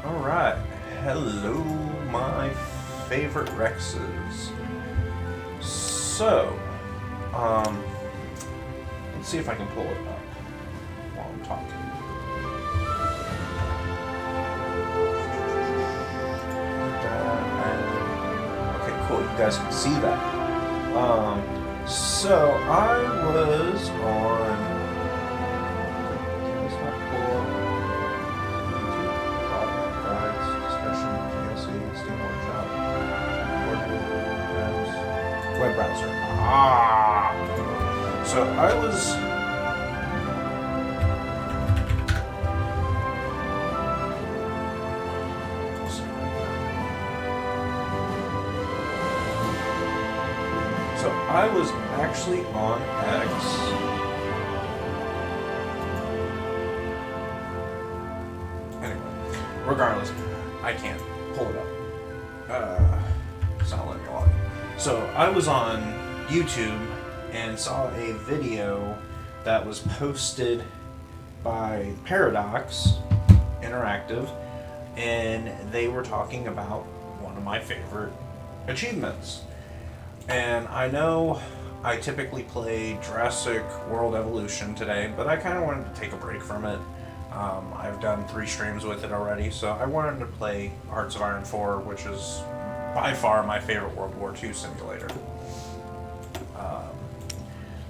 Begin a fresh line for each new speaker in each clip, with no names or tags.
Alright, hello my favorite Rexes. So, let's see if I can pull it up while I'm talking. Okay, cool, you guys can see that. So I was on... web browser. So I was actually on X. Anyway, regardless, I can't pull it up. It's not letting me log in. So I was on YouTube and saw a video that was posted by Paradox Interactive, and they were talking about one of my favorite achievements. And I know I typically play Jurassic World Evolution today, but I kind of wanted to take a break from it. I've done 3 streams with it already, so I wanted to play Hearts of Iron 4, which is by far my favorite World War II simulator.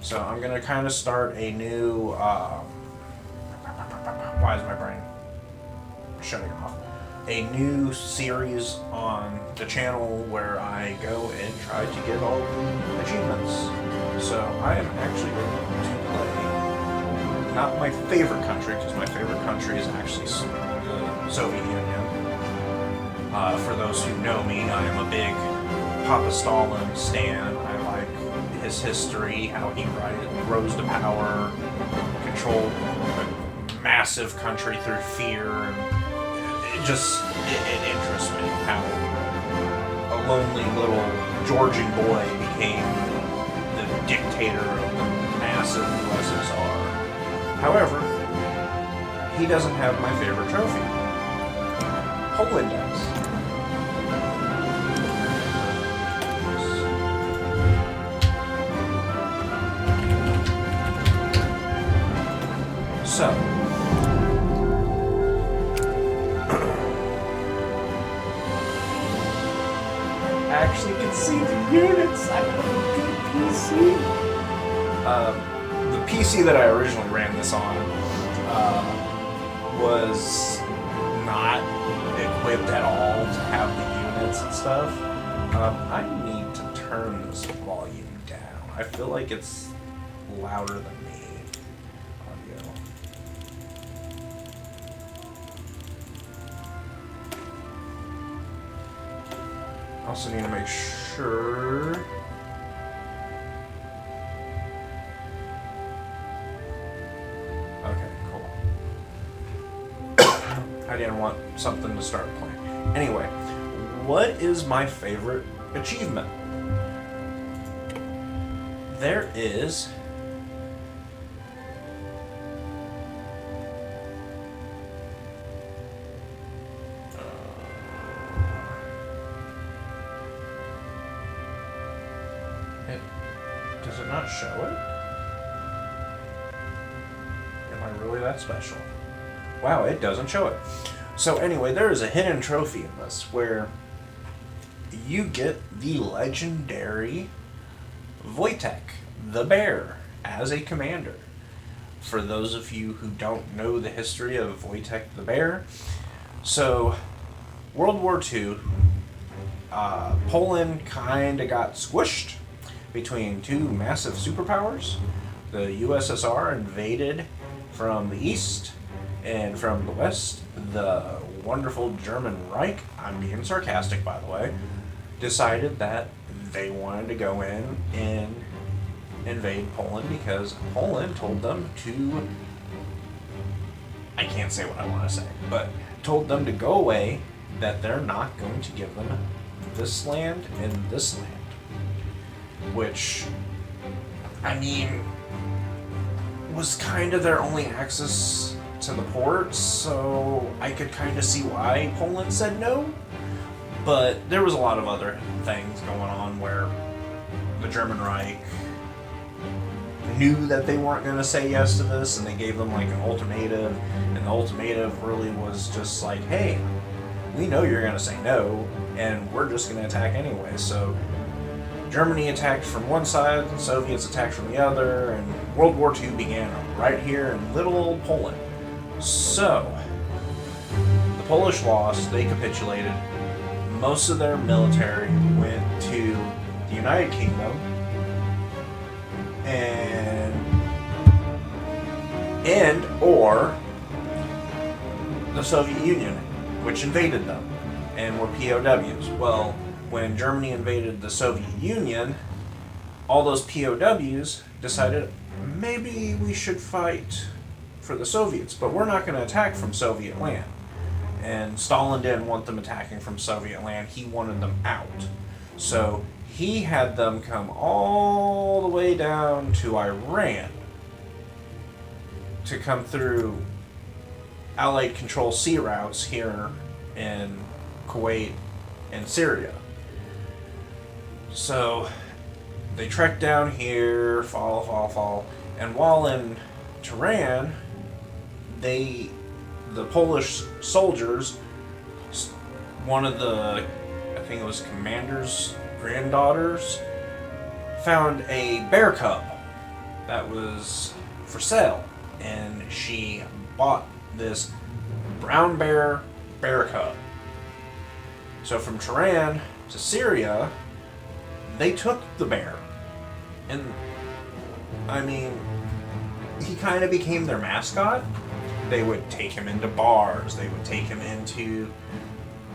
So I'm going to kind of start a new... why is my brain shutting off? A new series on the channel where I go and try to get all the achievements. So I am actually going to play, not my favorite country, because my favorite country is actually the Soviet Union. For those who know me, I am a big Papa Stalin stan. I like his history, how he rose to power, controlled a massive country through fear, and it interests me how a lonely little Georgian boy became the dictator of the massive USSR. However, he doesn't have my favorite trophy. Poland does. So, I actually can see the units. I have a good PC. The PC that I originally ran this on was not equipped at all to have the units and stuff. I need to turn this volume down. I feel like it's louder than me. Audio. I also need to make sure. Okay, cool. I didn't want something to start playing. Anyway, what is my favorite achievement? There is does it not show it? Am I really that special? Wow, it doesn't show it. So anyway, there is a hidden trophy in this where you get the legendary Wojtek the bear as a commander. For those of you who don't know the history of Wojtek the bear, so World War II, Poland kind of got squished between 2 massive superpowers. The USSR invaded from the east, and from the west, the wonderful German Reich, I'm being sarcastic by the way, decided that they wanted to go in and invade Poland because Poland told them to, I can't say what I want to say, but told them to go away, that they're not going to give them this land and this land. Which, I mean, was kind of their only access to the ports, so I could kind of see why Poland said no. But there was a lot of other things going on where the German Reich knew that they weren't going to say yes to this, and they gave them like an ultimatum, and the ultimatum really was just like, hey, we know you're going to say no, and we're just going to attack anyway. So Germany attacked from one side, the Soviets attacked from the other, and World War II began right here in little old Poland. So the Polish lost, they capitulated. Most of their military went to the United Kingdom or the Soviet Union, which invaded them and were POWs. Well, when Germany invaded the Soviet Union, all those POWs decided maybe we should fight for the Soviets, but we're not going to attack from Soviet land. And Stalin didn't want them attacking from Soviet land. He wanted them out. So he had them come all the way down to Iran to come through Allied control sea routes here in Kuwait and Syria. So they trekked down here, fall, and while in Tehran, the Polish soldiers, one of the, I think it was commander's granddaughters, found a bear cub that was for sale, and she bought this brown bear cub. So from Tehran to Syria, they took the bear, and I mean, he kind of became their mascot. They would take him into bars, they would take him into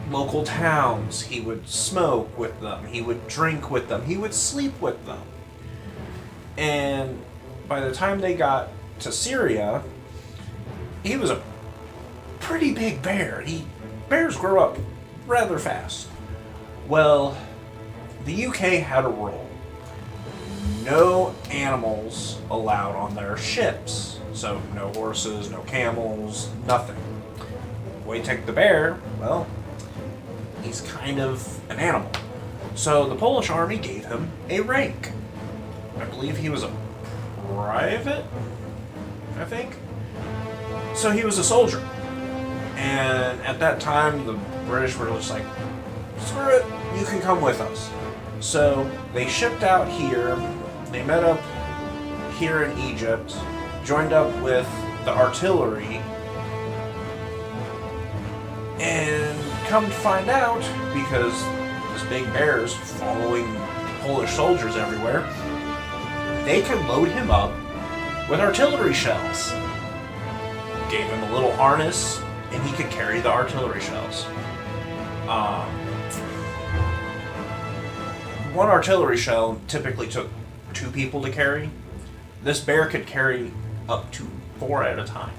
local towns, he would smoke with them, he would drink with them, he would sleep with them. And by the time they got to Syria, he was a pretty big bear. Bears grow up rather fast. Well, the UK had a rule. No animals allowed on their ships. So no horses, no camels, nothing. We take the bear, well, he's kind of an animal. So the Polish army gave him a rank. I believe he was a private, I think. So he was a soldier. And at that time, the British were just like, screw it, you can come with us. So they shipped out here, they met up here in Egypt, joined up with the artillery, and come to find out, because this big bear's following Polish soldiers everywhere, they could load him up with artillery shells. Gave him a little harness, and he could carry the artillery shells. One artillery shell typically took 2 people to carry. This bear could carry up to 4 at a time.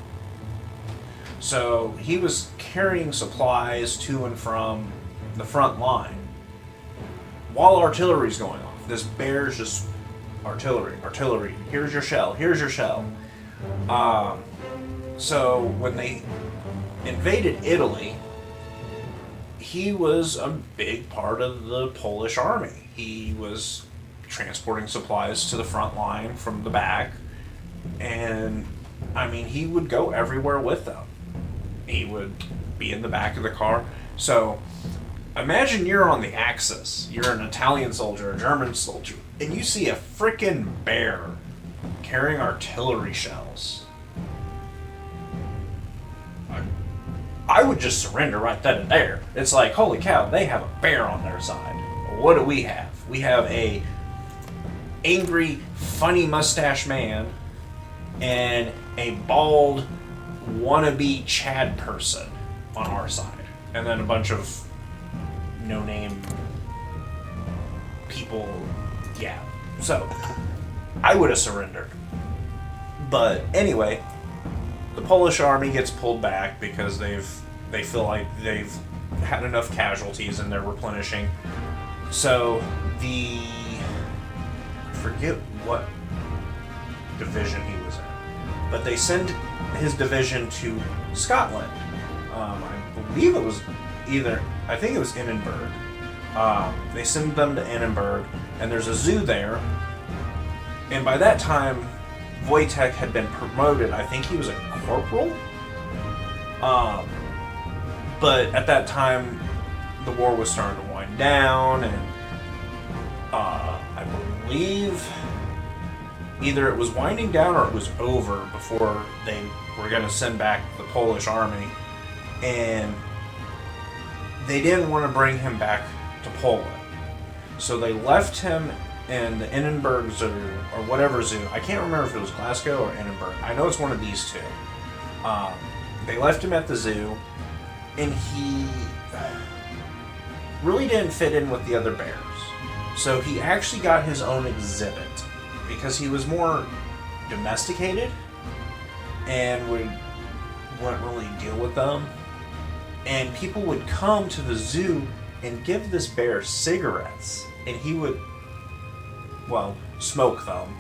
So he was carrying supplies to and from the front line while artillery's going off. This bear's just artillery. Here's your shell. So when they invaded Italy, he was a big part of the Polish army. He was transporting supplies to the front line from the back, and I mean, he would go everywhere with them. He would be in the back of the car. So imagine you're on the Axis. You're an Italian soldier, a German soldier, and you see a frickin' bear carrying artillery shells. I would just surrender right then and there. It's like, holy cow, they have a bear on their side. What do we have? We have a angry, funny mustache man and a bald, wannabe Chad person on our side. And then a bunch of no-name people. Yeah. So, I would have surrendered. But anyway, the Polish army gets pulled back because they feel like they've had enough casualties and they're replenishing. So I forget what division he was in. but they send his division to Scotland. I believe it was I think it was Edinburgh. They send them to Edinburgh, and there's a zoo there. And by that time, Wojtek had been promoted. I think he was a corporal. But at that time, the war was starting to wind down, and I believe either it was winding down or it was over before they were going to send back the Polish army. And they didn't want to bring him back to Poland. So they left him in the Edinburgh Zoo, or whatever zoo. I can't remember if it was Glasgow or Edinburgh. I know it's one of these two. They left him at the zoo, and he really didn't fit in with the other bears. So he actually got his own exhibit because he was more domesticated and wouldn't really deal with them. And people would come to the zoo and give this bear cigarettes, and he would, well, smoke them.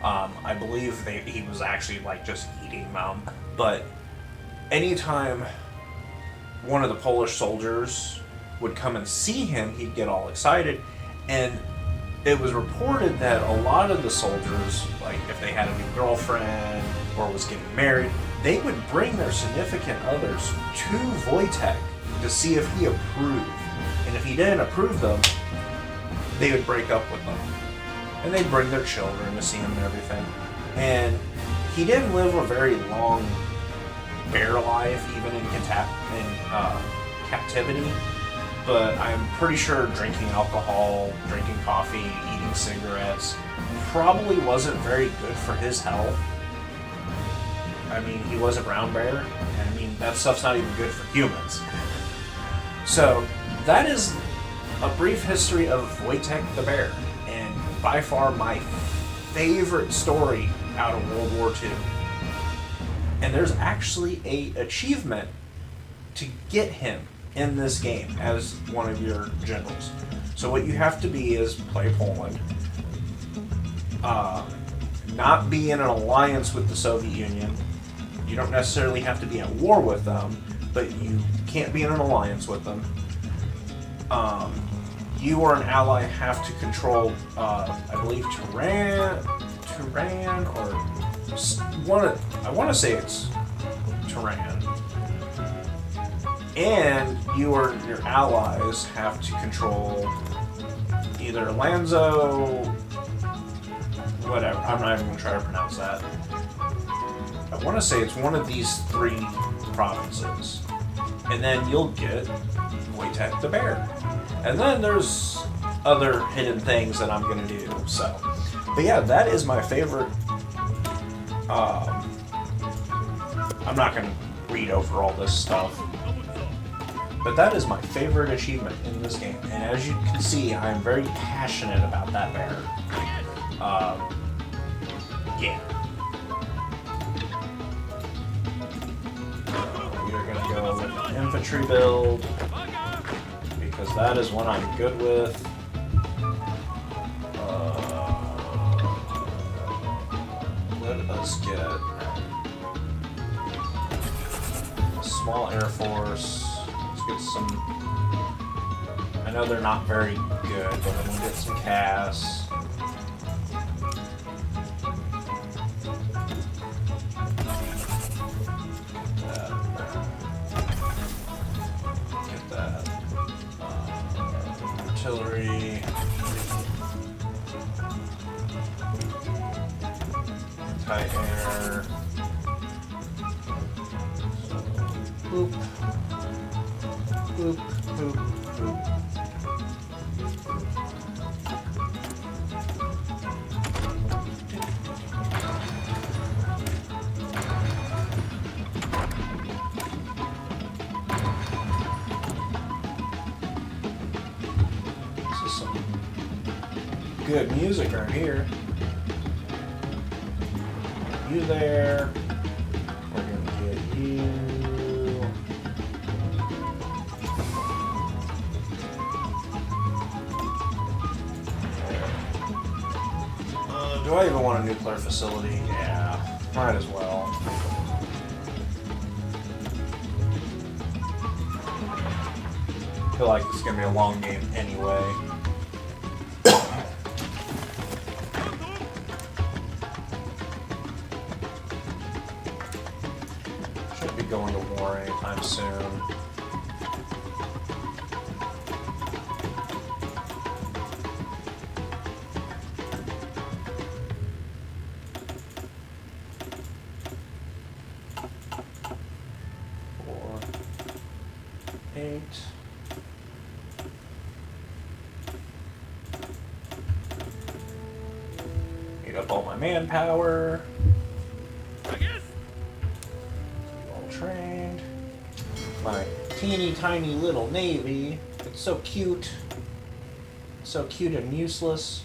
I believe he was actually like just eating them. But anytime one of the Polish soldiers would come and see him, he'd get all excited. And it was reported that a lot of the soldiers, like if they had a new girlfriend or was getting married, they would bring their significant others to Wojtek to see if he approved. And if he didn't approve them, they would break up with them. And they'd bring their children to see him and everything. And he didn't live a very long bear life, even in captivity. But I'm pretty sure drinking alcohol, drinking coffee, eating cigarettes probably wasn't very good for his health. I mean, he was a brown bear, and I mean, that stuff's not even good for humans. So, that is a brief history of Wojtek the bear, and by far my favorite story out of World War II. And there's actually an achievement to get him in this game as one of your generals. So what you have to be is play Poland, not be in an alliance with the Soviet Union. You don't necessarily have to be at war with them, but you can't be in an alliance with them. You or an ally have to control, I believe, Tehran, or I want to say it's Tehran. And you or your allies have to control either Lanzo, whatever. I'm not even going to try to pronounce that. I want to say it's one of these three provinces. And then you'll get Wojtek the bear. And then there's other hidden things that I'm going to do. So, but yeah, that is my favorite. I'm not going to read over all this stuff. But that is my favorite achievement in this game. And as you can see, I'm very passionate about that bear. Yeah. We are going to go with an infantry build, because that is one I'm good with. Let us get a small air force. Get some. I know they're not very good, but I'm gonna get some CAS. Get that. Artillery. Anti-air. Boop. Boop, boop, boop. This is some good music right here. You there. We're gonna get you. Do I even want a nuclear facility? Yeah, might as well. I feel like it's gonna be a long game anyway. Shouldn't be going to war anytime soon. Need up all my manpower. All trained. My teeny tiny little navy. It's so cute. So cute and useless.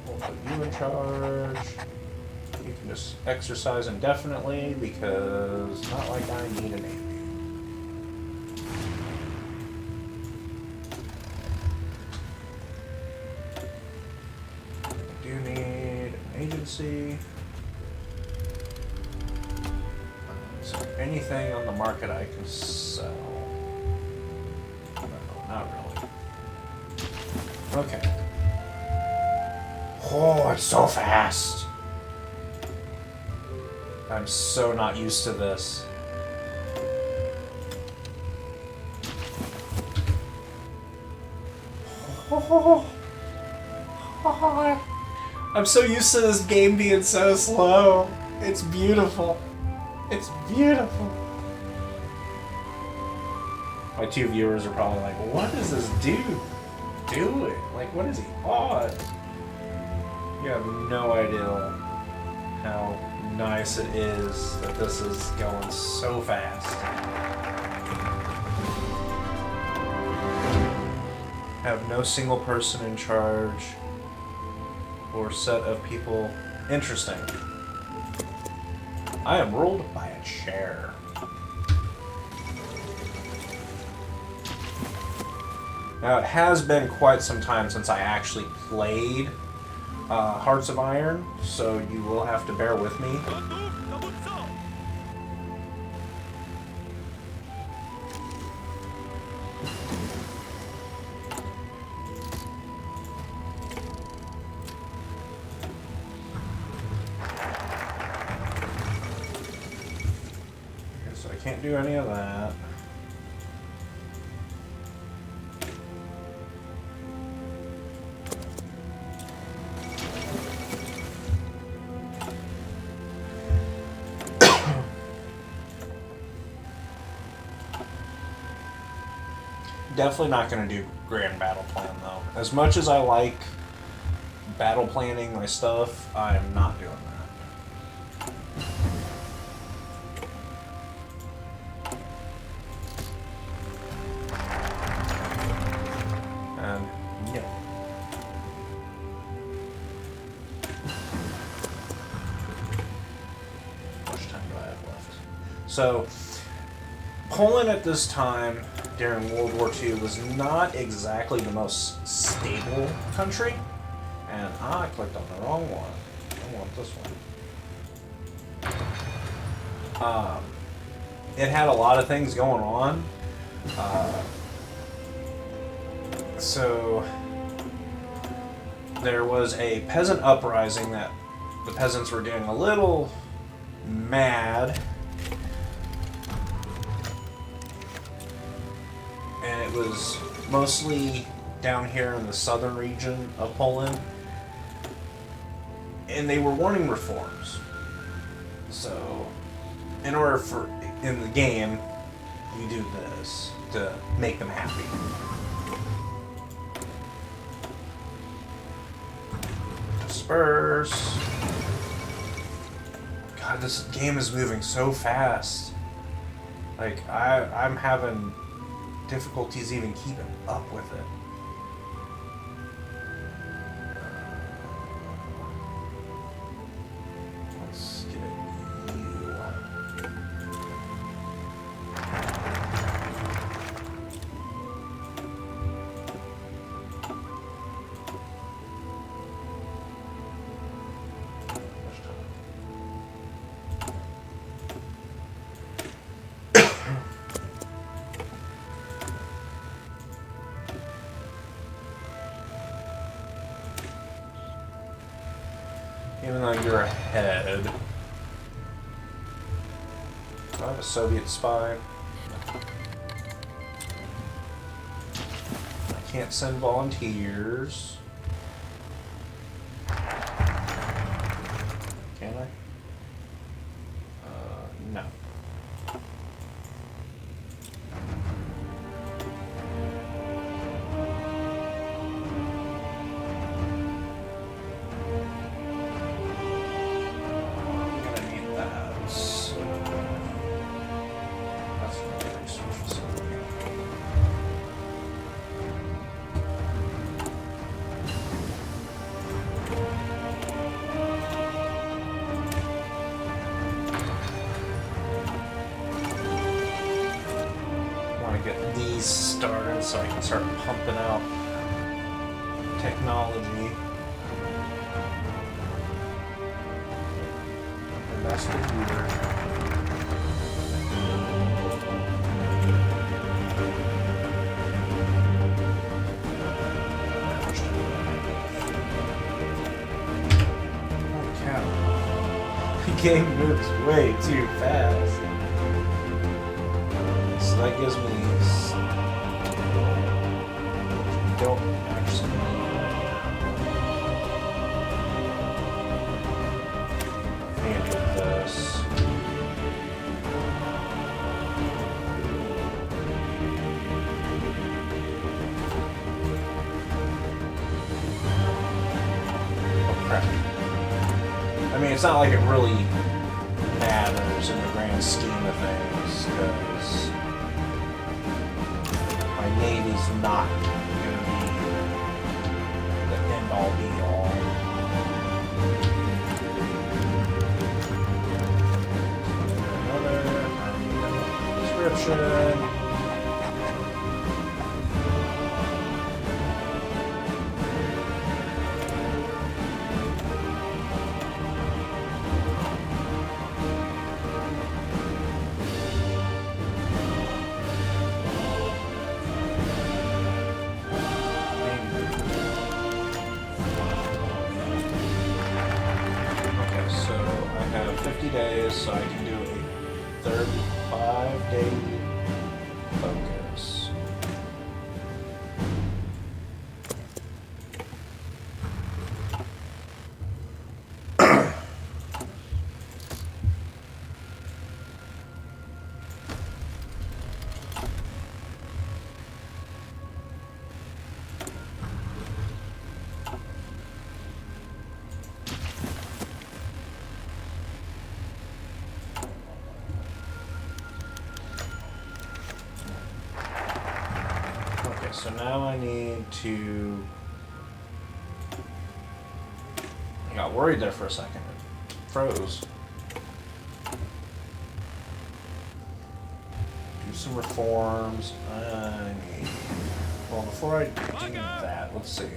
We'll put you in charge. You can just exercise indefinitely because it's not like I need a navy. I do need an agency. Is there anything on the market I can sell? No, not really. Okay. Oh, it's so fast. I'm so not used to this. I'm so used to this game being so slow. It's beautiful. It's beautiful. My two viewers are probably like, what is this dude doing? Like, what is he on? You have no idea how nice it is that this is going so fast. Have no single person in charge or set of people. Interesting. I am ruled by a chair. Now, it has been quite some time since I actually played Hearts of Iron, so you will have to bear with me. Okay, so I can't do any of that. Definitely not going to do grand battle plan though. As much as I like battle planning my stuff, I'm not doing that. And yeah. How much time do I have left? So, Poland at this time during World War II was not exactly the most stable country. And I clicked on the wrong one. I want this one. It had a lot of things going on. So there was a peasant uprising that the peasants were getting a little mad. And it was mostly down here in the southern region of Poland. And they were wanting reforms. So, in order for, in the game, you do this to make them happy. Disperse. God, this game is moving so fast. Like, I'm having difficulties even keeping up with it. Let's get you. you're ahead. Do I have a Soviet spy? I can't send volunteers. Can I? No. Started so I can start pumping out technology. Invest in here. Holy cow. The game moves way too fast. So that gives me don't actually handle this. Oh crap. I mean, it's not like it really matters in the grand scheme of things, because my Navy's not all be all. Another description. Days, so I can do a 35-day focus. So now I need to... I got worried there for a second. It froze. Do some reforms. I need... Well, before I do that, let's see.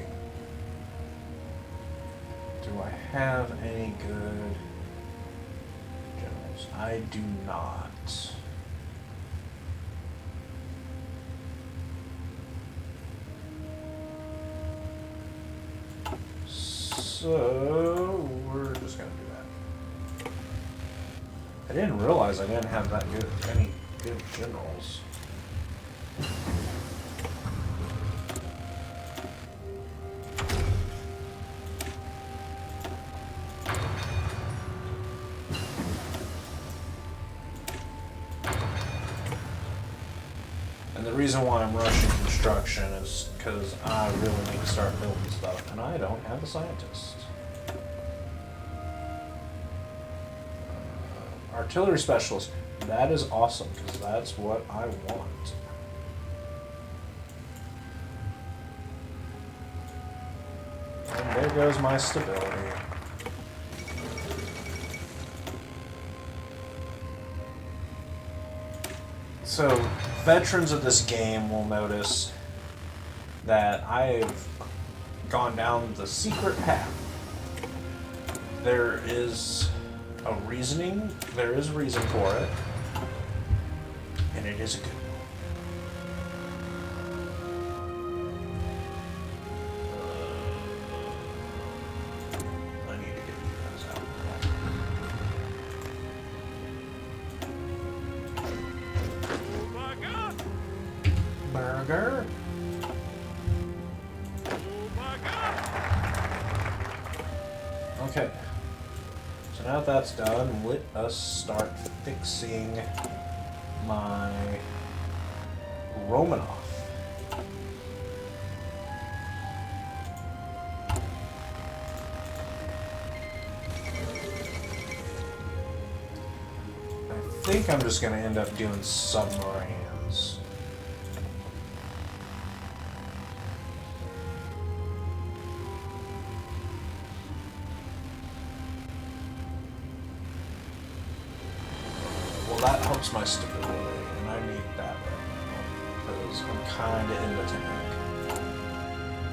Do I have any good generals? I do not. So, we're just going to do that. I didn't realize I didn't have that good, any good generals. And the reason why I'm rushing construction is because I really need to start building stuff, and I don't have a scientist. Artillery specialist. That is awesome, because that's what I want. And there goes my stability. So, veterans of this game will notice that I've gone down the secret path. There is a reasoning, there is a reason for it, and it is a good one. I need to get you guys out. sugar. Okay. So now that that's done, let us start fixing my Romanov. I think I'm just going to end up doing submarines. Well, that helps my stability, and I need that right now, because I'm kind of in the tank.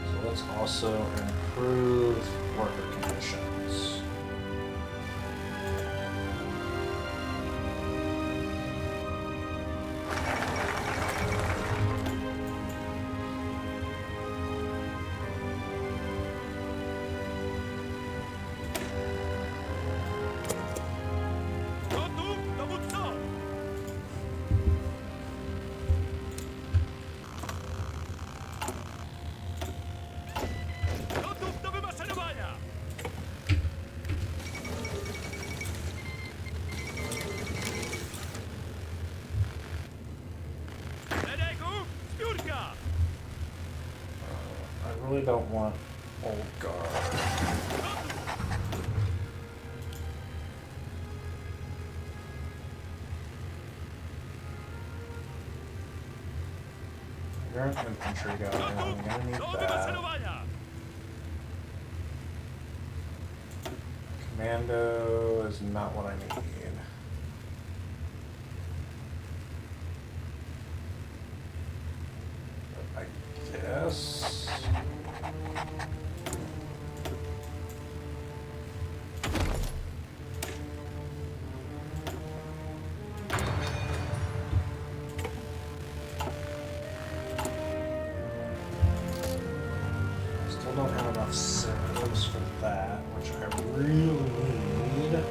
So let's also improve worker conditions. I really don't want old guard. You're an infantry guy, I'm gonna need that. Commando is not what I need. But I guess... don't have enough servos for that, which I really need.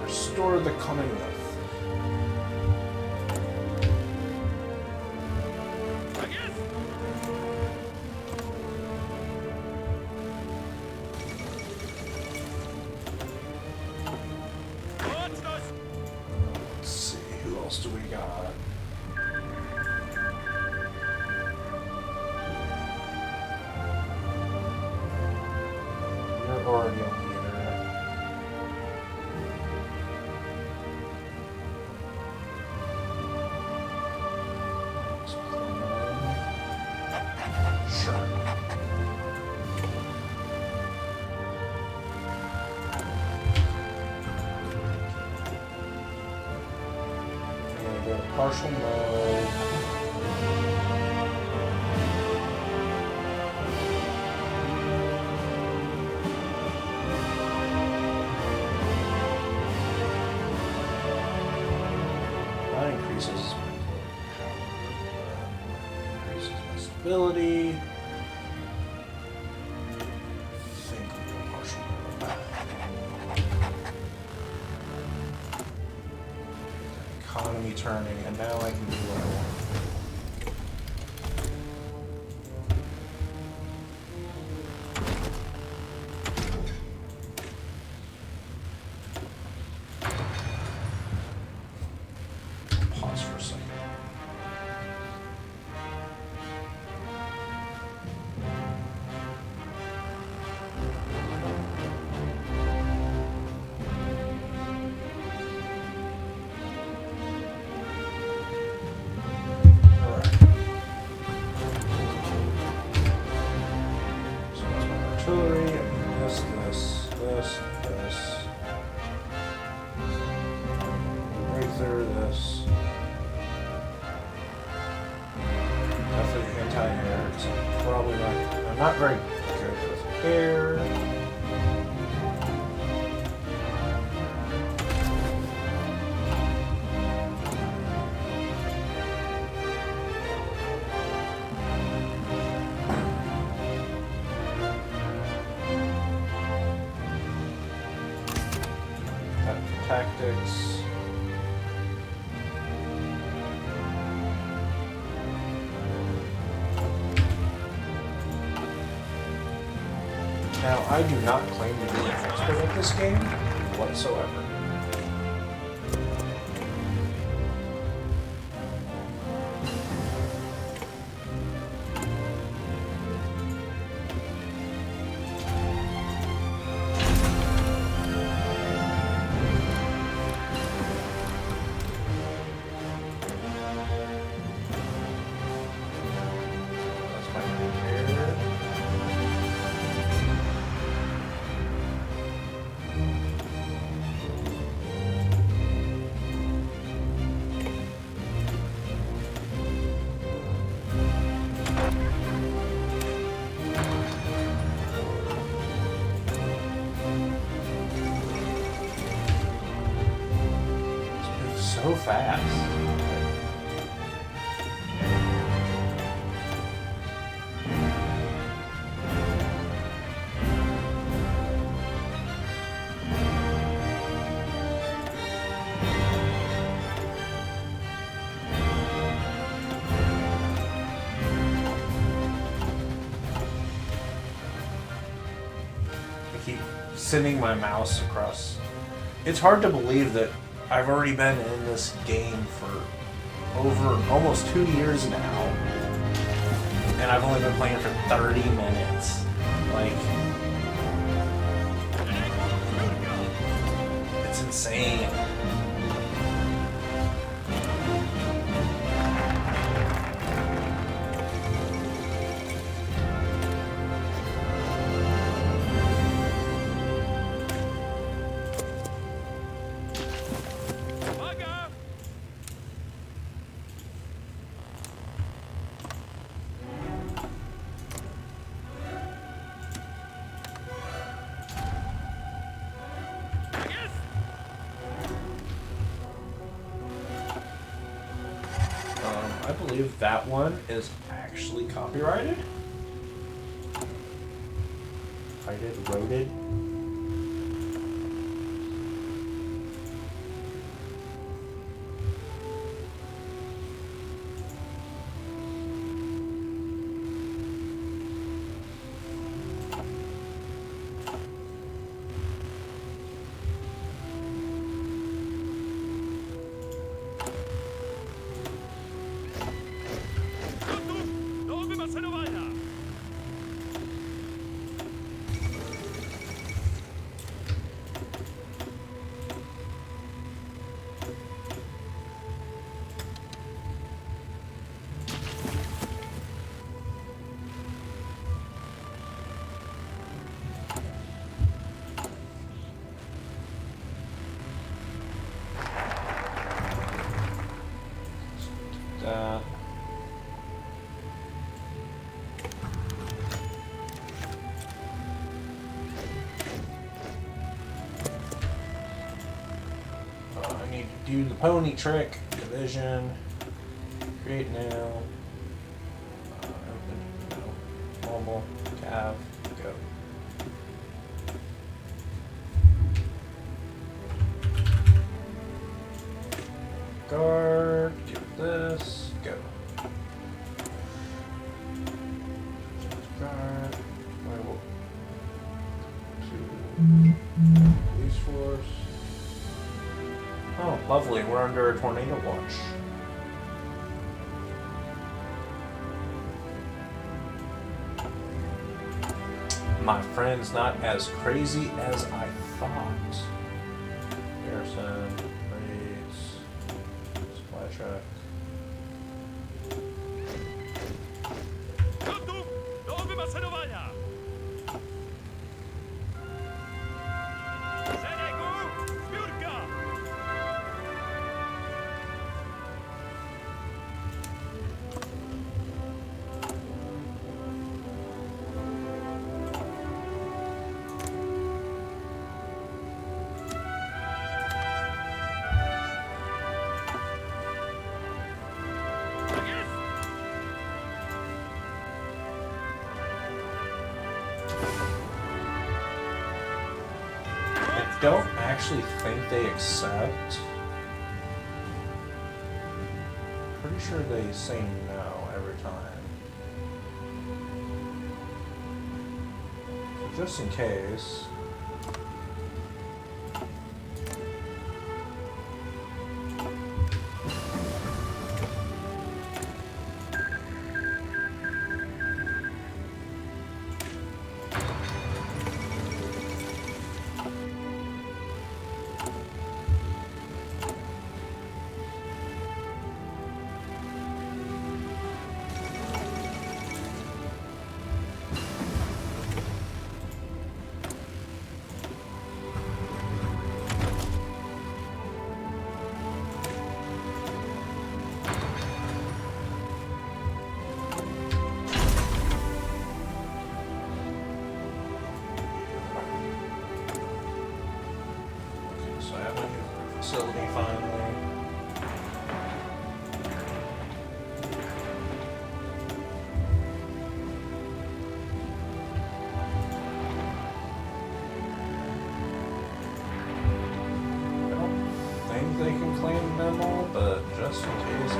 Restore the Commonwealth. Let's see, who else do we got? You're already a leader. Partial mode. ability. I think we'll do partial mode. Economy turning, and now I can do what I want. Pause for a second. Artillery, and this. Breakthrough, this. Definitely anti-air, so probably not. I'm not very good with air. Tactics. Now, I do not claim to be an expert at this game whatsoever. So fast. I keep sending my mouse across. It's hard to believe that I've already been in this game for over almost 2 years now, and I've only been playing for 30 minutes. Like, it's insane. I believe that one is actually copyrighted. Roaded. I need to do the pony trick, division, create now, No. Normal, cav, go. Guard, give this, go. Guard, to police force. Oh, lovely, we're under a tornado watch. My friend's not as crazy as I thought. Garrison, raids, supply truck. I don't actually think they accept. Pretty sure they say no every time. So just in case. Facility finally. I don't think they can claim them all, but just in case.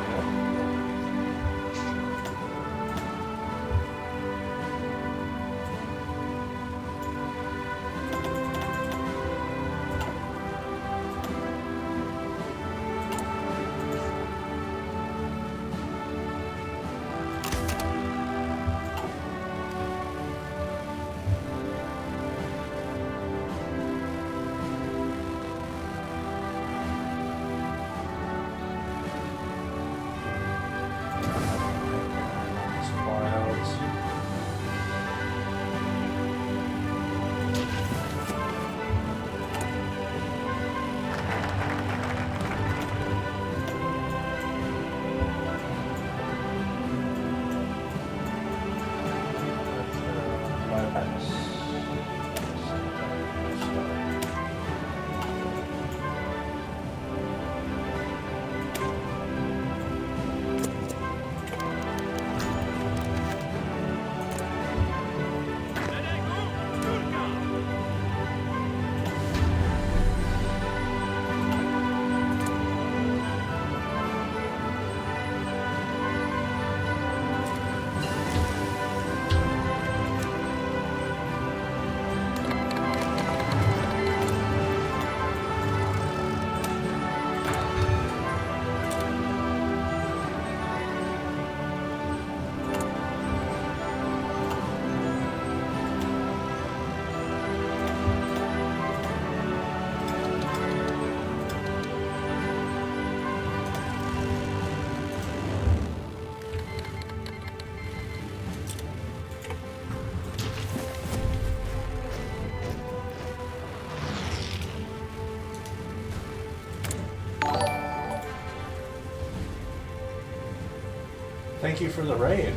Thank you for the raid.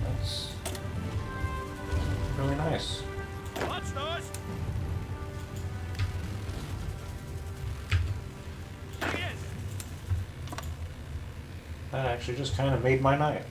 That's really nice. That actually just kind of made my night.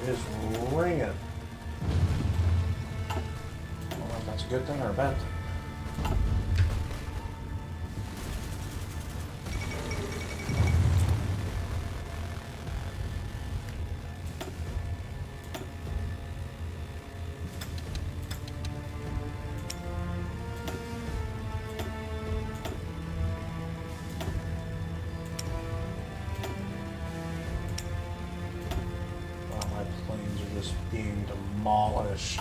is ringing. I don't know if that's a good thing or a bad thing. Being demolished.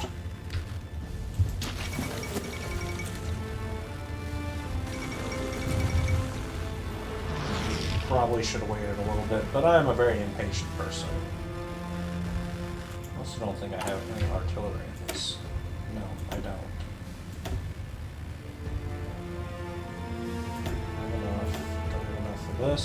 Probably should have waited a little bit, but I am a very impatient person. I also don't think I have any artillery in this. No, I don't. I have enough. Don't have enough for this.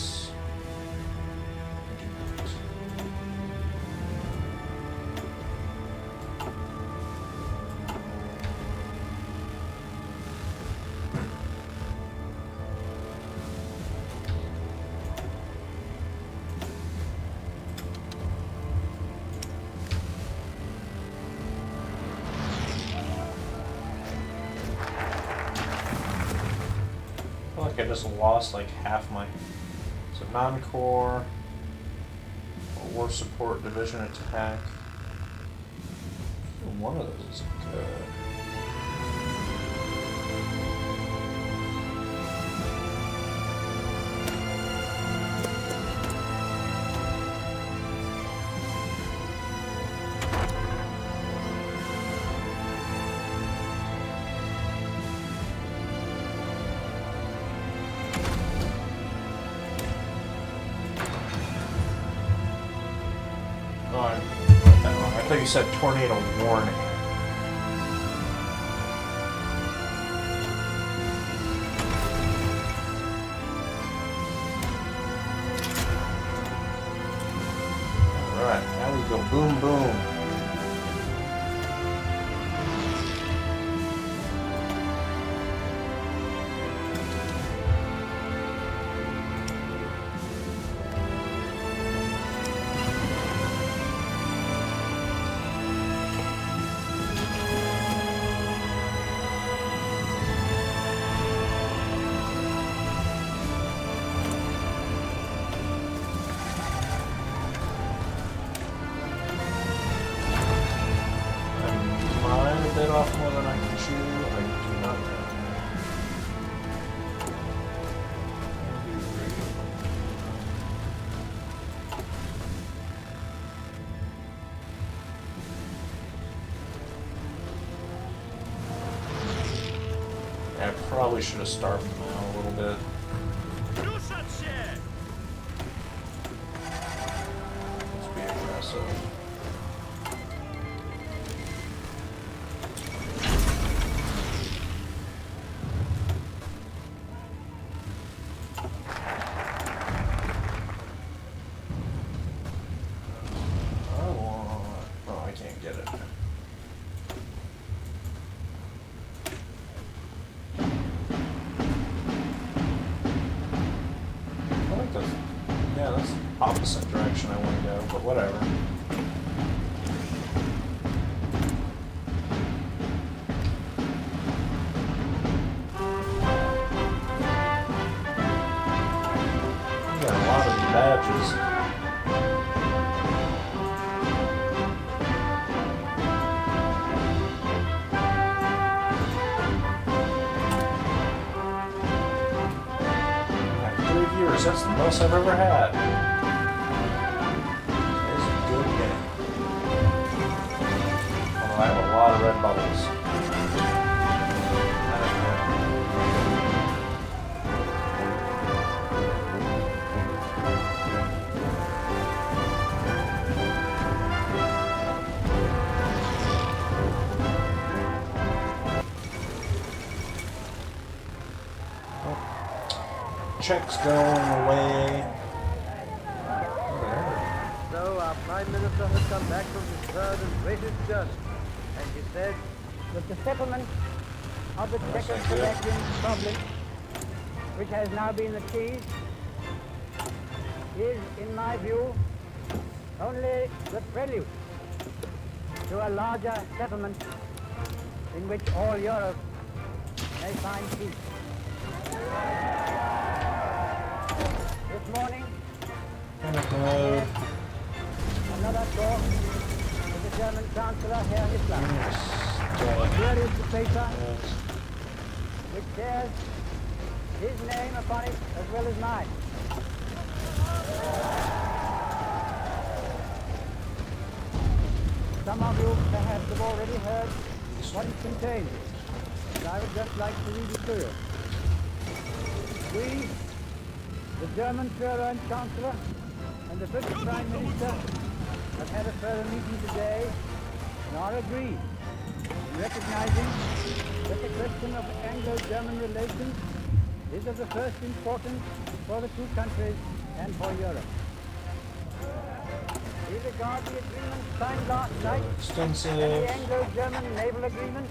I just lost like half my... So non-core, war support, division attack. One of those is good. I thought you said tornado warning. Alright, now we go boom boom. Off more than I can chew. I do not know. I probably should have starved them out a little bit. Let's be aggressive. Yeah, that's the opposite direction I want to go, but whatever. We got a lot of badges. That's the most I've ever had. It's a good game. Although I have a lot of red bubbles. Check's going away.
So our Prime Minister has come back from his third and greatest journey, and he said that the settlement of the Czechoslovakian problem, which has now been achieved, is, in my view, only the prelude to a larger settlement in which all Europe may find peace. This morning, I had another talk with the German Chancellor, Herr Hitler. Here is the paper which bears his name upon it as well as mine. Some of you perhaps have already heard what it contains, but I would just like to read it to you. We, the German Führer and Chancellor, and the British Prime Minister have had a further meeting today and are agreed in recognizing that the question of Anglo-German relations is of the first importance for the two countries and for Europe. We regard the agreement signed last night and the Anglo-German naval agreement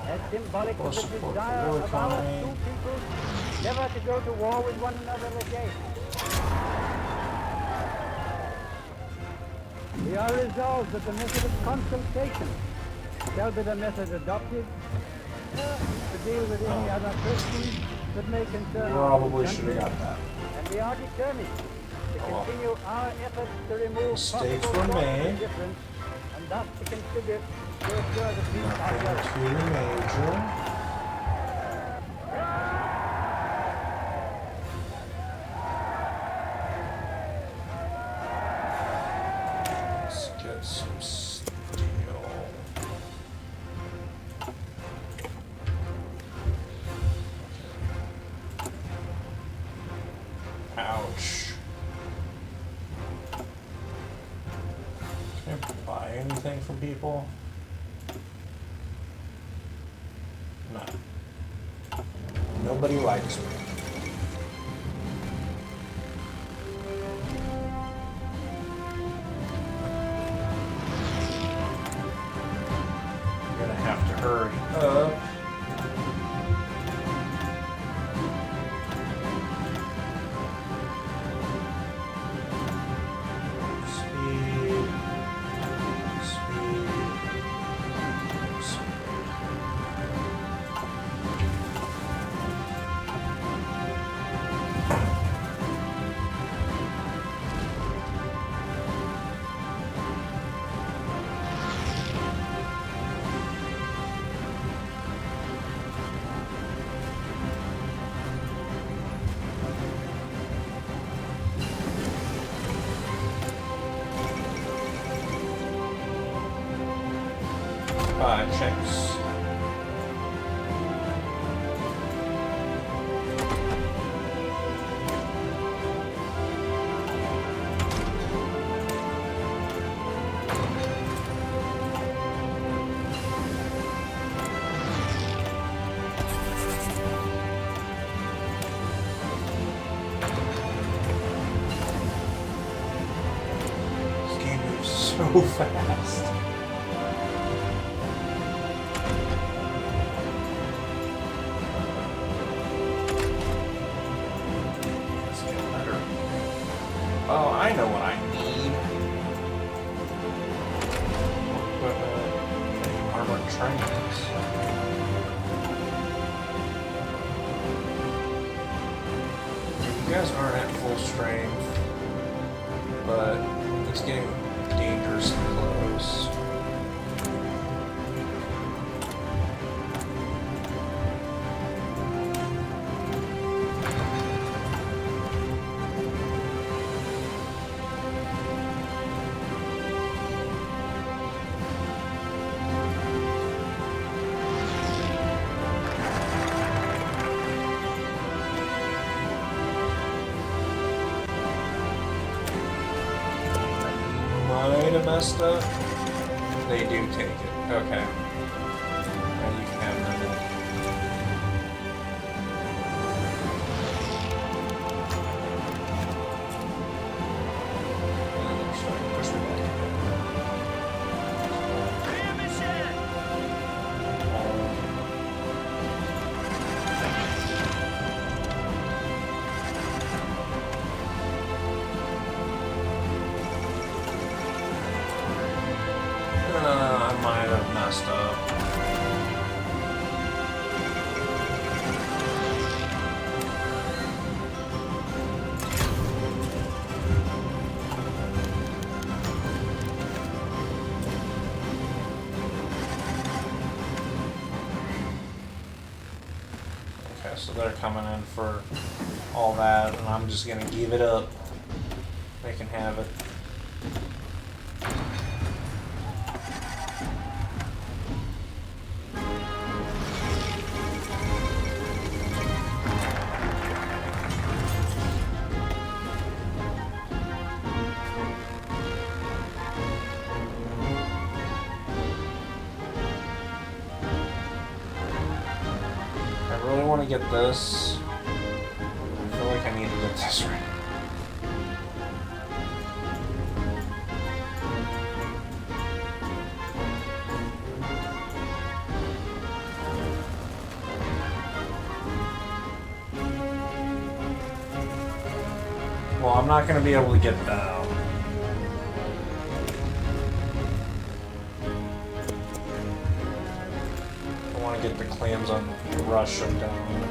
as symbolic of the desire of our two peoples never to go to war with one another again. We are resolved that the method of consultation shall be the method adopted to deal with any other questions that may concern our country. And we are determined to continue our efforts to remove possible causes of difference and thus to contribute to assure the peace of Europe.
Some steel. Ouch. Can I buy anything from people? No. Nobody likes me. Hurry up. Speed. Checks. This game moves so fast. Oh, I know what I need. Armored trains. You guys aren't at full strength, but it's getting dangerously close. Might have messed up. They do take it. Okay. Now you can have them. And they're starting to push me back. I'm messed up. Okay, so they're coming in for all that, and I'm just gonna give it up. They can have it. I really want to get this. I feel like I need to get this right. Well, I'm not going to be able to get that out. I want to get the clams on Russia down.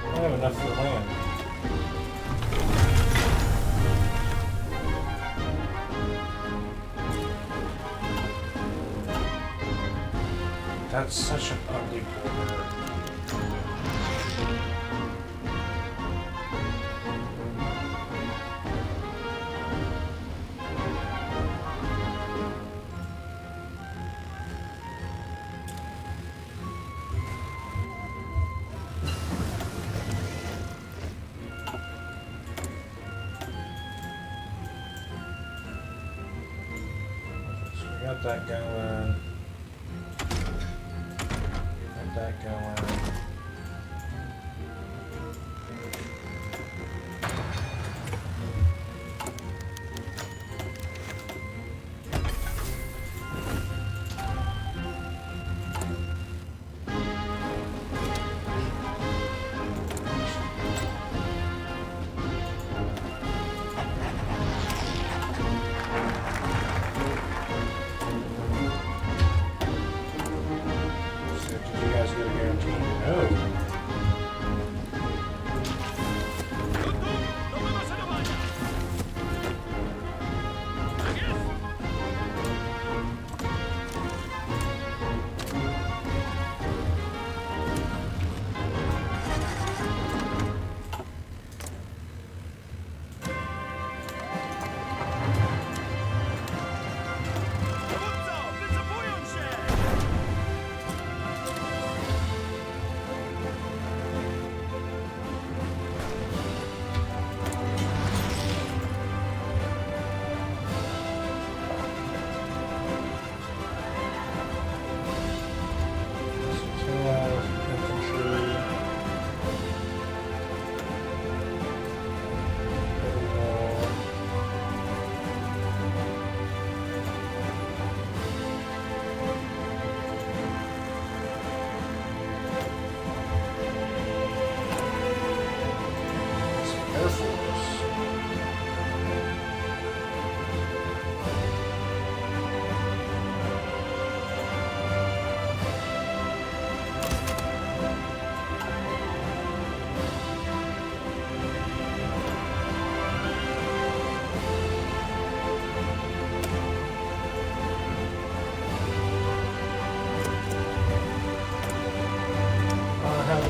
I have enough for land. That's such an ugly border. Got that going. Got that going.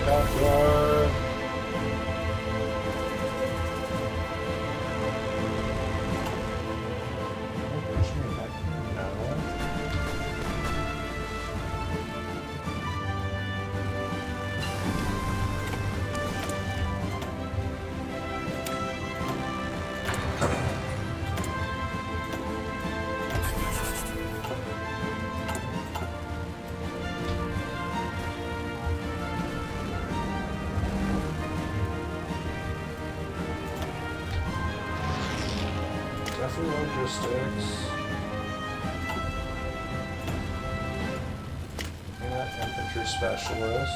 Backyard. Push me back. No. 2 logistics. Yeah, infantry specialist.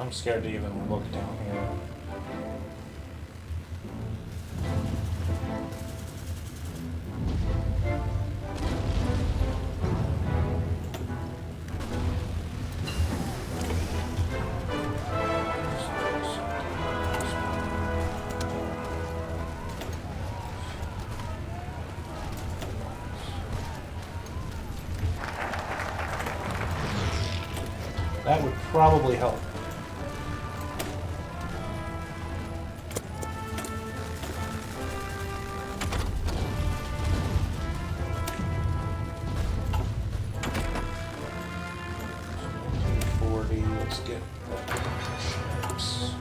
I'm scared to even look down here. That would probably help. Let's get ships.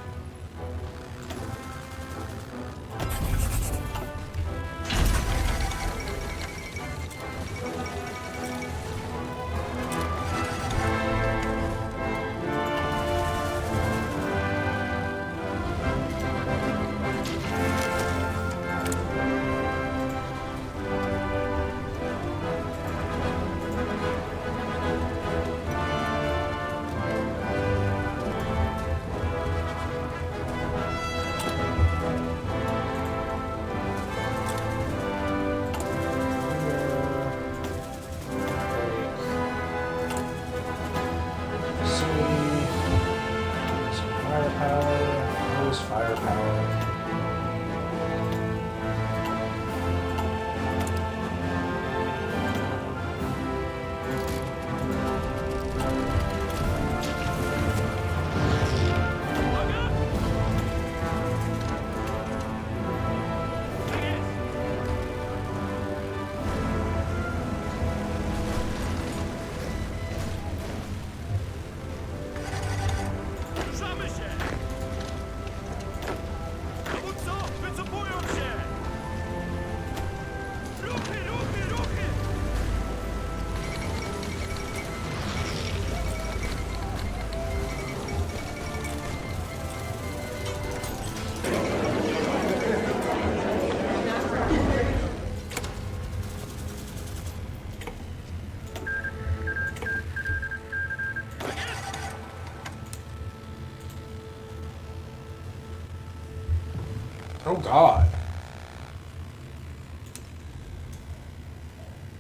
Oh God.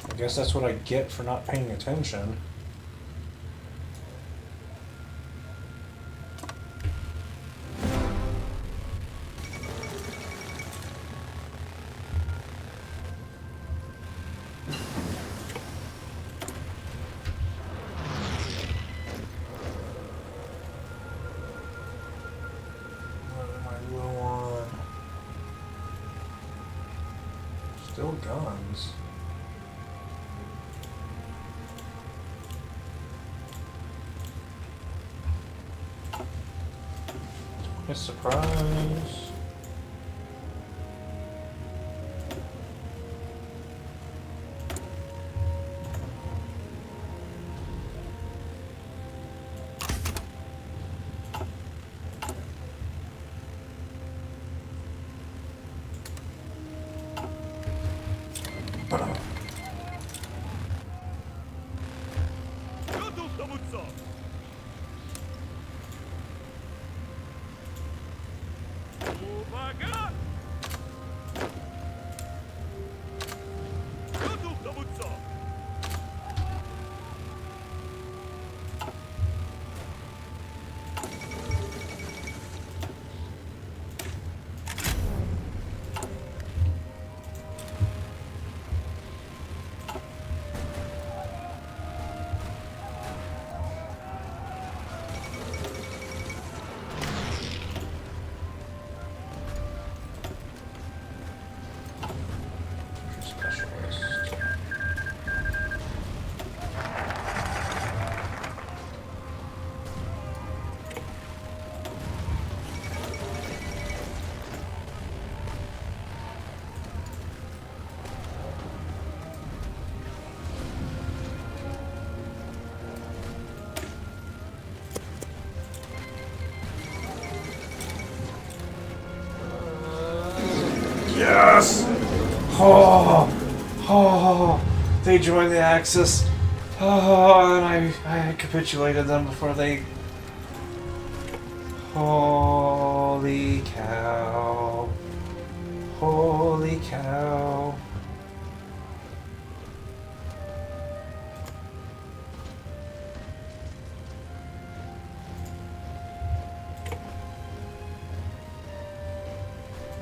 I guess that's what I get for not paying attention. Still guns. A surprise. Yes! Oh! Oh! They joined the Axis. Oh, and I capitulated them before they... Holy cow. Holy cow.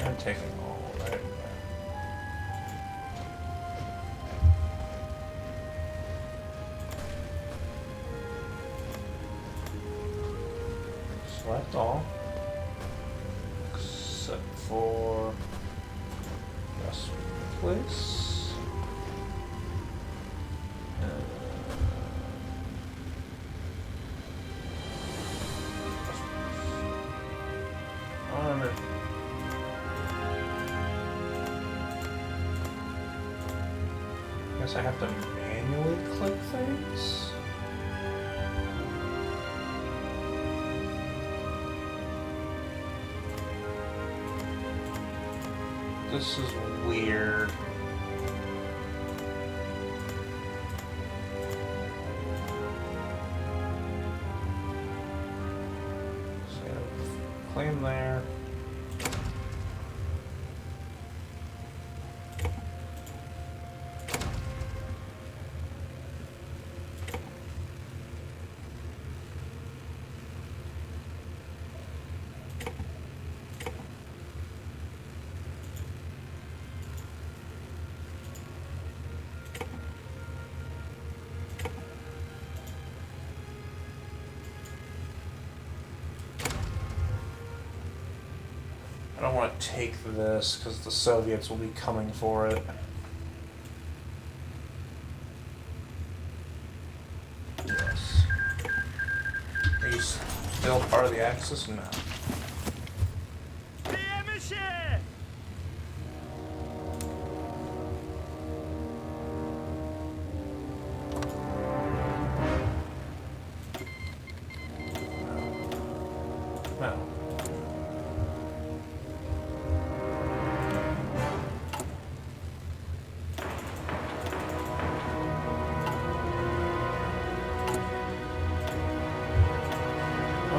I'm taking all right. Select all. Except for this place. On it. Guess I have to manually click things. This is weird. So claim there. I don't want to take this because the Soviets will be coming for it. Yes. Are you still part of the Axis? No. No.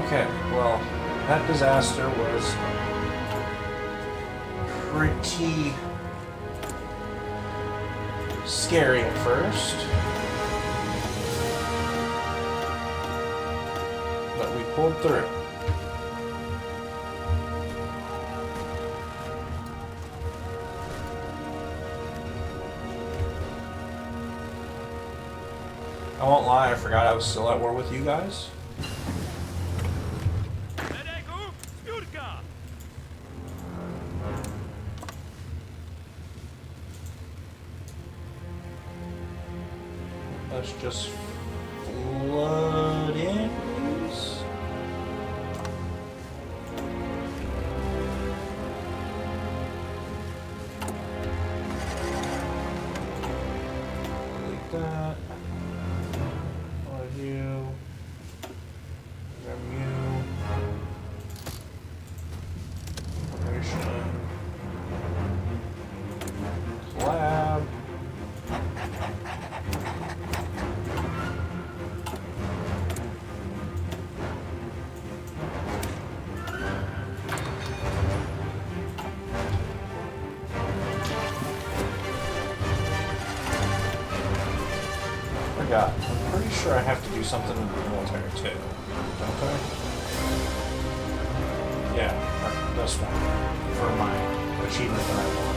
Okay, well, that disaster was pretty scary at first, but we pulled through. I won't lie, I forgot I was still at war with you guys. Let's just flood in, please. Delete that. One of you. Grab you. Formation. Collab. Forgot. I'm pretty sure I have to do something in the military too. Don't I? Yeah, this one. For my achievement that I want.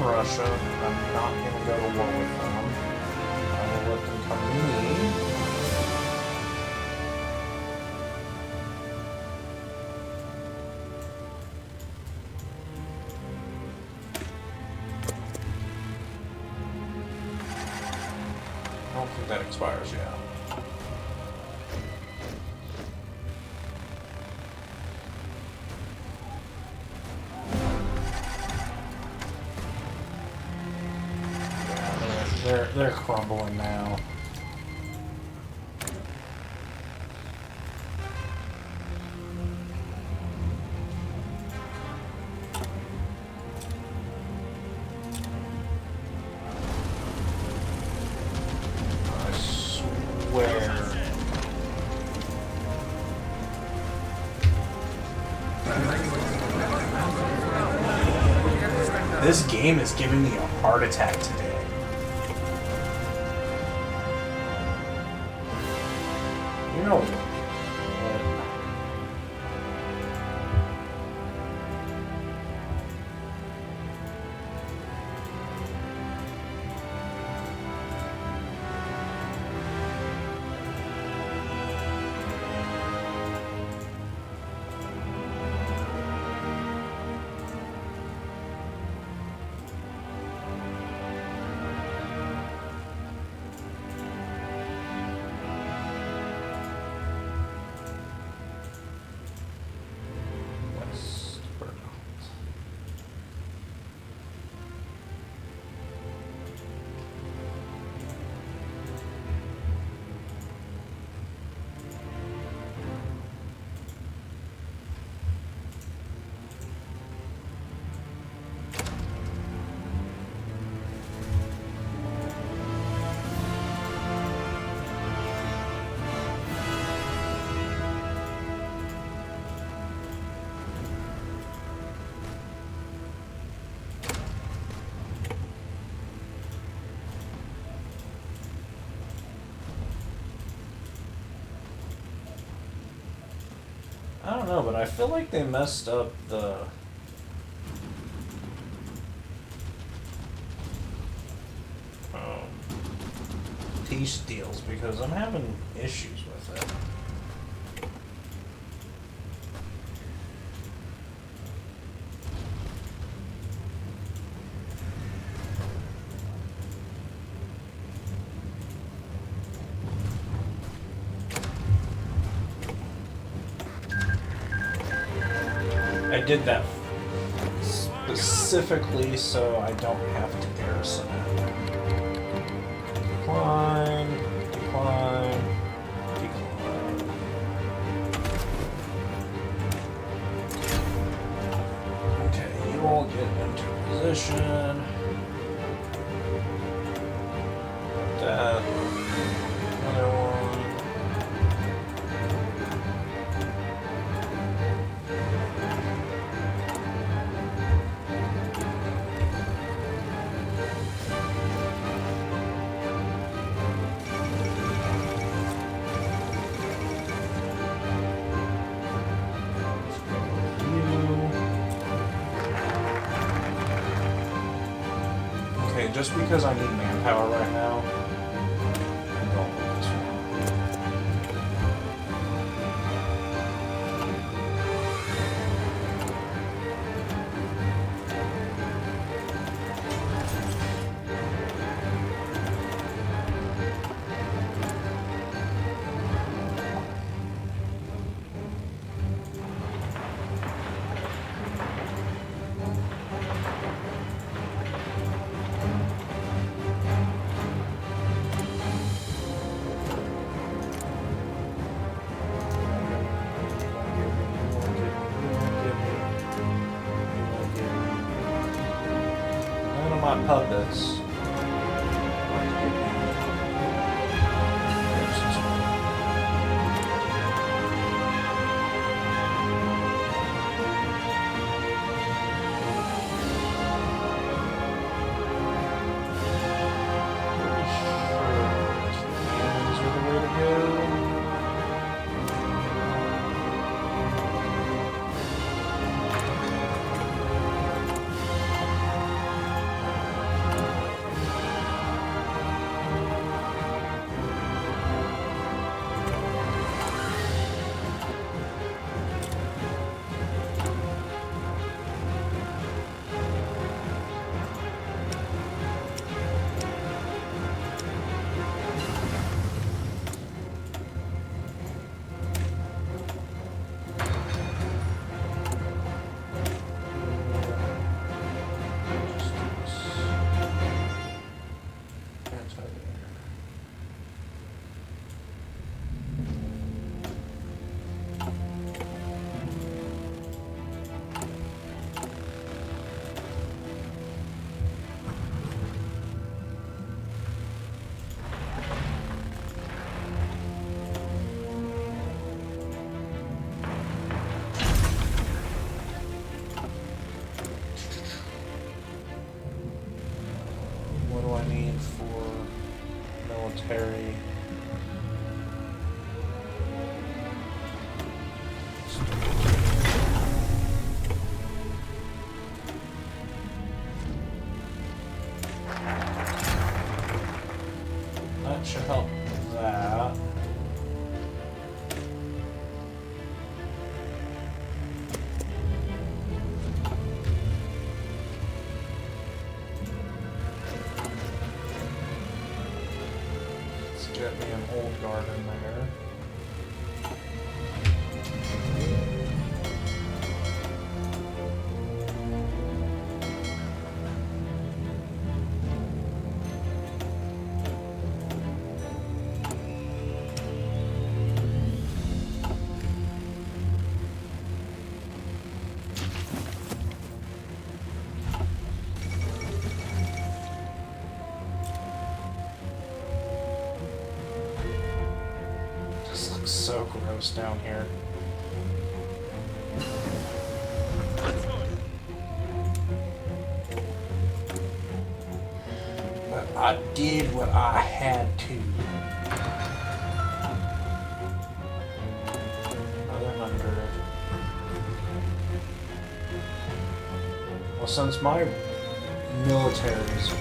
Russia. I'm not going to go to war with them. I will let them come to me. I don't think that expires yet. They're crumbling now. I swear. This game is giving me a heart attack today. You know what? I don't know, but I feel like they messed up the peace deals because I'm having issues with it. I did that specifically so I don't have to garrison it. Decline, decline, decline. Okay, you all get into position. That. Another one. Just because I need manpower right now, I'm going with this one. My puppets. I need for military? That should help with that. Let's get me an old guard in there. So gross down here. But I did what I had to. Another 100. Well, since my military's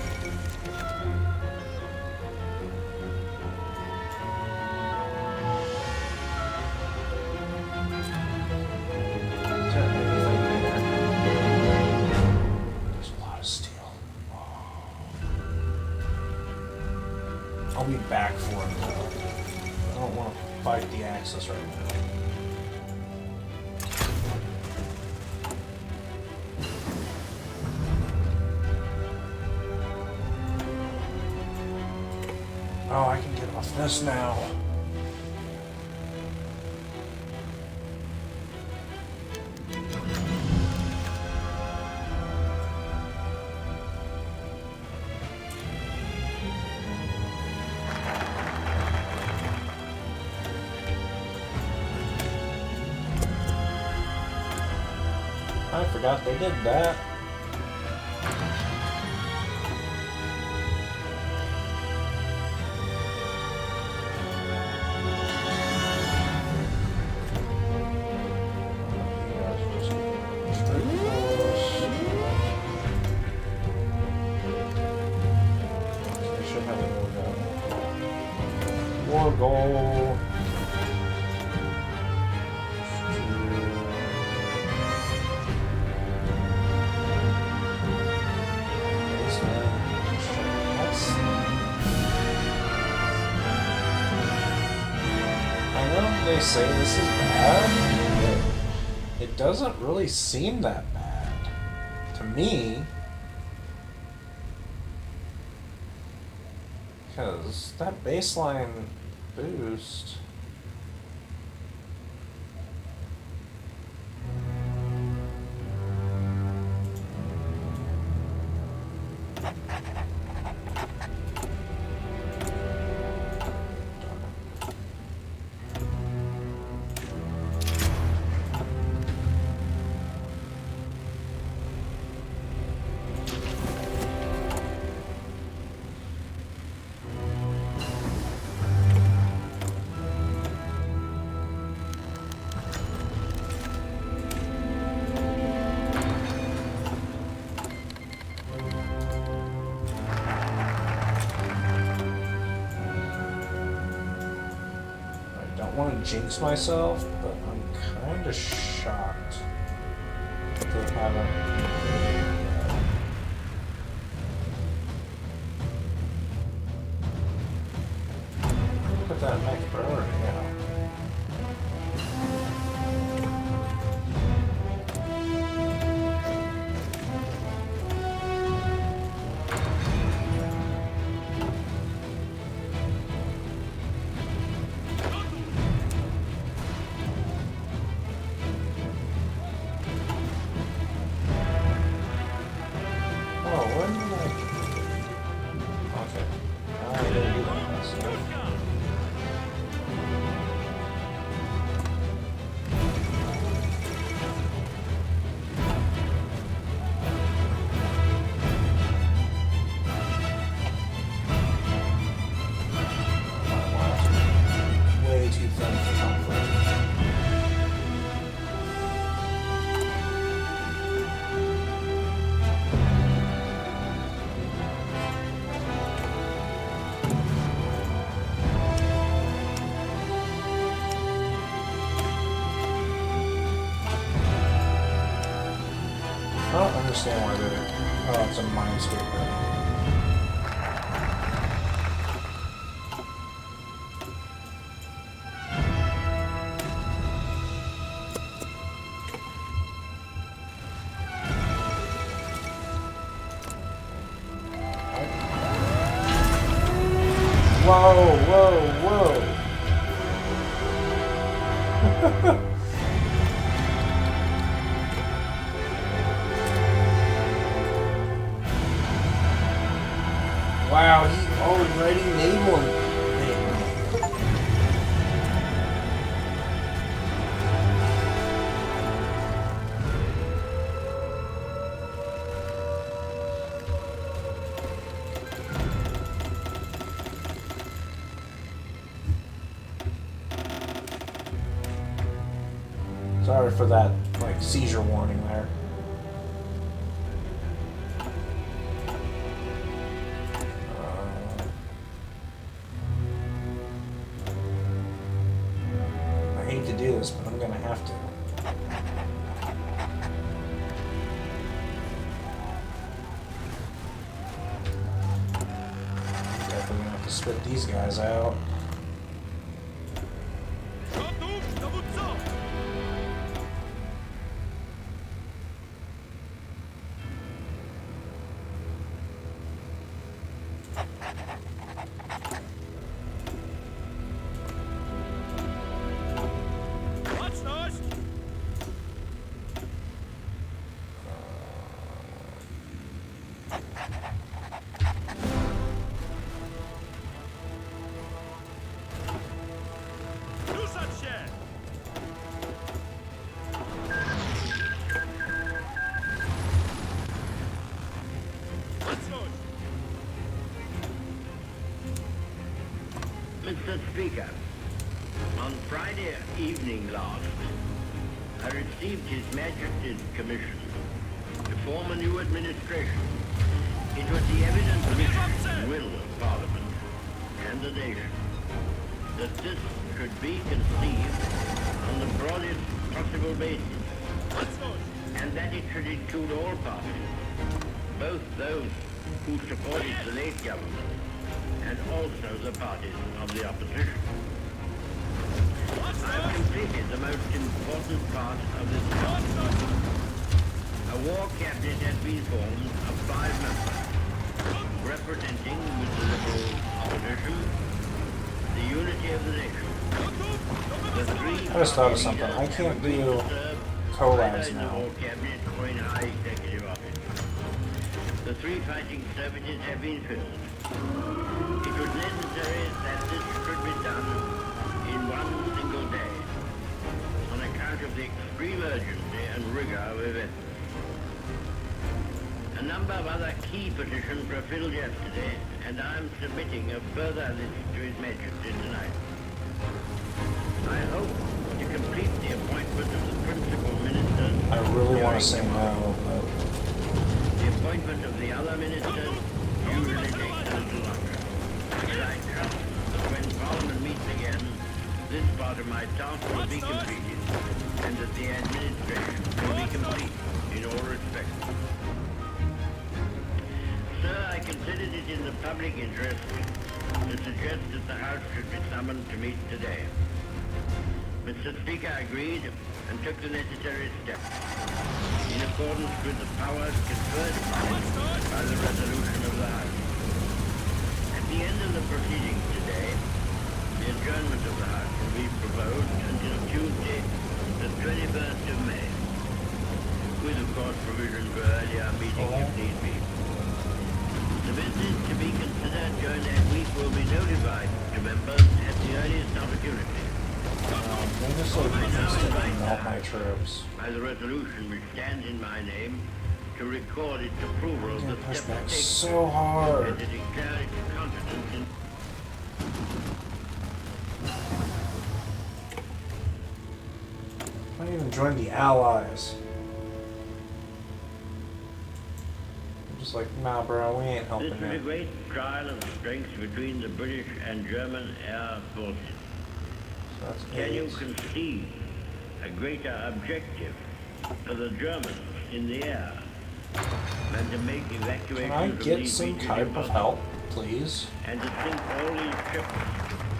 I'll be back for it though. I don't want to fight the Axis right now. Oh, I can get off this now. I forgot they did that. They should have a war goal. They say this is bad, but it doesn't really seem that bad to me, because that baseline boost want to jinx myself, but I'm kind of shocked that they haven't. Put that next priority out. understand why they're... Oh, it's a minesweeper. Whoa, whoa, whoa. Wow, he already made one. Sorry for that, like, seizure warning there. I hate to do this, but I'm gonna have to. Definitely gonna have to spit these guys out.
Mr. Speaker, on Friday evening last, I received His Majesty's commission to form a new administration. It was the evident wish and will of Parliament and the nation that this should be conceived on the broadest possible basis, and that it should include all parties, both those who supported the late government and also the parties of the opposition. I've completed the most important part of this job. A war cabinet has been formed of 5 members, representing with the Liberal opposition the unity of the nation. The 3
I just thought of something. I can't do collabs
in the
now.
war cabinet or in high executive office. The 3 fighting services have been filled. It was necessary that this should be done in one single day, on account of the extreme urgency and rigor of events. A number of other key petitions were filled yesterday, and I am submitting a further list to His Majesty tonight. I hope to complete the appointment of the principal ministers.
I really want to say no, but...
The appointment of the other ministers usually takes a little longer. But I trust that when Parliament meets again, this part of my task will be completed, and that the administration will be complete in all respects. Sir, I considered it in the public interest to suggest that the House should be summoned to meet today. Mr. Speaker agreed and took the necessary steps in accordance with the powers conferred upon it by the resolution of the House. At the end of the proceedings today, the adjournment of the House will be proposed until Tuesday, the 21st of May, with, of course, provision for earlier meeting if need be. The business to be considered during that week will be notified to members at the earliest opportunity.
They just like instantly melt my troops.
By the resolution which stands in my name to record its approval of the
Push
steps
back
taken
so hard.
and to declare its confidence in
I didn't even join the Allies. I'm just like, nah, bro, we ain't helping
This was a
you.
great trial of strength between the British and German air forces.
So that's
Can you
8.
conceive a greater objective for the Germans in the air and to make evacuation
Can I
of
get
these
some
regions
type of
impossible,
help, please?
and to sink all these ships,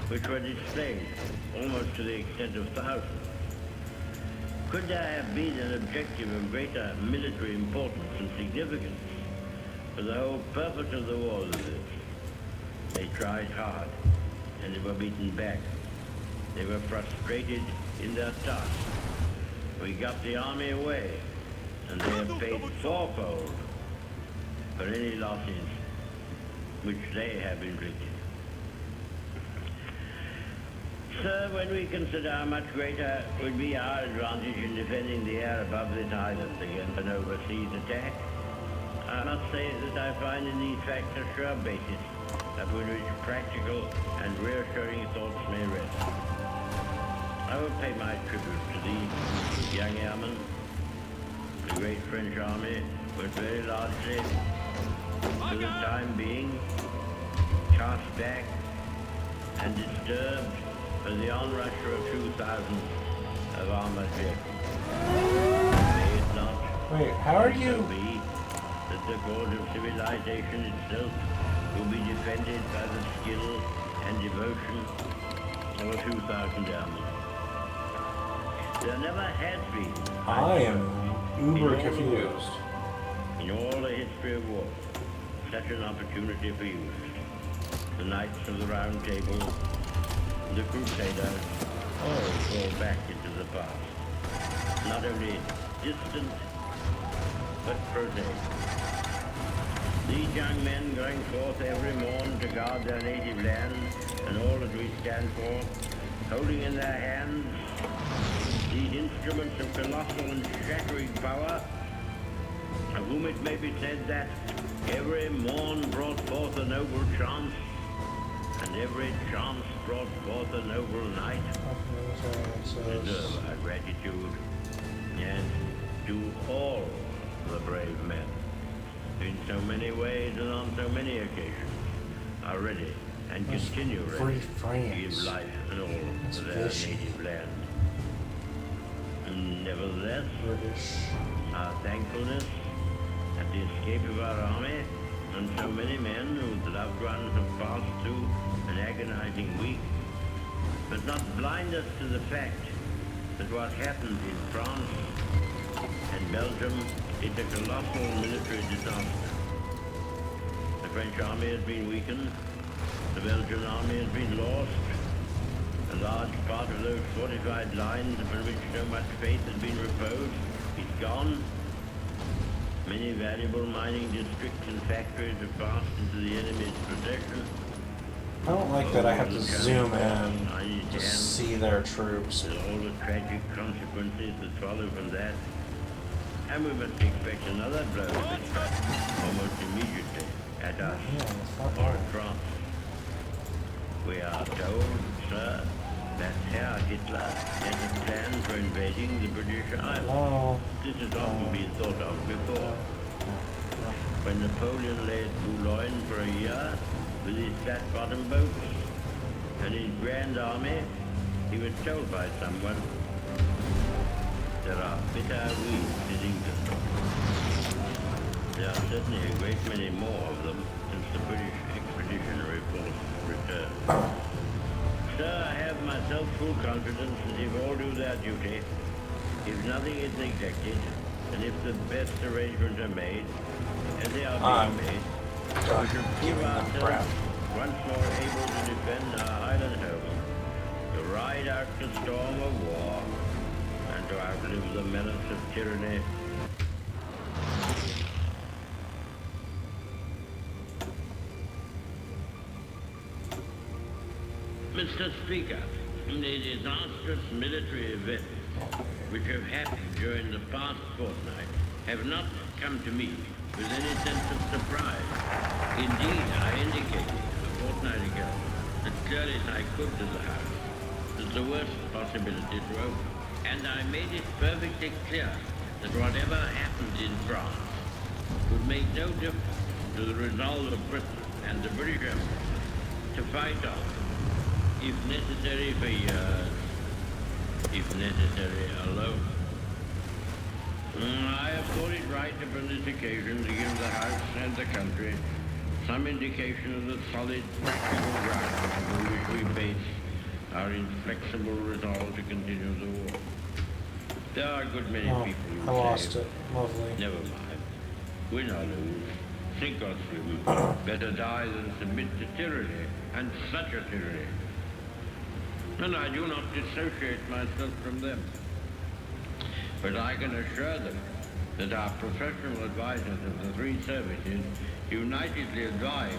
which were displayed almost to the extent of thousands. Could there have been an objective of greater military importance and significance? For the whole purpose of the war was this. They tried hard, and they were beaten back. They were frustrated in their task. We got the army away, and they have paid fourfold for any losses which they have inflicted. Sir, when we consider how much greater would be our advantage in defending the air above this island against an overseas attack, I must say that I find in these facts a sure basis upon which practical and reassuring thoughts may rest. I will pay my tribute to these young airmen. The great French army was very largely, for the time being, cast back and disturbed by the onrush of 2,000 of armored vehicles. May it not
Wait, how are
so
you?
be that the cause of civilization itself will be defended by the skill and devotion of a few thousand airmen. There never has been,
I am uber
in all the
confused.
world, in all the history of war, such an opportunity for use. The Knights of the Round Table, the Crusaders, all fall back into the past. Not only distant, but prosaic. These young men going forth every morn to guard their native land and all that we stand for, holding in their hands these instruments of colossal and shattering power, of whom it may be said that every morn brought forth a noble chance, and every chance brought forth a noble night, deserve our gratitude, and to all the brave men, in so many ways and on so many occasions, are ready and continue ready to give life and all to their native land. Nevertheless, our thankfulness at the escape of our army and so many men whose loved ones have passed through an agonizing week does not blind us to the fact that what happened in France and Belgium is a colossal military disaster. The French army has been weakened, the Belgian army has been lost, a large part of those fortified lines upon which so much faith had been reposed is gone. Many valuable mining districts and factories have passed into the enemy's possession.
I don't like that I have to zoom in to see their troops.
With all the tragic consequences that follow from that. And we must expect another blow almost immediately at us or at France. We are told, sir, that Herr Hitler has a plan for invading the British Isles. This has often been thought of before. When Napoleon lay at Boulogne for a year with his flat-bottom boats and his grand army, he was told by someone, there are bitter weeds in England. There are certainly a great many more of them since the British expeditionary force returned. Sir, I have myself full confidence that if all do their duty, if nothing is neglected, and if the best arrangements are made, and they are being made, we should give ourselves once more able to defend our island home, to ride out the storm of war, and to outlive the menace of tyranny. Mr. Speaker, the disastrous military events which have happened during the past fortnight have not come to me with any sense of surprise. Indeed, I indicated a fortnight ago, as clearly as I could to the House, that the worst possibilities were open. And I made it perfectly clear that whatever happened in France would make no difference to the resolve of Britain and the British Empire to fight on, if necessary for years, if necessary alone. I have thought it right upon this occasion to give the House and the country some indication of the solid practical ground upon which we base our inflexible resolve to continue the war. There are a good many people who
I lost
say,
it. Lovely.
never mind, win or lose, sink or swim, better die than submit to tyranny, and such a tyranny. And I do not dissociate myself from them. But I can assure them that our professional advisors of the three services unitedly advise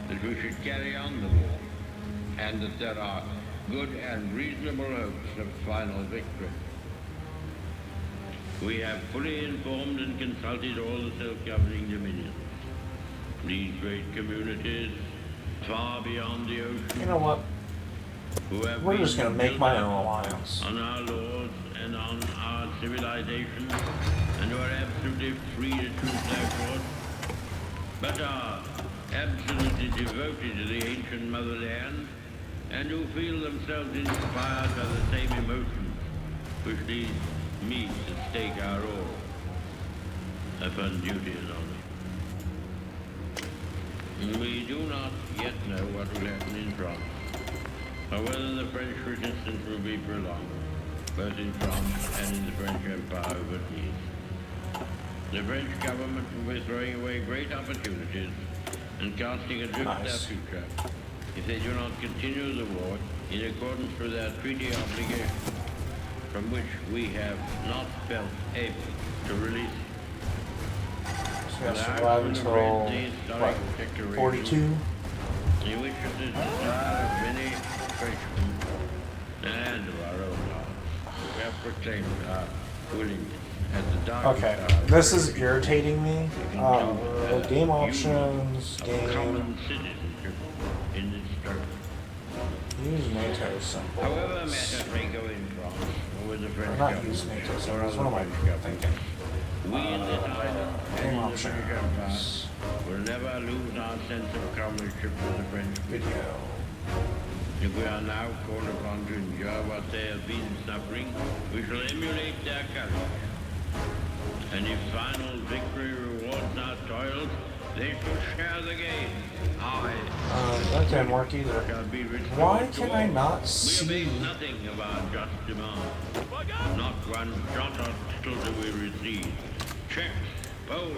that we should carry on the war, and that there are good and reasonable hopes of final victory. We have fully informed and consulted all the self-governing dominions. These great communities, far beyond the ocean,
You know what?
who have
We're just
been
gonna make
built
my
up
own alliance.
on our laws and on our civilization, and who are absolutely free to choose their course, but are absolutely devoted to the ancient motherland, and who feel themselves inspired by the same emotions which lead me to stake our all upon duty and honor. We do not yet know what will happen in France, or whether the French resistance will be prolonged, both in France and in the French Empire over seas. The French government will be throwing away great opportunities and casting adrift their future if they do not continue the war in accordance with their treaty obligations, from which we have not felt able to release.
So we have to survive until, what, 42?
He wishes to desire of many Frenchmen and of our own hearts. We have proclaimed our willingness at the dark.
Okay, this is irritating me. Game options,
common
game,
citizenship in this struggle.
use NATO symbol.
However matters may go in France or with the French
I'm not
government
using NATO
or
symbols,
other
what am I
French government,
thinking?
we in this island and
Game
in the British Empire
options,
will never lose our sense of comradeship with the French people.
video.
If we are now called upon to endure what they have been suffering, we shall emulate their courage. And if final victory rewards our toils, they shall share the gain.
That didn't work either.
Shall be restored
Why
to
can I
all.
not
We
see?
abate nothing of our just demand. Not one jot or tittle do we recede. Czechs, Poles,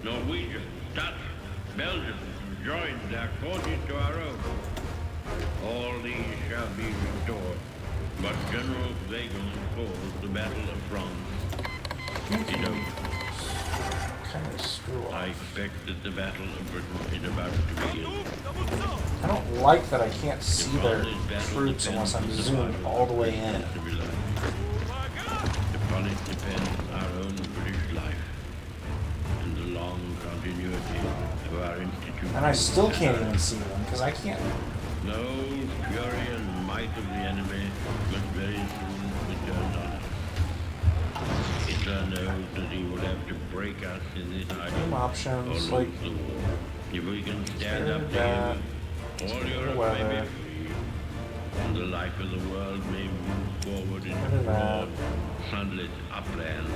Norwegians, Dutch, Belgians have joined their forces to our own. All these shall be restored. But General Weygand calls the Battle of France. You know,
Kind of screw
I
up.
expect that the Battle of Britain is about to begin.
I don't like that I can't see their troops unless I'm zoomed all the way in.
Upon it depends our own British life and the long continuity of our institutions.
And I still can't even see them because I can't.
No fury and might of the enemy must very soon be turned on us. Hitler knows that he will have to break us in this
Game
island or
options,
lose
like
the war. If we can stand up to
that,
him, all Europe may
weather.
be free, and the life of the world may move forward in
Look at that.
broad, sunlit uplands.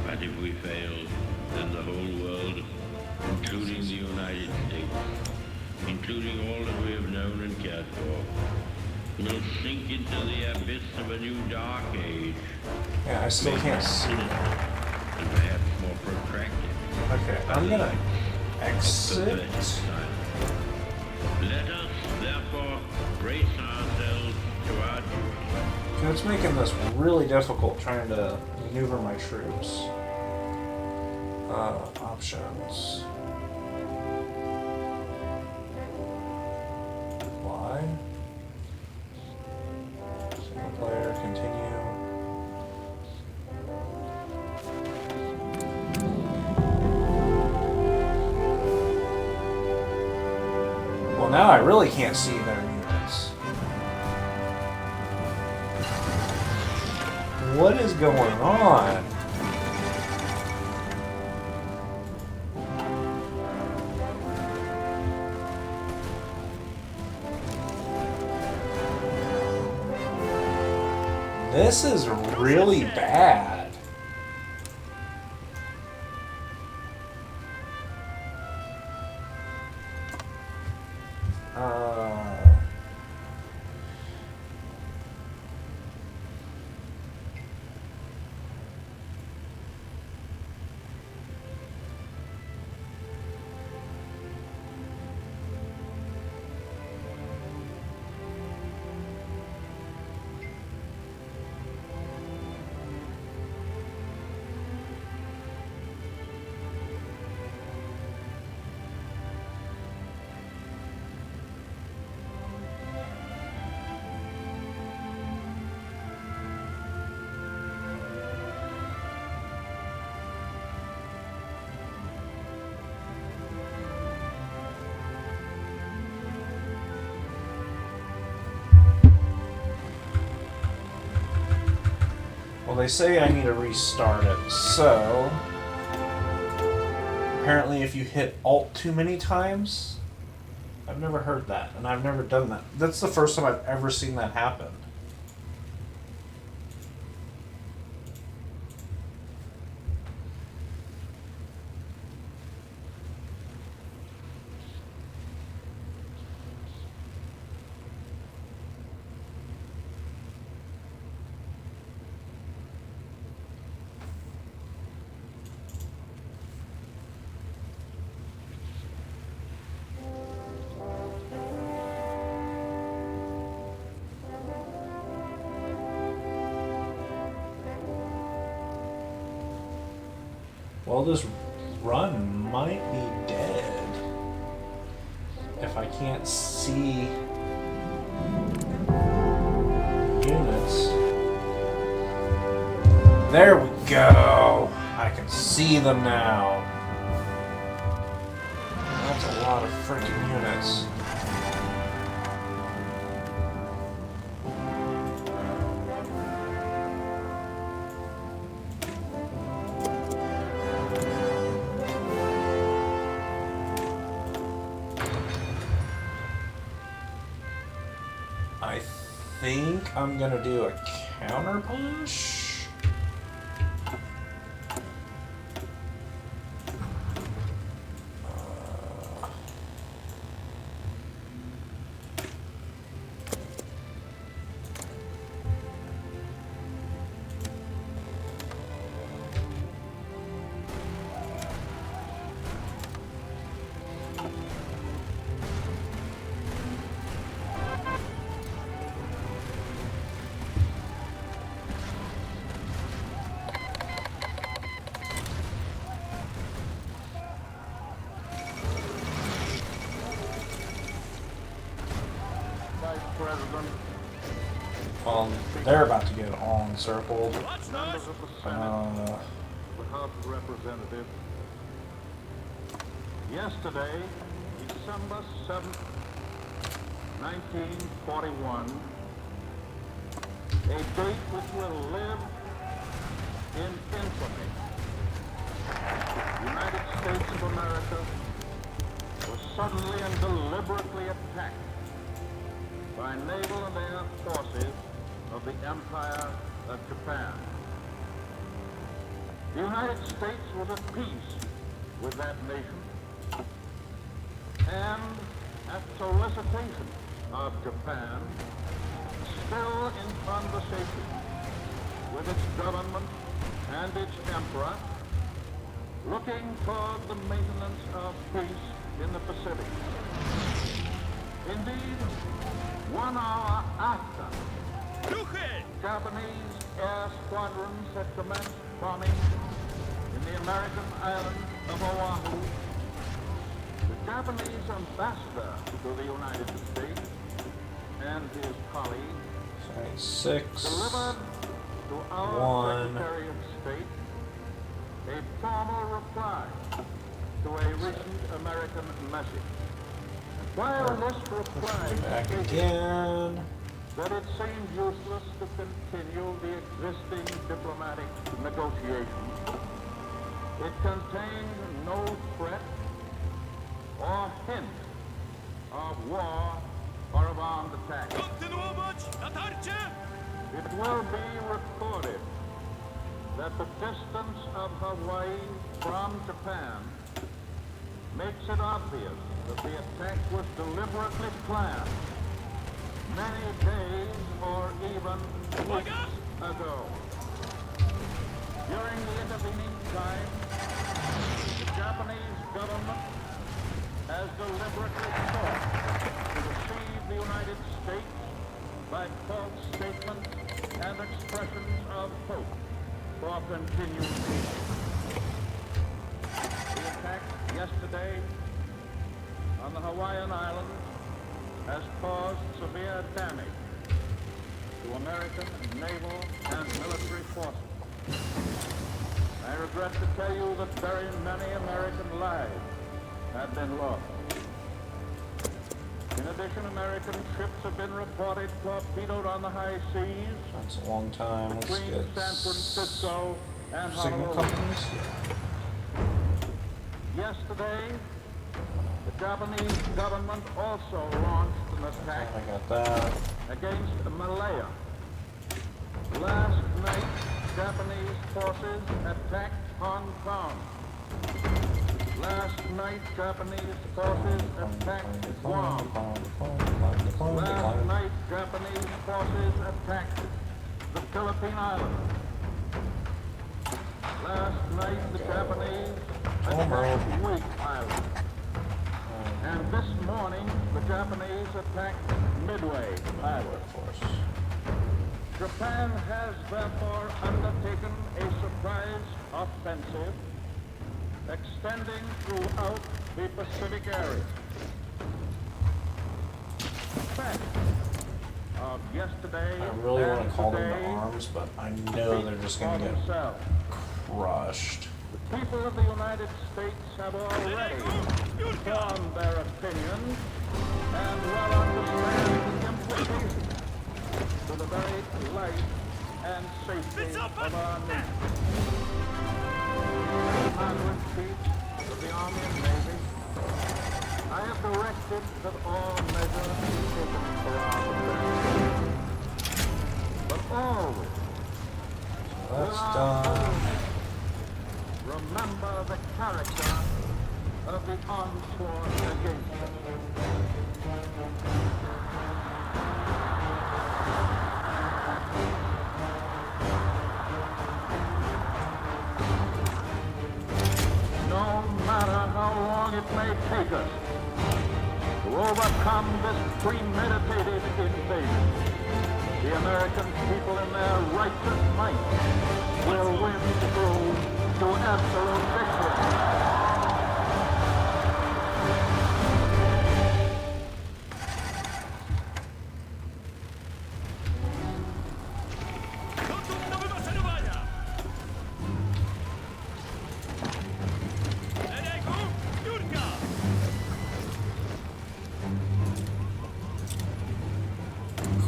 But if we fail, then the whole world, including the United States, including all that we have known and cared for, will sink into the abyss of a new dark age,
Yeah, I still can't see them.
and perhaps more protracted.
Okay, I'm gonna exit.
Let us, therefore, brace ourselves to our duty.
It's making this really difficult trying to maneuver my troops. Options. Apply. Single player, continue. Well, now I really can't see their units. What is going on? This is really bad. Well, they say I need to restart it, so apparently if you hit Alt too many times, I've never heard that, and I've never done that. That's the first time I've ever seen that happen. Well, this run might be dead if I can't see units. There we go. I can see them now. That's a lot of freaking units. I think I'm gonna do a counter push. Well, they're about to get all encircled.
Members of the Senate, the House of Representatives. Yesterday, December 7th, 1941, a date which will live in infamy. The United States of America was suddenly and deliberately attacked by naval and air forces of the Empire of Japan. The United States was at peace with that nation, and at solicitation of Japan, still in conversation with its government and its emperor, looking toward the maintenance of peace in the Pacific. Indeed, 1 hour after Japanese air squadrons had commenced bombing in the American island of Oahu, the Japanese ambassador to the United States and his colleagues delivered to our Secretary of State a formal reply to a recent American message. While this reply stated that it seemed useless to continue the existing diplomatic negotiations, it contained no threat or hint of war or of armed attack. It will be recorded that the distance of Hawaii from Japan makes it obvious that the attack was deliberately planned many days or even weeks ago. During the intervening time, the Japanese government has deliberately sought to deceive the United States by false statements and expressions of hope for continued peace. The attack yesterday on the Hawaiian Islands has caused severe damage to American naval and military forces. I regret to tell you that very many American lives have been lost. In addition, American ships have been reported torpedoed on the high seas.
That's a long time. Let's
Between
get
San Francisco and
signal
Honolulu.
companies.
Yesterday, the Japanese government also launched an attack
I got that.
against Malaya. Last night, Japanese forces attacked Hong Kong. Last night, Japanese forces attacked Guam. Last night, Japanese forces attacked the Philippine Islands. Last night, the Japanese attacked Wake Island. And this morning, the Japanese attacked Midway Island. Japan has therefore undertaken a surprise offensive extending throughout the Pacific area. Facts of yesterday
I really want
and
to call them
today
to arms, but I know they're just going to get
themselves.
crushed.
The people of the United States have already formed their opinions and well understand the implications to the very life and safety of our nation. Commander-in-Chief of the Army and Navy, I have directed that all measures be taken for our protection. But always,
That's done.
remember the character of the onslaught against us. No matter how long it may take us to overcome this premeditated invasion, the American people in their righteous might will win through to absolute victory.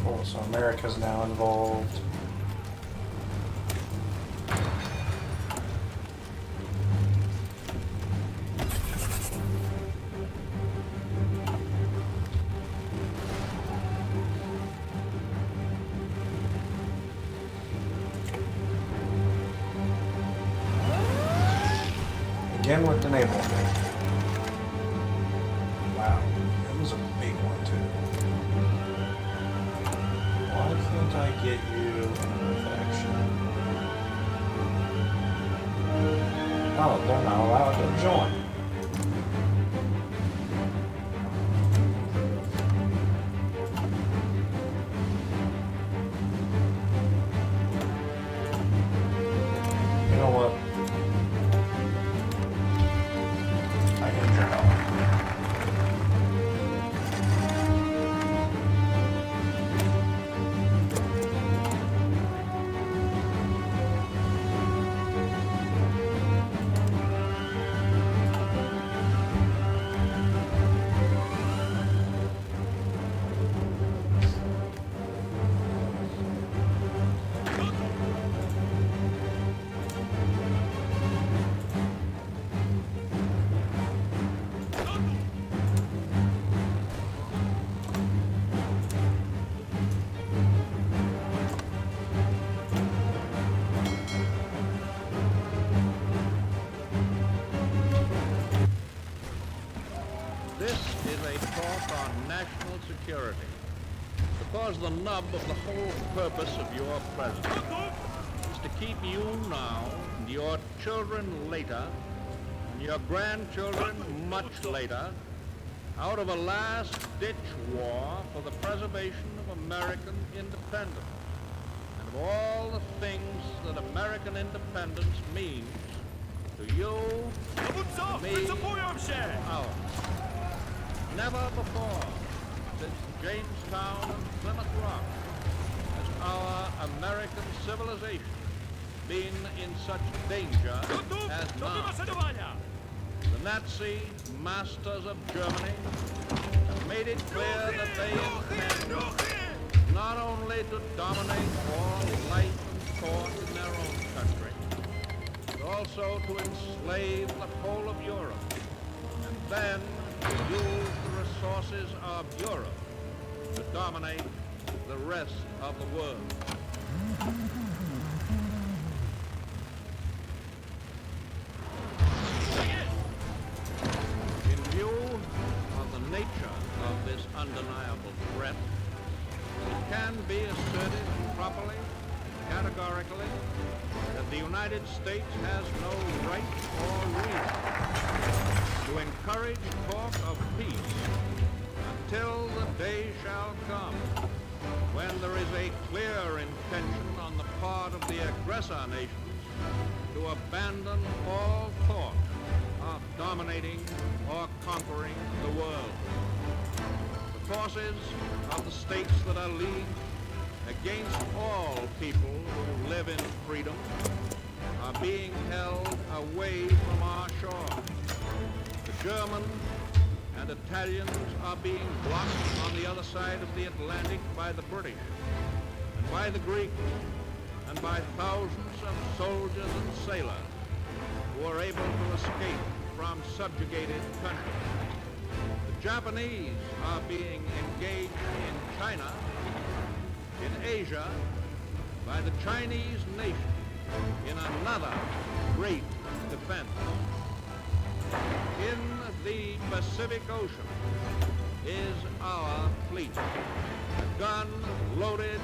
Cool, so America's now involved. Again with the naval. Wow, that was a big one too. Why can't I get you an faction? Oh, they're not allowed to join. You know what? I end your help.
on national security. Because the nub of the whole purpose of your presence is to keep you now and your children later and your grandchildren much later out of a last-ditch war for the preservation of American independence and of all the things that American independence means to you, me, ours. Never before since Jamestown and Plymouth Rock has our American civilization been in such danger as now. The Nazi masters of Germany have made it clear that they intend not only to dominate all life and thought in their own country, but also to enslave the whole of Europe, and then to use the resources of Europe to dominate the rest of the world. In view of the nature of this undeniable threat, it can be asserted properly, categorically, that the United States has no right or reason to encourage talk of peace until the day shall come when there is a clear intention on the part of the aggressor nations to abandon all thought of dominating or conquering the world. The forces of the states that are leagued against all people who live in freedom are being held away from our shore. The Germans and Italians are being blocked on the other side of the Atlantic by the British, and by the Greeks, and by thousands of soldiers and sailors who are able to escape from subjugated countries. The Japanese are being engaged in China, in Asia, by the Chinese nation in another great defense. In the Pacific Ocean is our fleet, a gun loaded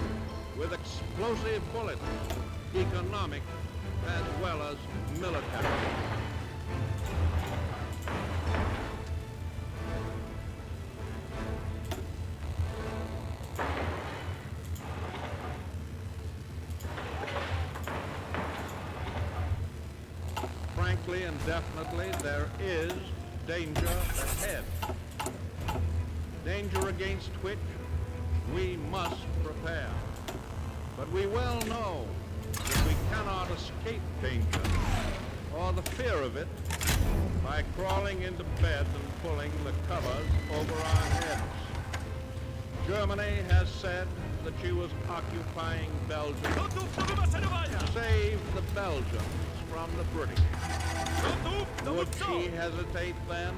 with explosive bullets, economic as well as military. Frankly and definitely, there is danger ahead. Danger against which we must prepare. But we well know that we cannot escape danger or the fear of it by crawling into bed and pulling the covers over our heads. Germany has said that she was occupying Belgium to save the Belgians from the British. Would she hesitate then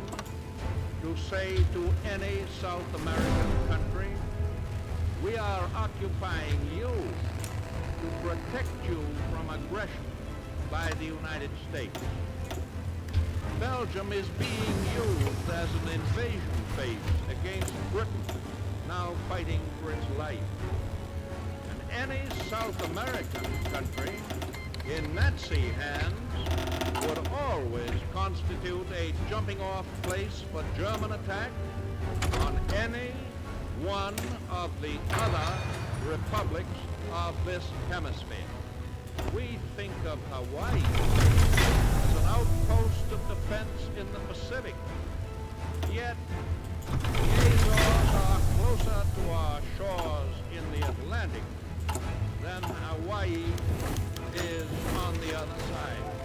to say to any South American country, we are occupying you to protect you from aggression by the United States? Belgium is being used as an invasion base against Britain, now fighting for its life. And any South American country in Nazi hands would always constitute a jumping-off place for German attack on any one of the other republics of this hemisphere. We think of Hawaii as an outpost of defense in the Pacific, yet the Azores are closer to our shores in the Atlantic than Hawaii is on the other side.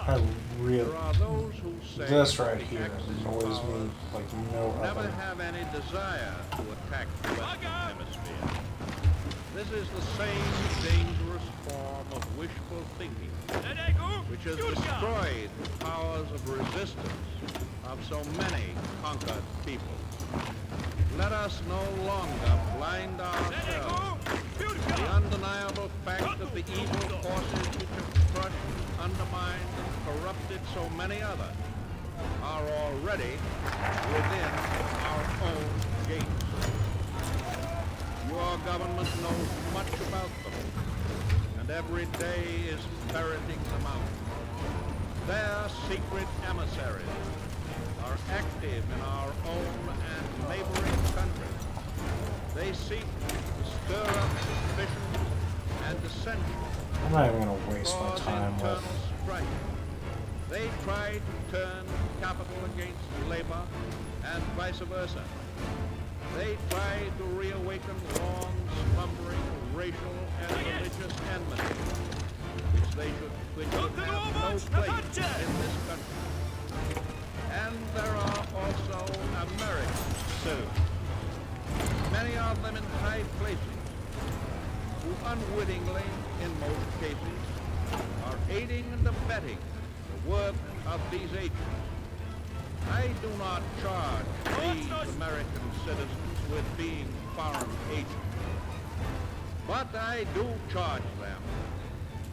I really,
There are those who say
this right
the
here
Axis
annoys me
powers
like no
never
other.
have any desire to attack the Western Hemisphere. This is the same dangerous form of wishful thinking which has destroyed the powers of resistance of so many conquered peoples. let us no longer blind ourselves to the undeniable fact that the evil forces which have crushed, undermined, and corrupted so many others are already within our own gates. Your government knows much about them, and every day is ferreting them out. Their secret emissaries are active in our own and neighboring countries. They seek to stir up suspicion and dissension.
I'm not even going to waste my
Cause
time
internal
with...
strife. They try to turn capital against labor and vice versa. They try to reawaken long slumbering racial and religious enmity, which should have no place in this country. And there are also American citizens, many of them in high places, who unwittingly, in most cases, are aiding and abetting the work of these agents. I do not charge these American citizens with being foreign agents, but I do charge them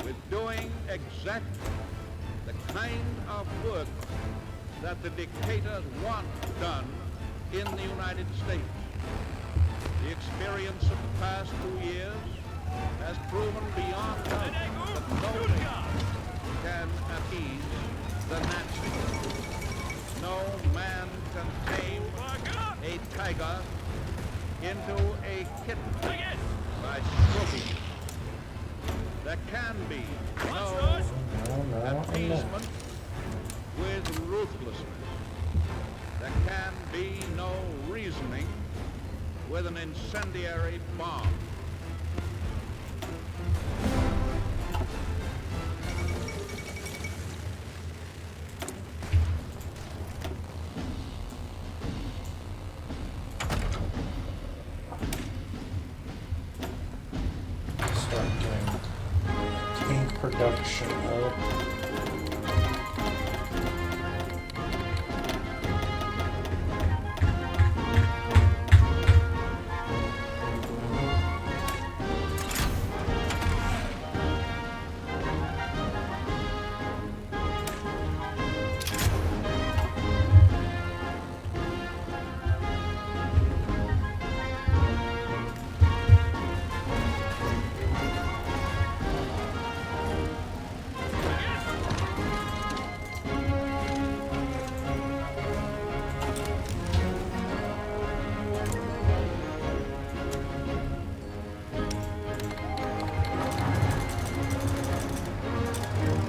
with doing exactly the kind of work that the dictators want done in the United States. The experience of the past 2 years has proven beyond doubt that no nation can appease the Nazis. No man can tame a tiger into a kitten by stroking. There can be no appeasement with ruthlessness. There can be no reasoning with an incendiary bomb.
Start getting tank production up.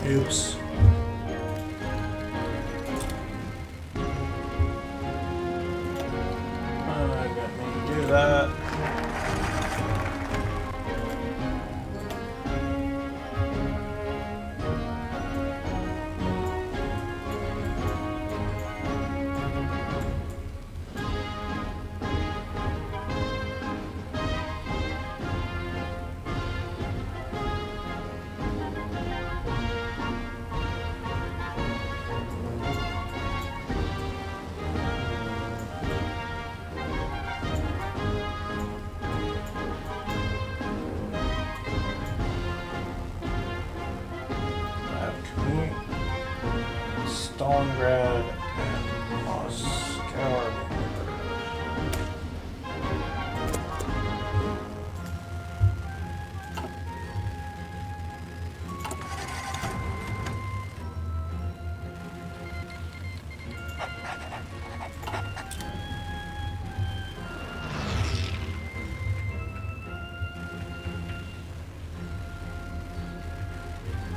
Oops. I didn't mean to do that. Stalingrad and Moscow.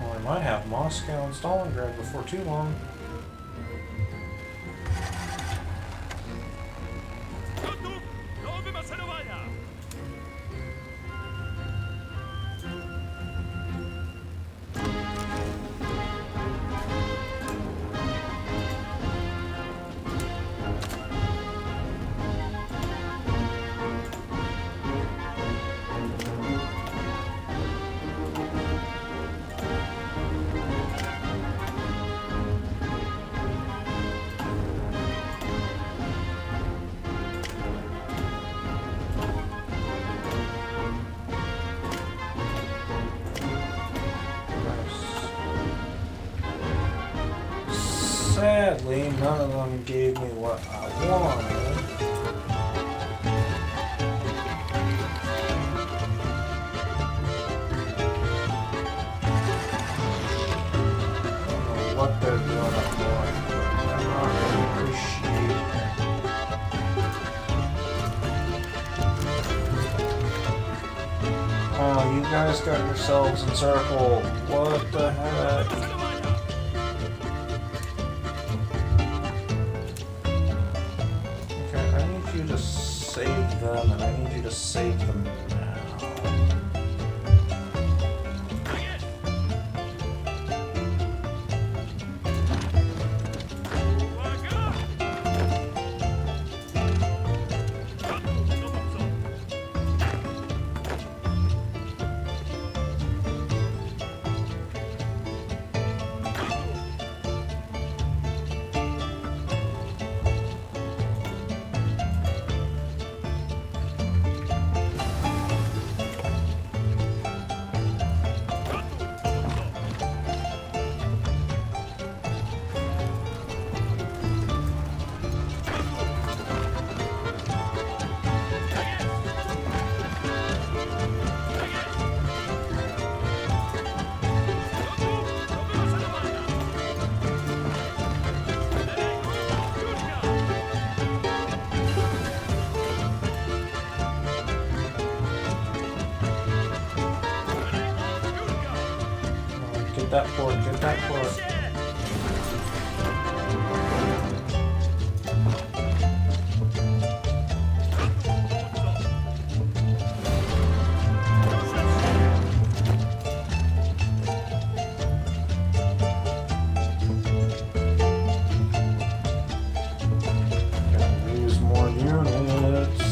Well, I might have Moscow and Stalingrad before too long. sadly, none of them gave me what I wanted. What they're doing up north, but I'm not really appreciating it. Oh, you guys got yourselves encircled. What the heck? Okay, I need you to save them, and I need you to save them now. Get that port, get that port. Gotta use more units.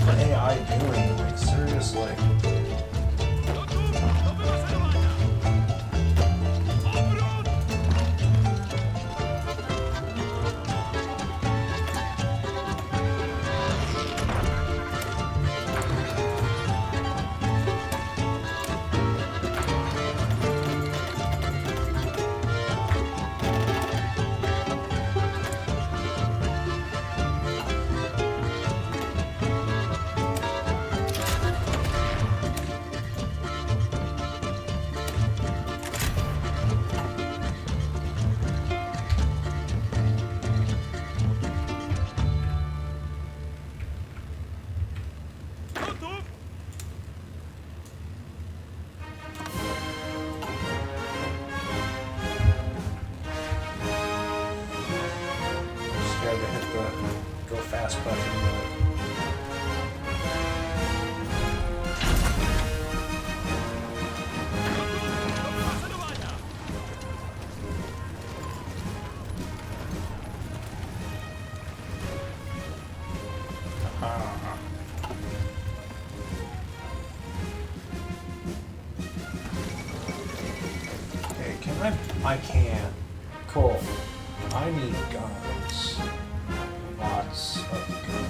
What AI doing? Like, seriously. Scared to hit the go fast button. Okay, can I can. Cool. I need guns. Lots of guns.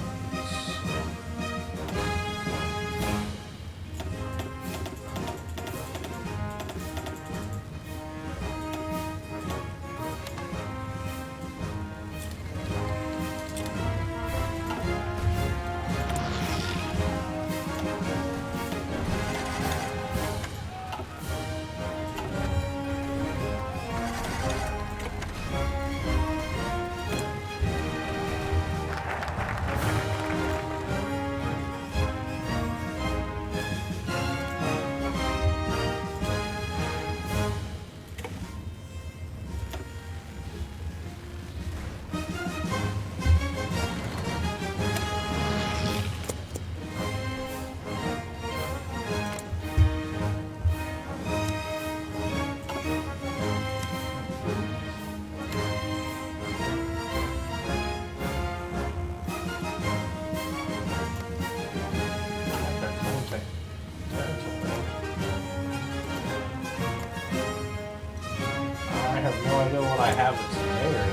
idea what I have is theirs.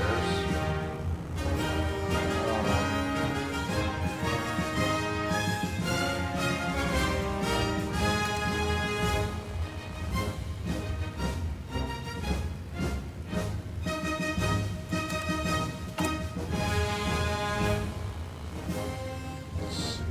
Let's see.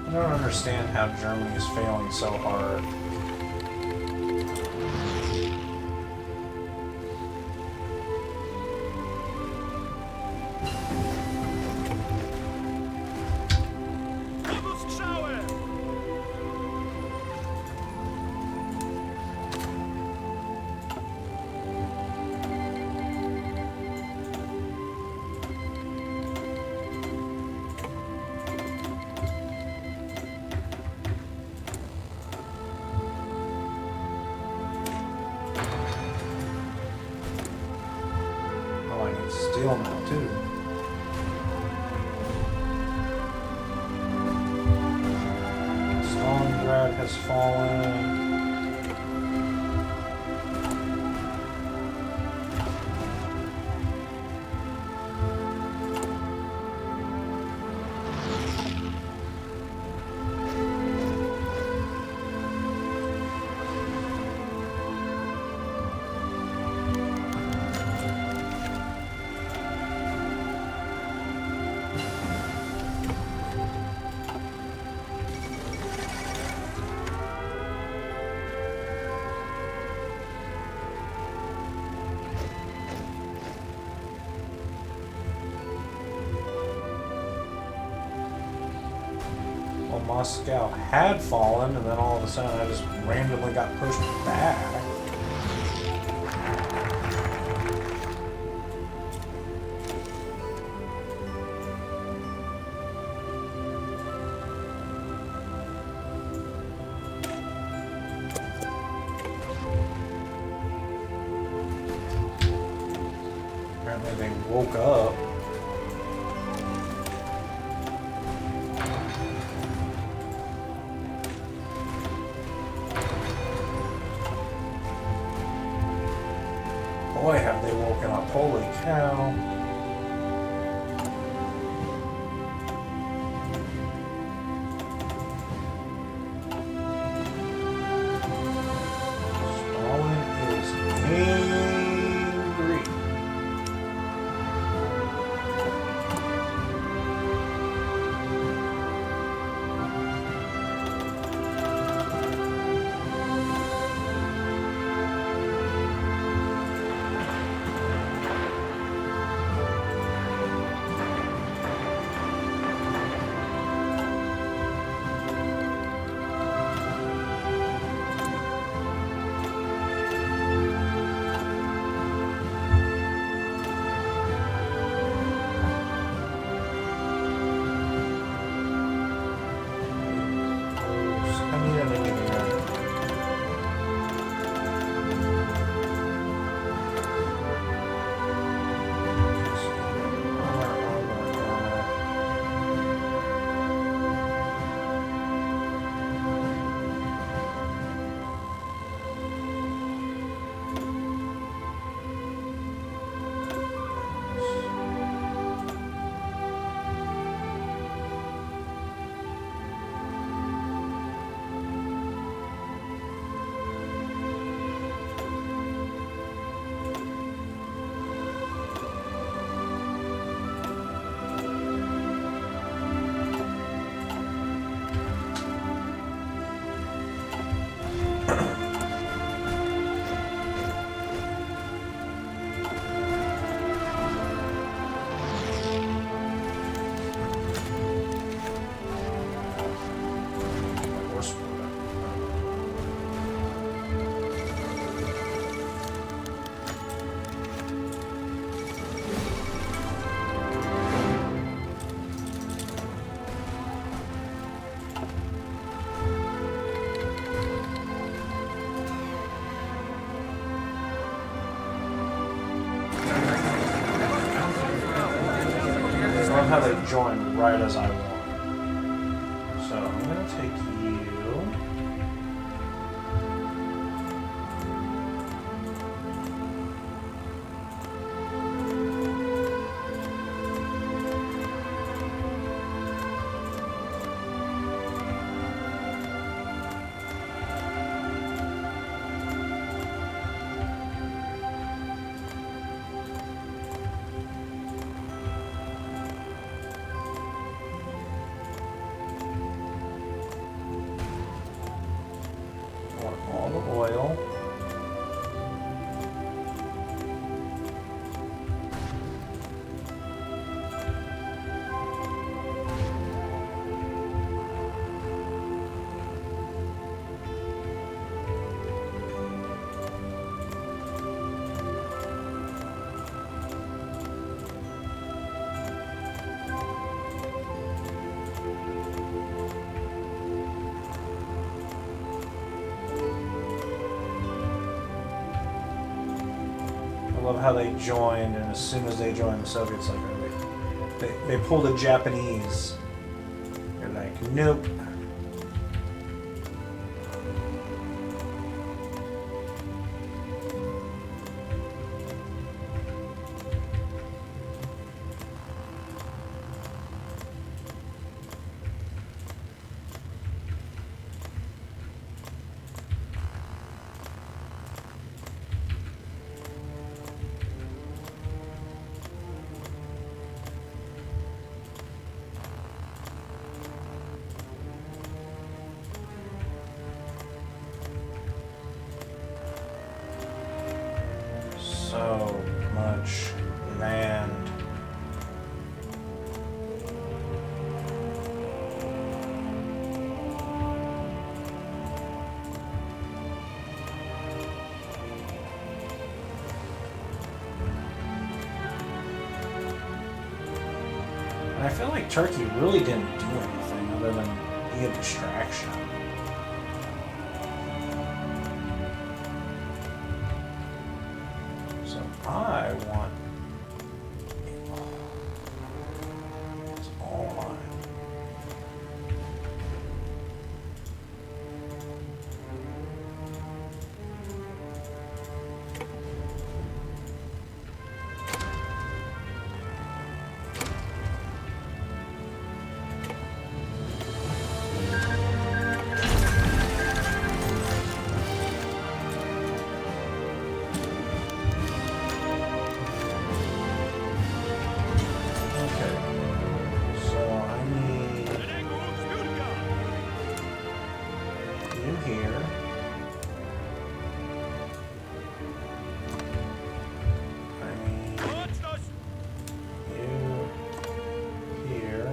I don't understand how Germany is failing so hard. Oh, I need steel now, too. Stalingrad has fallen. Well, Moscow had fallen, and then all of a sudden I just randomly got pushed back. Apparently they woke up. Boy, have they woken up. Holy cow. Stalin is angry. how they join right as I want. So I'm gonna take you. All the oil. I love how they joined, and as soon as they joined, the Soviets like they pulled a Japanese. They're like, nope. So much land. And I feel like Turkey really didn't do anything other than be a distraction. I want it's all mine. Here. I need you here.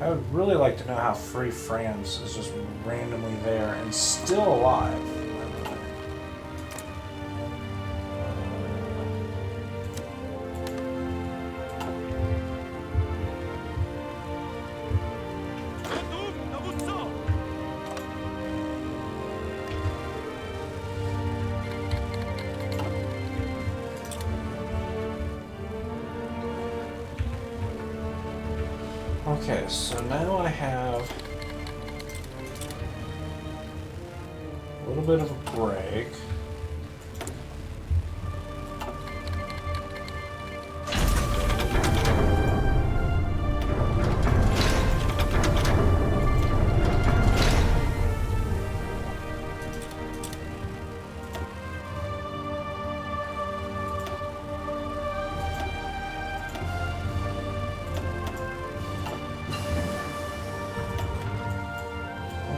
I would really like to know how Free France is just randomly there and still alive. Okay, so now I have a little bit of a break.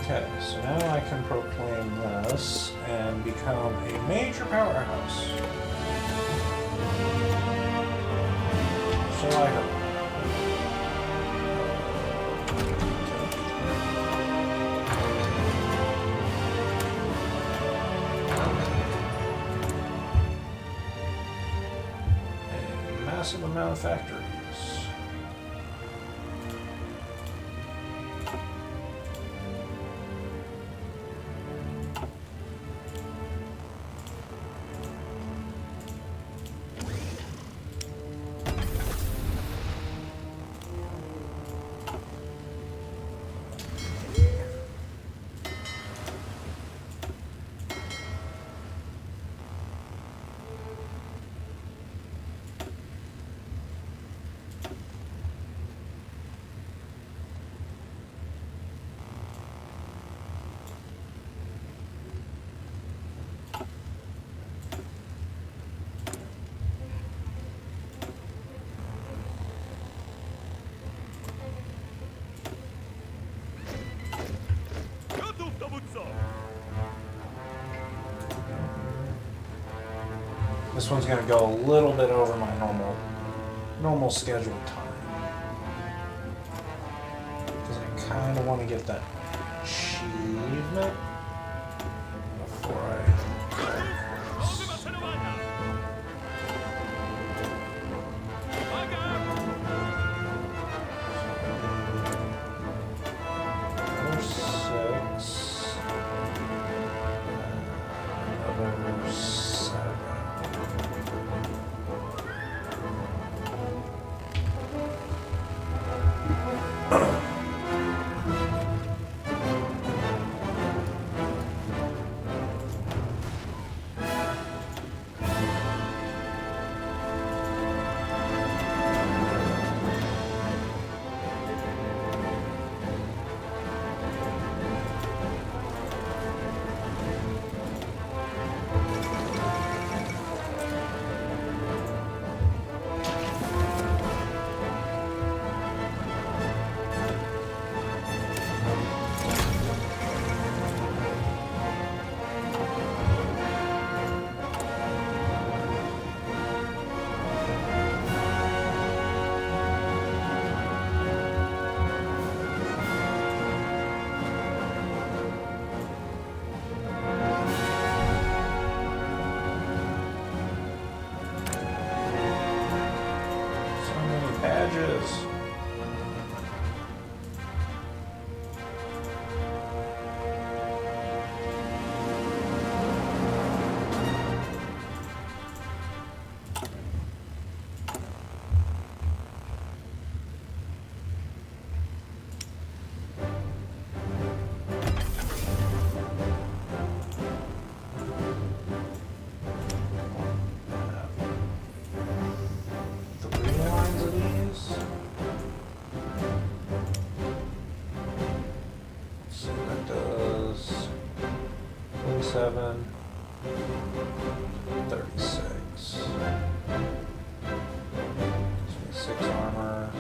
Okay, so now I can proclaim this and become a major powerhouse. So I hope. A massive amount of factories. This one's gonna go a little bit over my normal scheduled time. Because I kind of want to get that achievement before I... Badges. Seven, 36. Gives me 6 armor.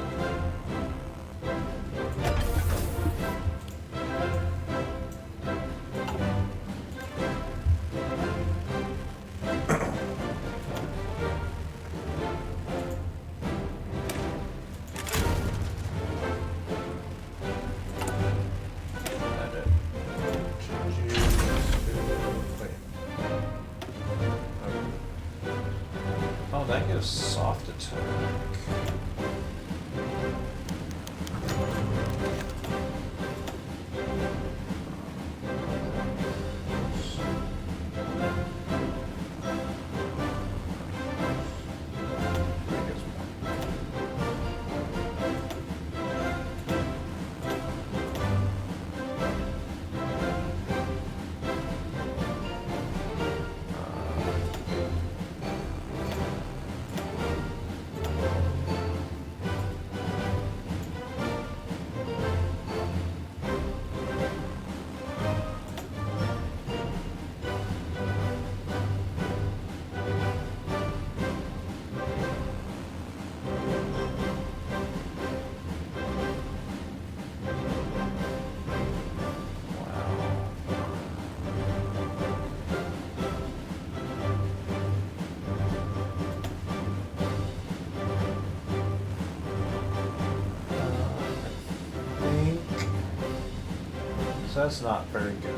That gives soft attack. So that's not very good.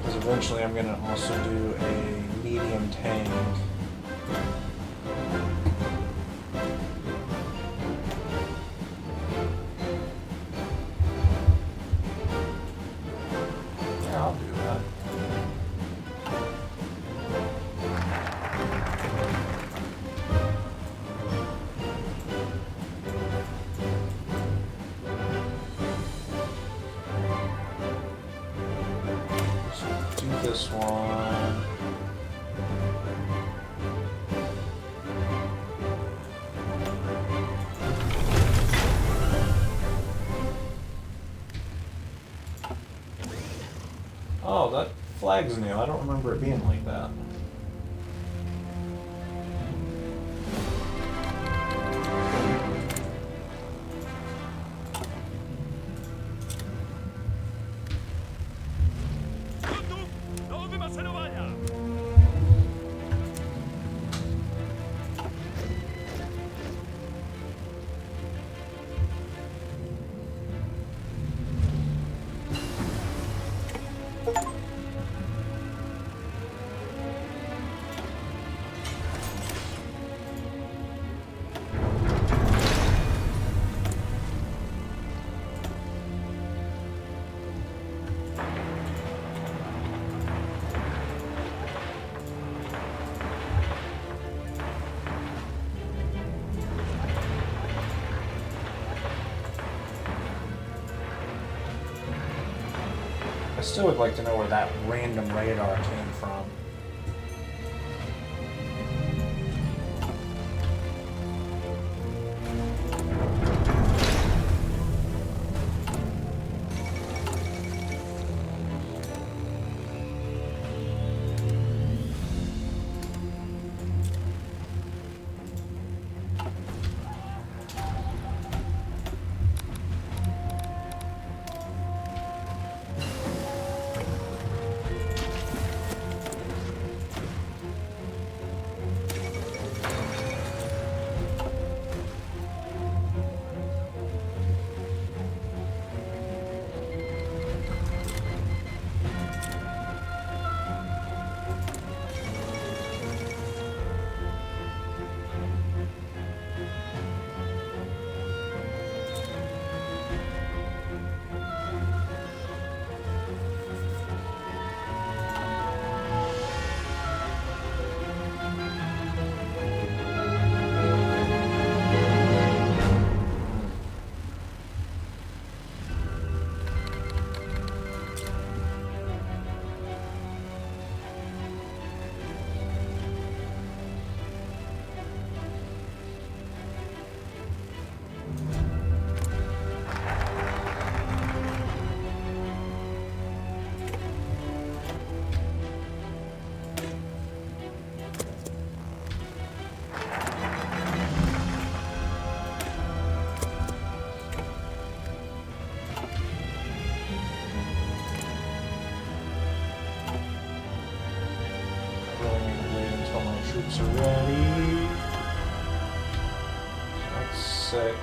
Because eventually I'm going to also do a medium tank. Yeah, I'll do that. This one. Oh, that flag's new. I don't remember it being like that. still would like to know where that random radar came from. Troops are ready. That's 6.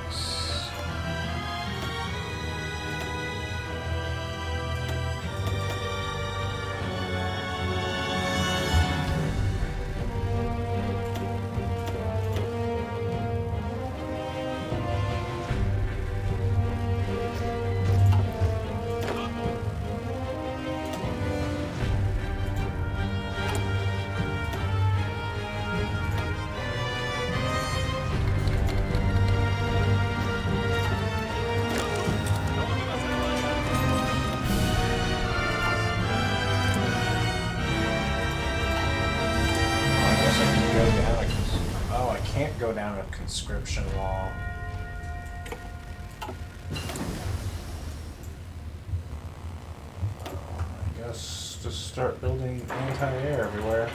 Go down a conscription wall. I guess just start building anti-air everywhere.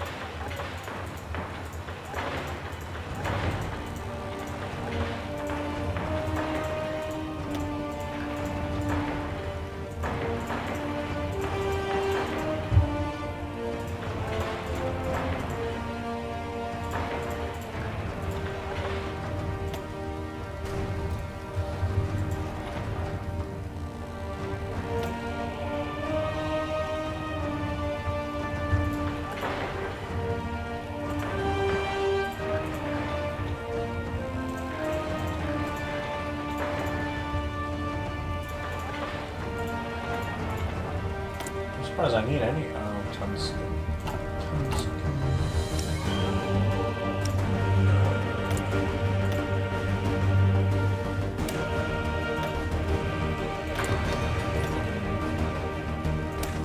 As I need any tungsten.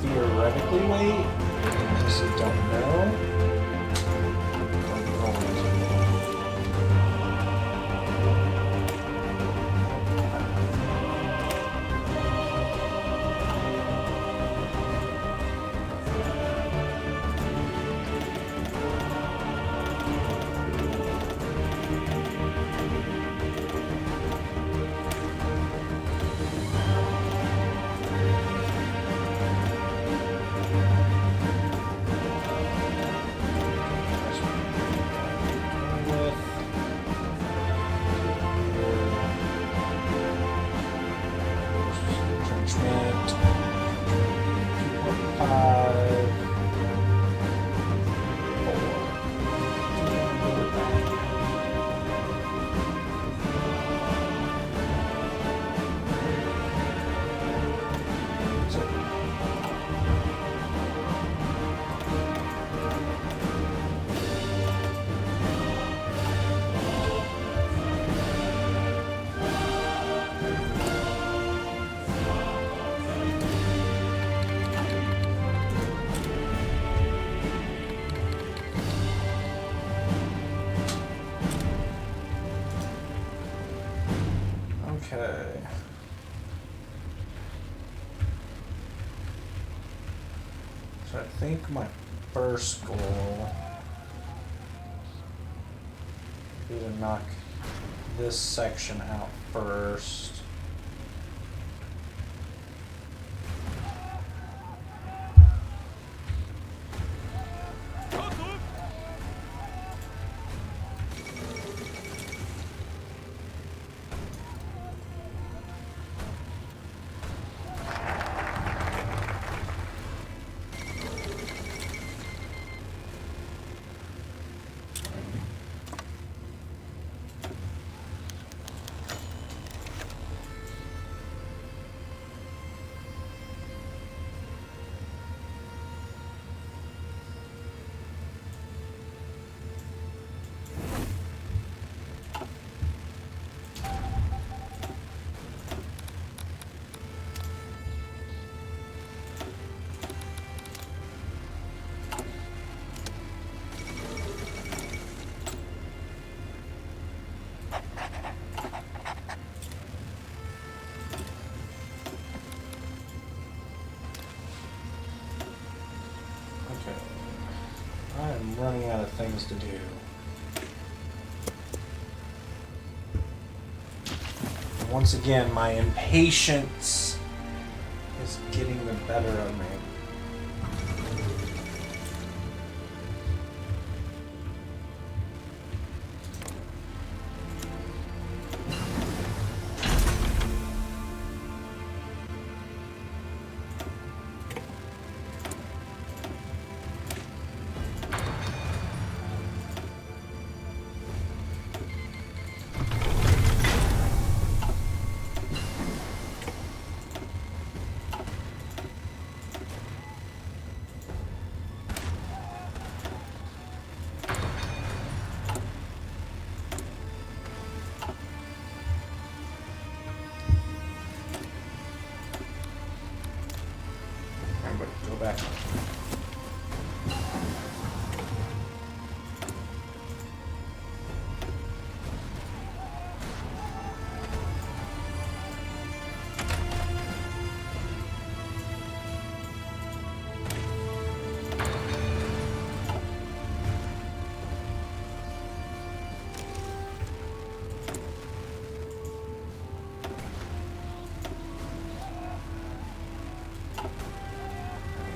Theoretically, wait. I just don't know. think my first goal would be to knock this section out first. I'm running out of things to do. And once again, my impatience is getting the better of me. Go back.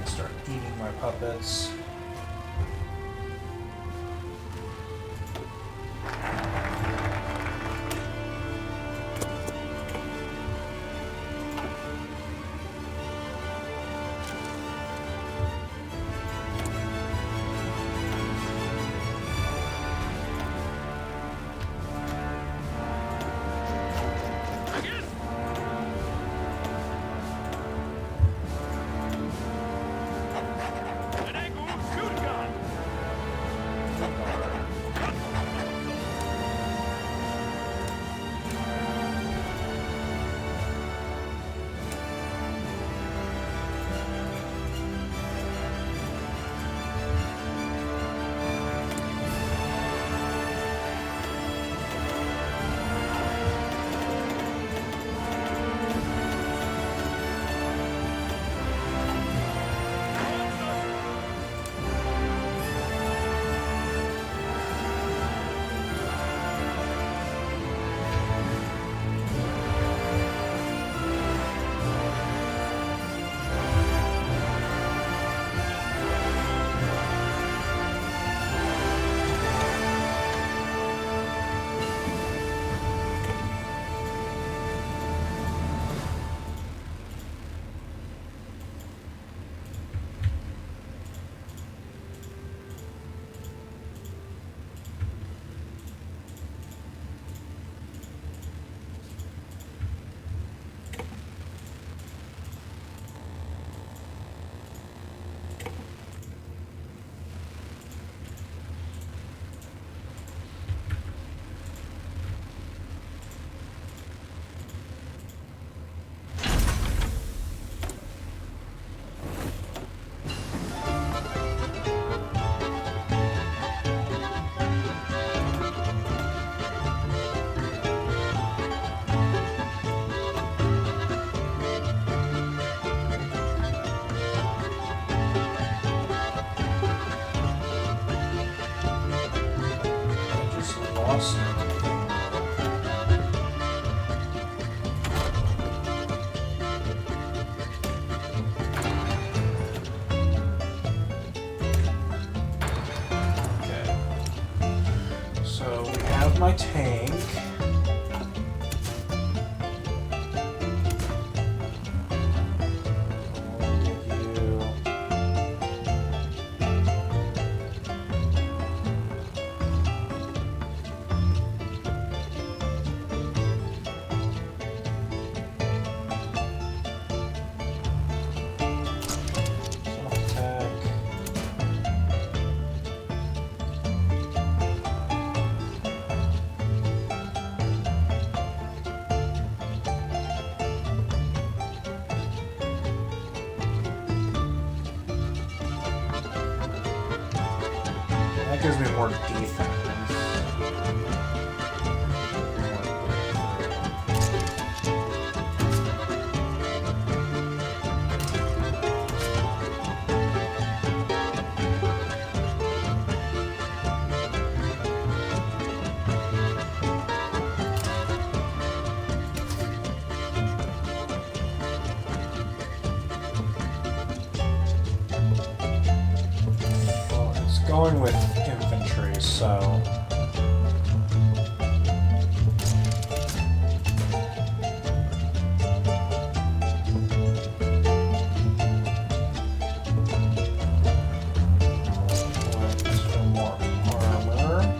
Start eating my puppets. lost. Okay. So we have my tank. That gives me more defense. Well, it's going with infantry, so let's do more armor.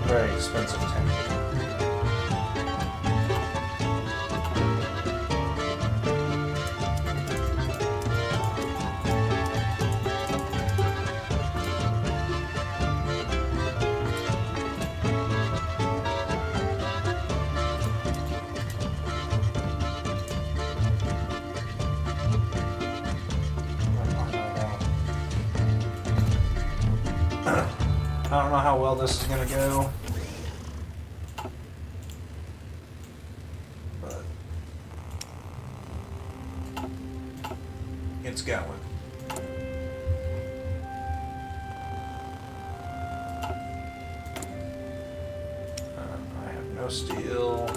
Very expensive tank. I don't know how well this is gonna go. But it's going. I have no steel.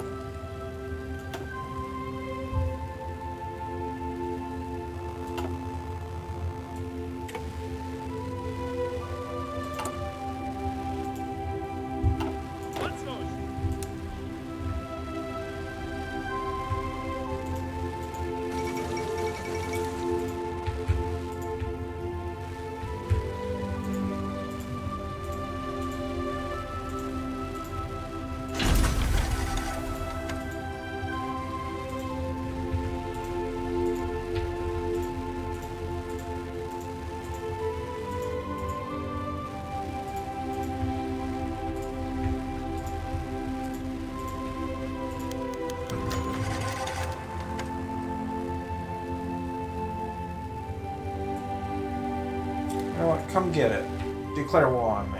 You know what? Come get it. Declare war on me.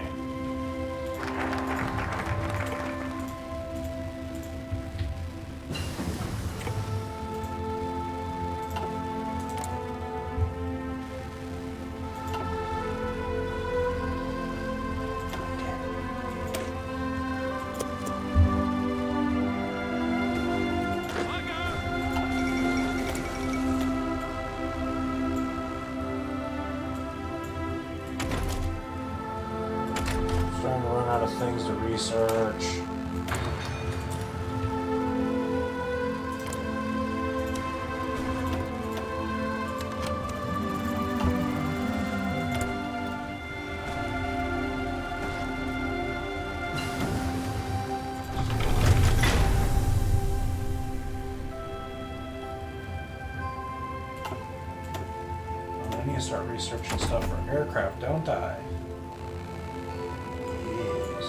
Starting to run out of things to research. I need to start researching stuff for aircraft, don't I? Yes.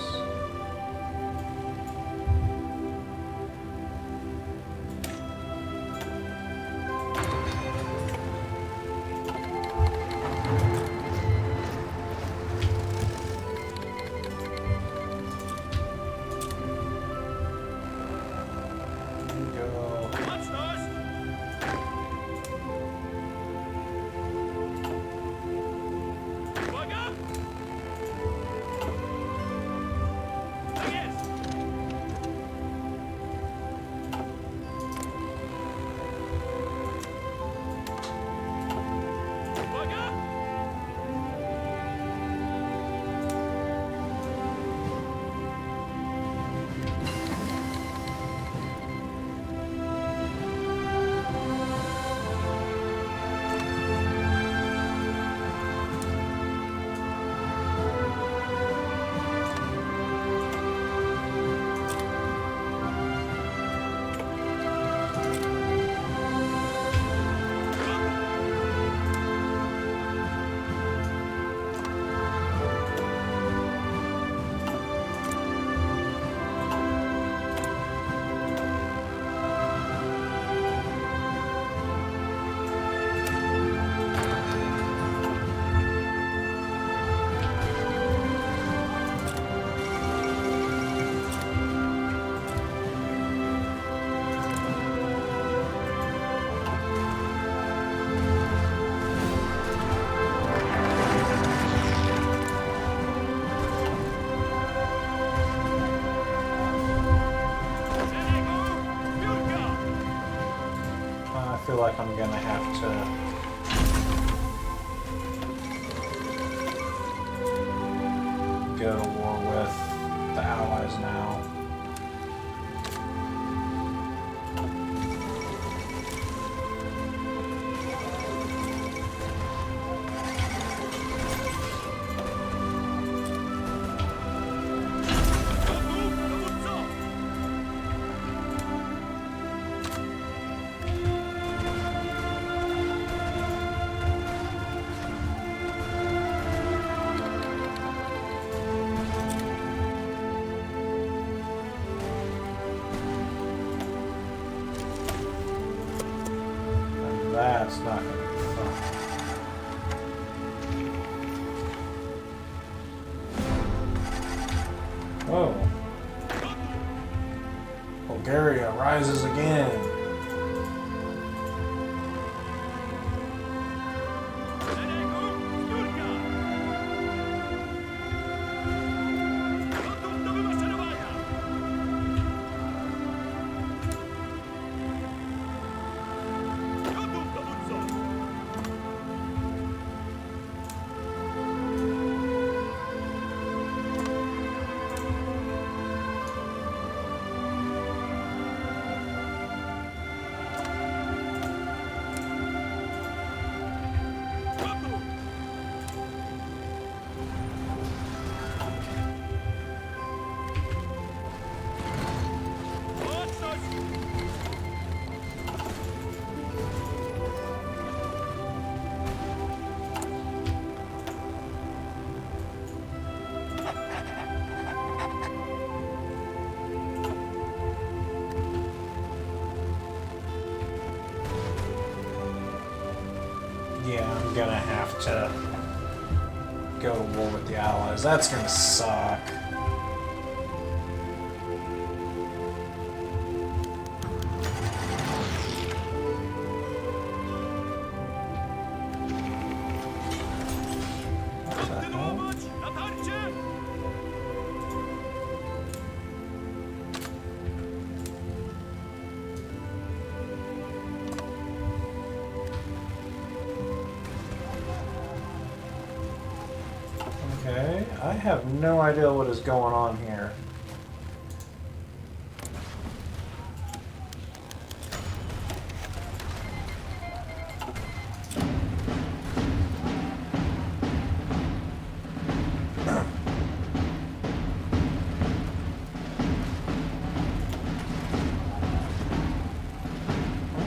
like I'm gonna have to go to war with the Allies now. That's not going to be fun. Oh. Bulgaria rises again. Yeah, I'm gonna have to go to war with the Allies. That's gonna suck. What the hell? Okay, I have no idea what is going on here. Oh,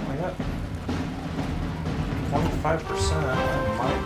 I got 25%. I might.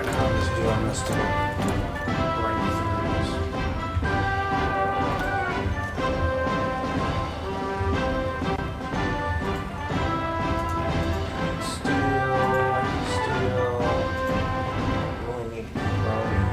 Right now I'm just doing this to bring me through this. Really need chromium.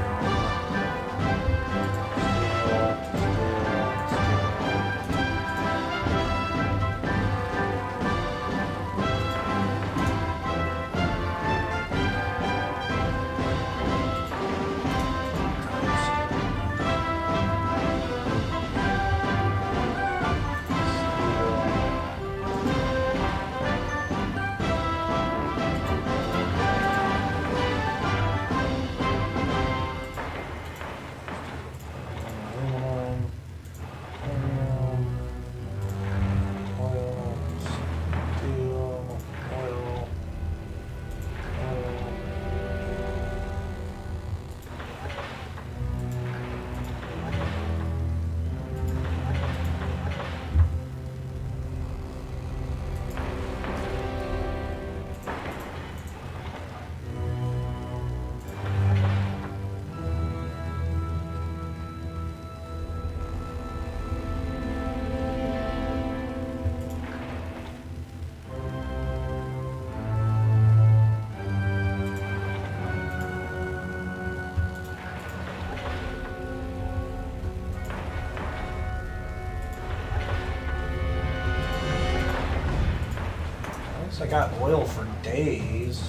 I got oil for days.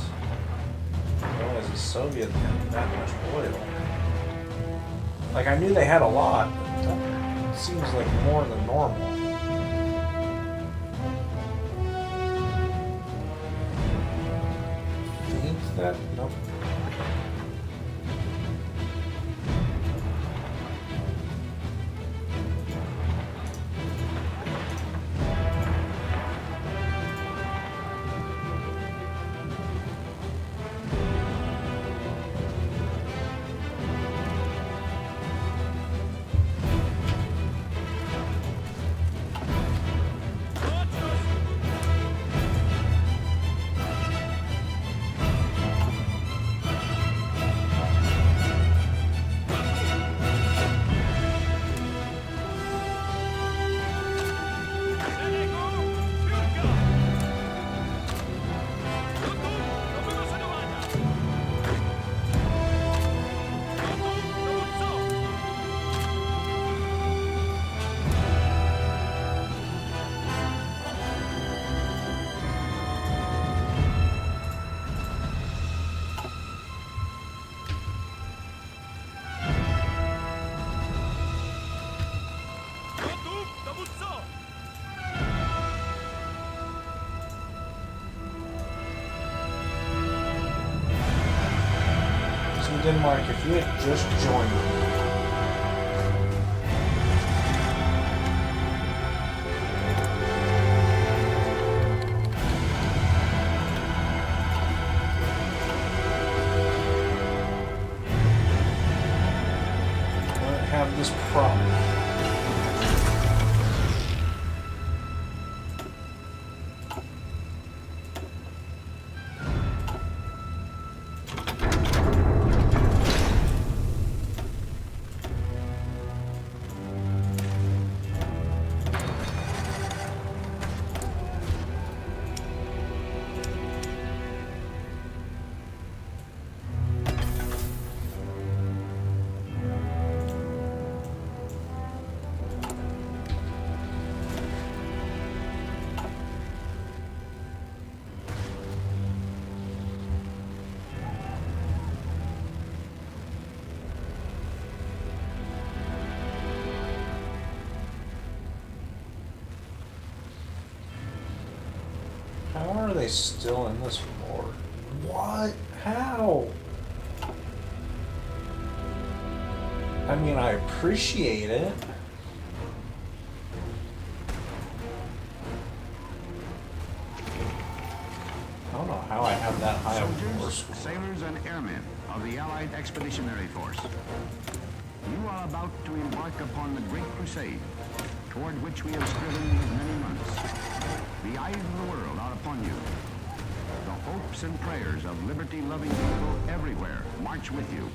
Realize the Soviets had that much oil. Like, I knew they had a lot, but that seems like more than normal. Think that? Nope. Denmark, if you had just joined me. I don't have this problem. How are they still in this war? What? How? I mean, I appreciate it. I don't know how I have that high of a war score.
Sailors and airmen of the Allied Expeditionary Force. You are about to embark upon the Great Crusade, toward which we have striven these many months. The eyes of the world are upon you. The hopes and prayers of liberty-loving people everywhere mark march with you.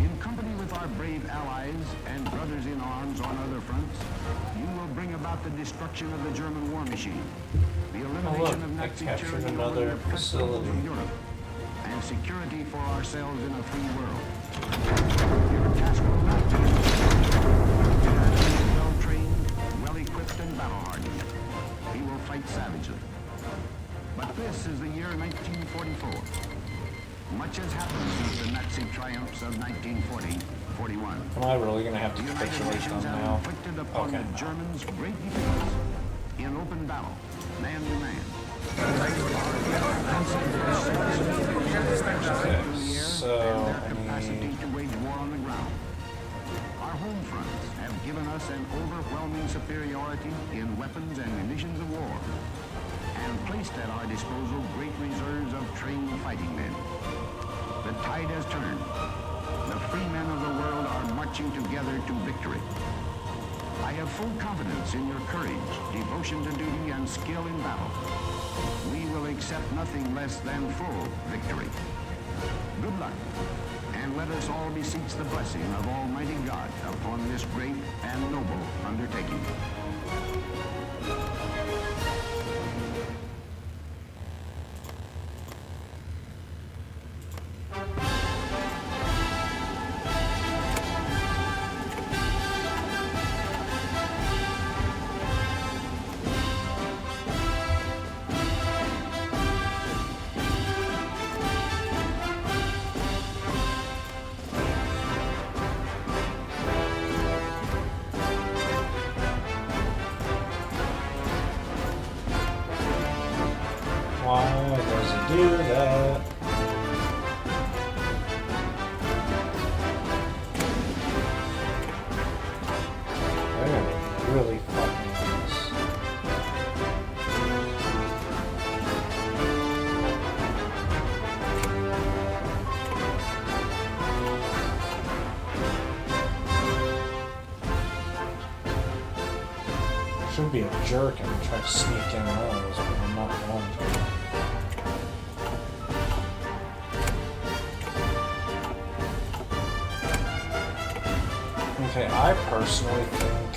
In company with our brave allies and brothers in arms on other fronts, you will bring about the destruction of the German war machine, the elimination of
I
Nazi
captured
tyranny over
another
the oppressed
facility.
peoples of Europe, and security for ourselves in a free world. Your task will not be well-trained, well-equipped, and battle-hardened. He will fight savagely. But this is the year 1944. Much has happened since the Nazi triumphs of 1940-41.
Am I really going to have to
The United
capitulate
Nations
them
have
now?
inflicted upon
Okay.
the Germans great defeats in open battle, man to man.
Okay, so
Their
I
capacity
need...
to wage war on the ground. Our home fronts have given us an overwhelming superiority in weapons and munitions of war, and placed at our disposal great reserves of trained fighting men. The tide has turned. The free men of the world are marching together to victory. I have full confidence in your courage, devotion to duty, and skill in battle. We will accept nothing less than full victory. Good luck, and let us all beseech the blessing of Almighty God upon this great and noble undertaking.
Why does it do that? They're gonna be really fucking nice. Should be a jerk and try to sneak in those, but I'm not going to. Okay, I personally think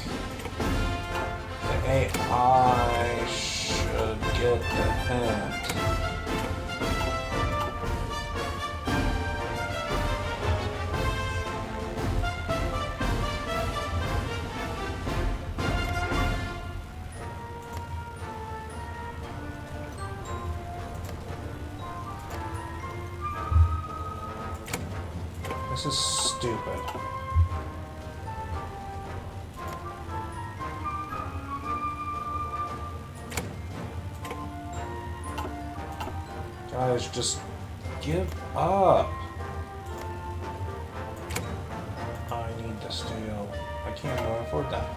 the AI should get the hint. This is stupid. Guys, just give up. I need to steal. I can't even afford that.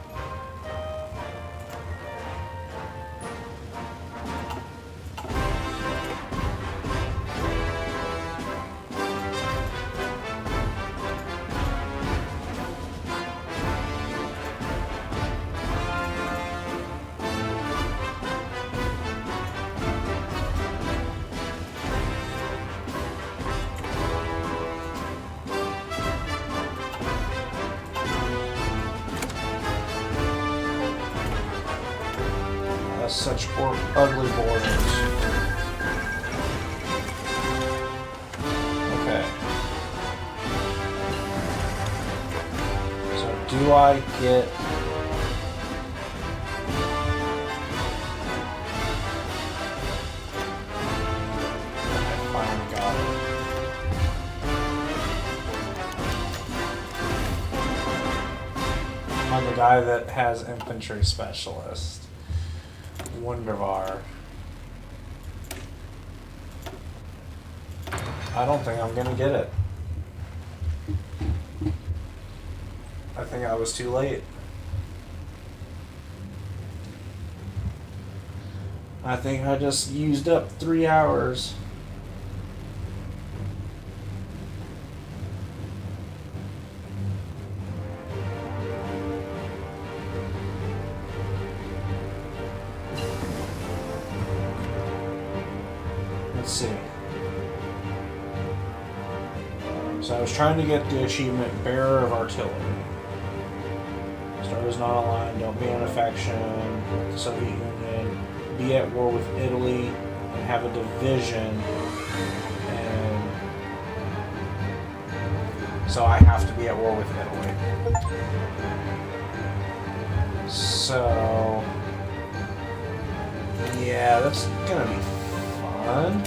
Such ugly borders. Okay. So do I get... I finally got it. I'm the guy that has infantry specialist. Wunderbar. I don't think I'm gonna get it. I think I was too late. I think I just used up 3 hours. Let's see. So I was trying to get the achievement Bearer of Artillery. Stars not aligned, don't be in a faction with the Soviet Union, be at war with Italy, and have a division. And so I have to be at war with Italy. So yeah, that's gonna be fun.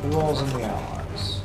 Who all's in the Allies?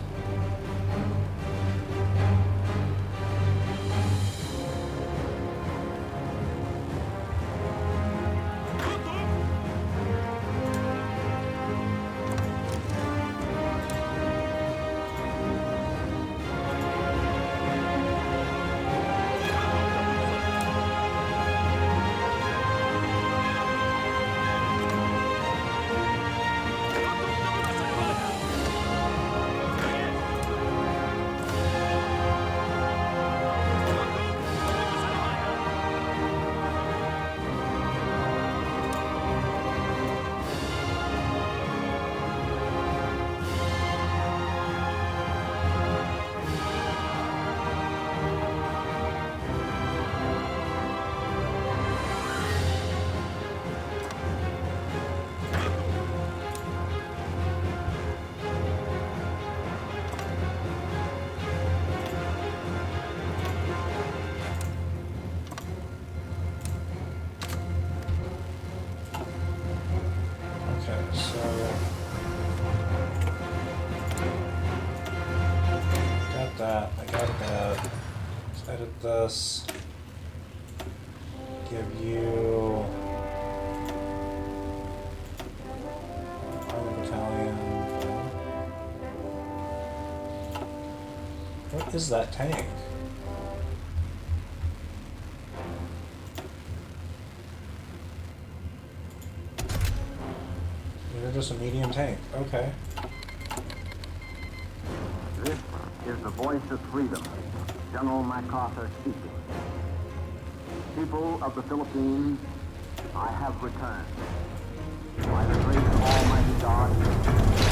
I got that. Let's edit this. Give you Army Battalion. What is that tank? They're just a medium tank. Okay.
This is the voice of freedom, General MacArthur speaking. People of the Philippines, I have returned. By the grace of Almighty God,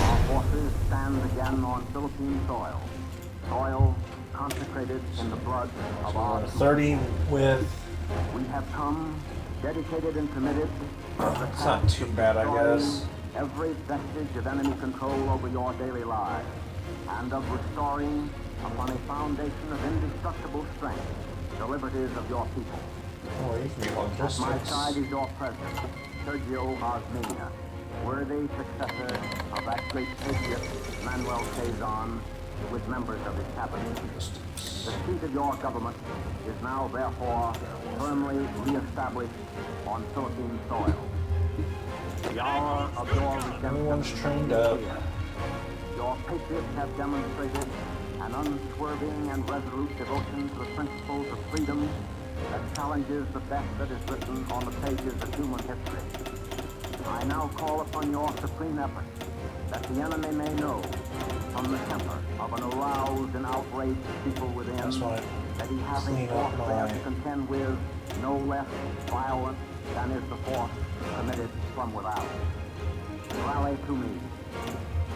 our forces stand again on Philippine soil. Soil consecrated in the blood of our
30 with...
We have come, dedicated and committed.
It's not too bad, I guess.
Every vestige of enemy control over your daily lives, and of restoring, upon a foundation of indestructible strength, the liberties of your people.
Oh, you can be
At my side is your president, Sergio Osmeña, worthy successor of that great patriot, Manuel Quezon, with members of his cabinet. The seat of your government is now, therefore, firmly re-established on Philippine soil. The hour of your redemption.
Everyone's trained up.
Your patriots have demonstrated an unswerving and resolute devotion to the principles of freedom that challenges the best that is written on the pages of human history. I now call upon your supreme effort that the enemy may know from the temper of an aroused and outraged people within that he has a force there to contend with no less violent than is the force committed from without. Rally to me.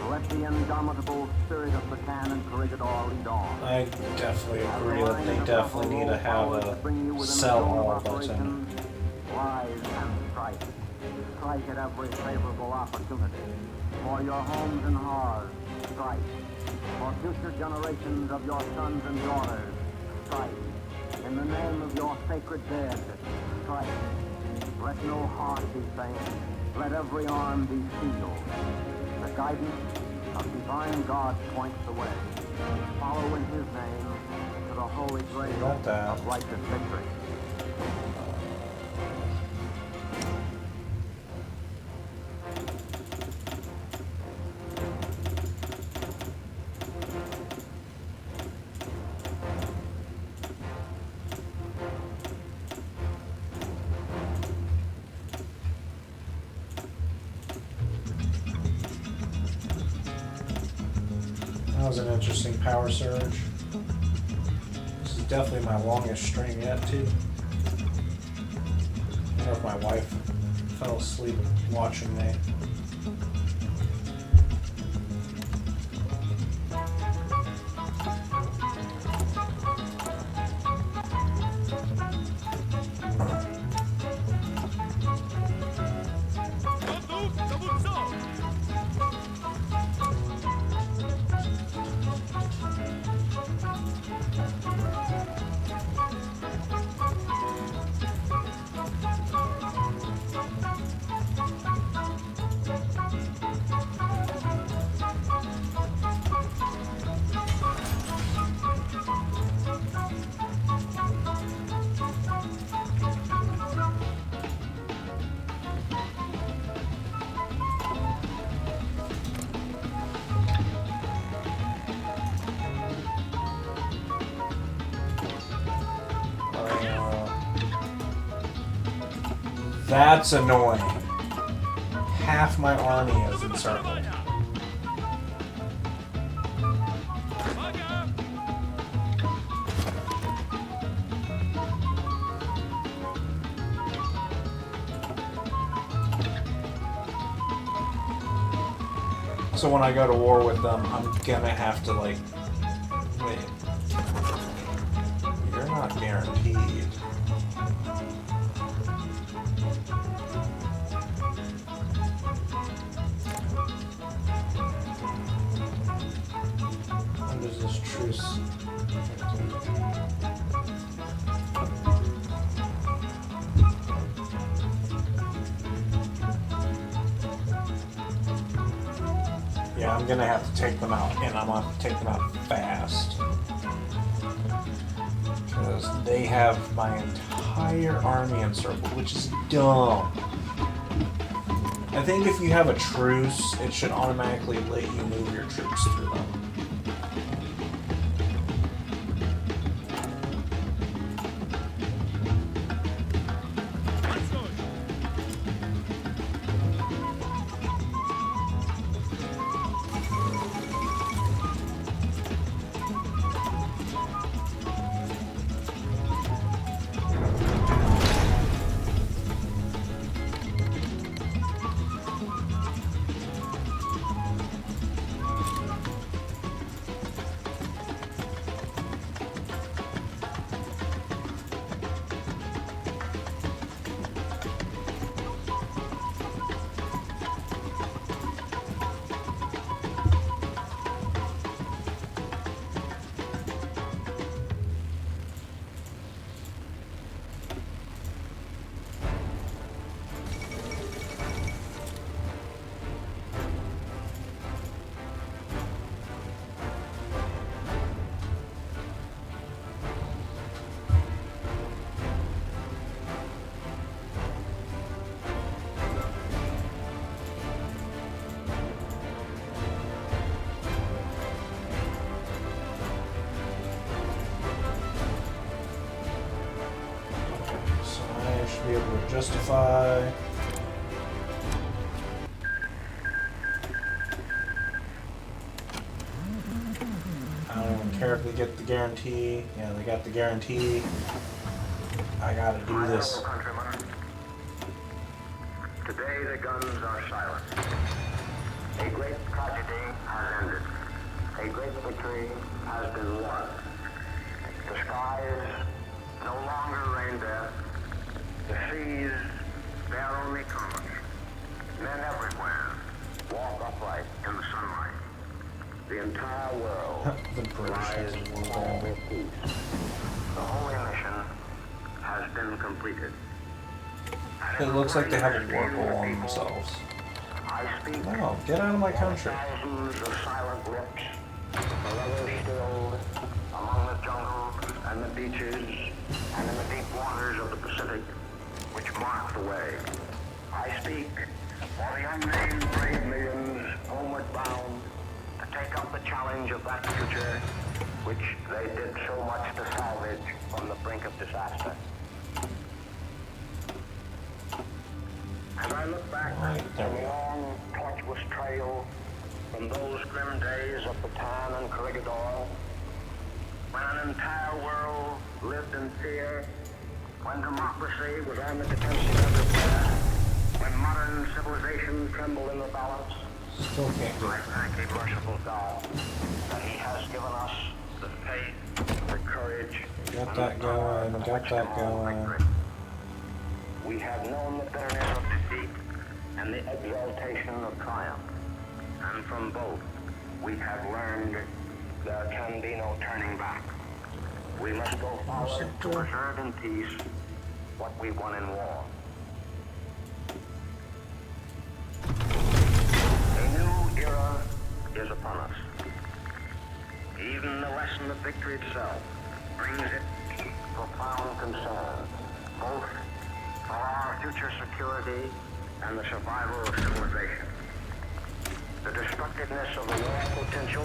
Let the indomitable spirit of Bataan and Corregidor lead on.
I definitely agree that they definitely need to have a sell all button.
Rise and strike. Strike at every favorable opportunity. For your homes and hearts, strike. For future generations of your sons and daughters, strike. In the name of your sacred dead, strike. Let no heart be faint. Let every arm be sealed. The guidance of divine God points the way. Follow in his name to the holy grail of righteous victory.
was an interesting power surge. This is definitely my longest stream yet, too. I don't know if my wife fell asleep watching me. That's annoying. Half my army is encircled. So when I go to war with them, I'm gonna have to, like... Wait. You're not guaranteed. When does this truce... Yeah, I'm gonna have to take them out, and I'm gonna have to take them out fast. Because they have my entire army encircled, which is dumb. I think if you have a truce, it should automatically let you move your troops through them. Be able to justify. I don't even care if they get the guarantee. Yeah, they got the guarantee. I gotta do this.
Today the guns are silent. A great tragedy has ended. A great victory has been won. The skies no longer rain death. The seas bear only commerce. Men everywhere walk upright in the sunlight. The entire world
The British
lies
has a war
calm
goal.
with peace. The holy mission has been completed.
It looks like they have a war goal on themselves.
I speak
No, get out of my country.
thousands of silent lips, forever stilled among the jungles and the beaches and in the deep waters of the Pacific, which mark the way. I speak for the unnamed brave millions homeward bound to take up the challenge of that future which they did so much to salvage from the brink of disaster. As I look back
Right, there
on
we
the
go.
long, tortuous trail from those grim days of Bataan and Corregidor, when an entire world lived in fear, when democracy was on the defensive everywhere, when modern civilization trembled in the balance.
Still can't do
I
it.
thank a merciful God that He has given us the faith, the courage,
Got
and
that
the power
going,
with
got
which
that
to mold
going.
victory. We have known the bitterness of defeat and the exaltation of triumph. And from both, we have learned there can be no turning back. We must go forward to preserve in peace what we won in war. A new era is upon us. Even the lesson of victory itself brings it profound concern, both for our future security and the survival of civilization. The destructiveness of the war potential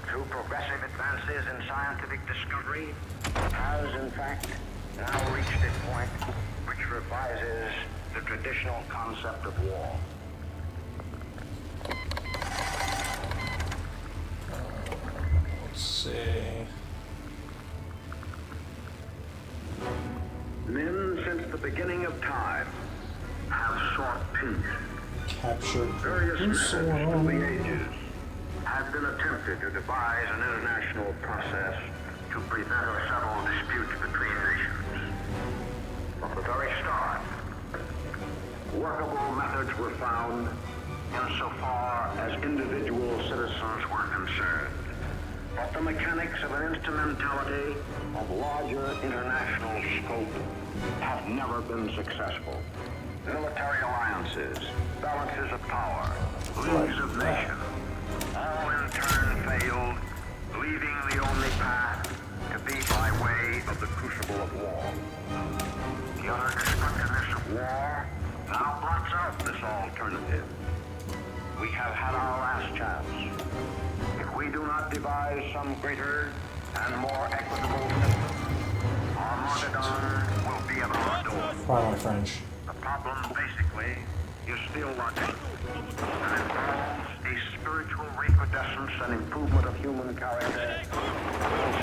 through progressive advances in scientific discovery has, in fact, now reached a point which revises the traditional concept of war.
Let's see.
Men since the beginning of time have sought peace.
Captured
Various methods
Jerusalem.
through the ages have been attempted to devise an international process to prevent or settle disputes between nations. From the very start, workable methods were found insofar as individual citizens were concerned. But the mechanics of an instrumentality of larger international scope have never been successful. Military alliances, balances of power, leagues of nations, all in turn failed, leaving the only path to be by way of the crucible of war. The utter destructiveness of war now blots out this alternative. We have had our last chance. If we do not devise some greater and more equitable system, Armageddon will be at our door.
Final French.
The problem, basically, is still logical, and involves a spiritual recrudescence and improvement of human character,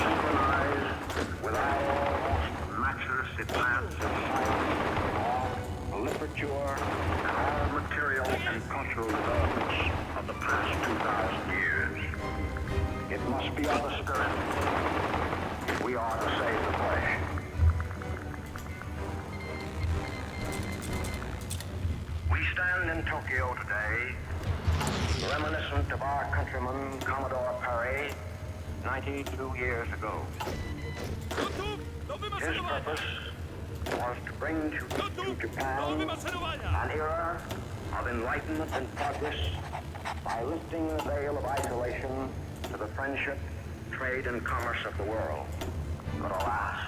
synchronized with our almost matchless advance in science, law, literature, and all material and cultural developments of the past 2,000 years. It must be of the spirit if we are to save the flesh. We stand in Tokyo today, reminiscent of our countryman Commodore Perry 92 years ago. His purpose was to bring to Japan an era of enlightenment and progress by lifting the veil of isolation to the friendship, trade, and commerce of the world. But alas,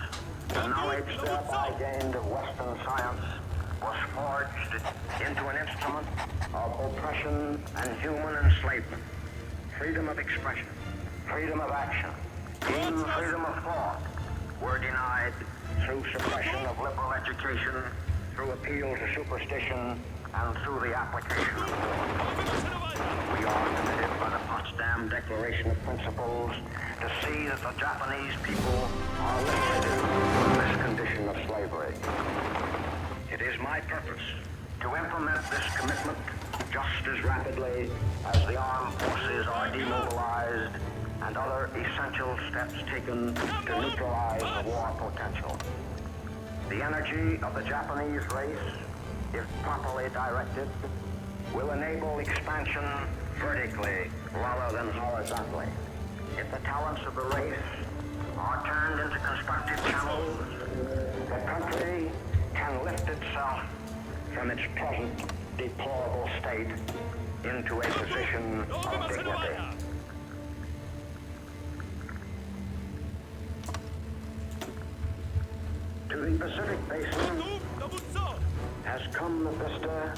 the knowledge thereby gained of Western science was forged into an instrument of oppression and human enslavement. Freedom of expression, freedom of action, even freedom of thought were denied through suppression of liberal education, through appeal to superstition, and through the application of force. We are committed by the Potsdam Declaration of Principles to see that the Japanese people are liberated from this condition of slavery. It is my purpose to implement this commitment just as rapidly as the armed forces are demobilized and other essential steps taken to neutralize the war potential. The energy of the Japanese race, if properly directed, will enable expansion vertically rather than horizontally. If the talents of the race are turned into constructive channels, the country can lift itself from its present deplorable state into a position of dignity. To the Pacific Basin has come the vista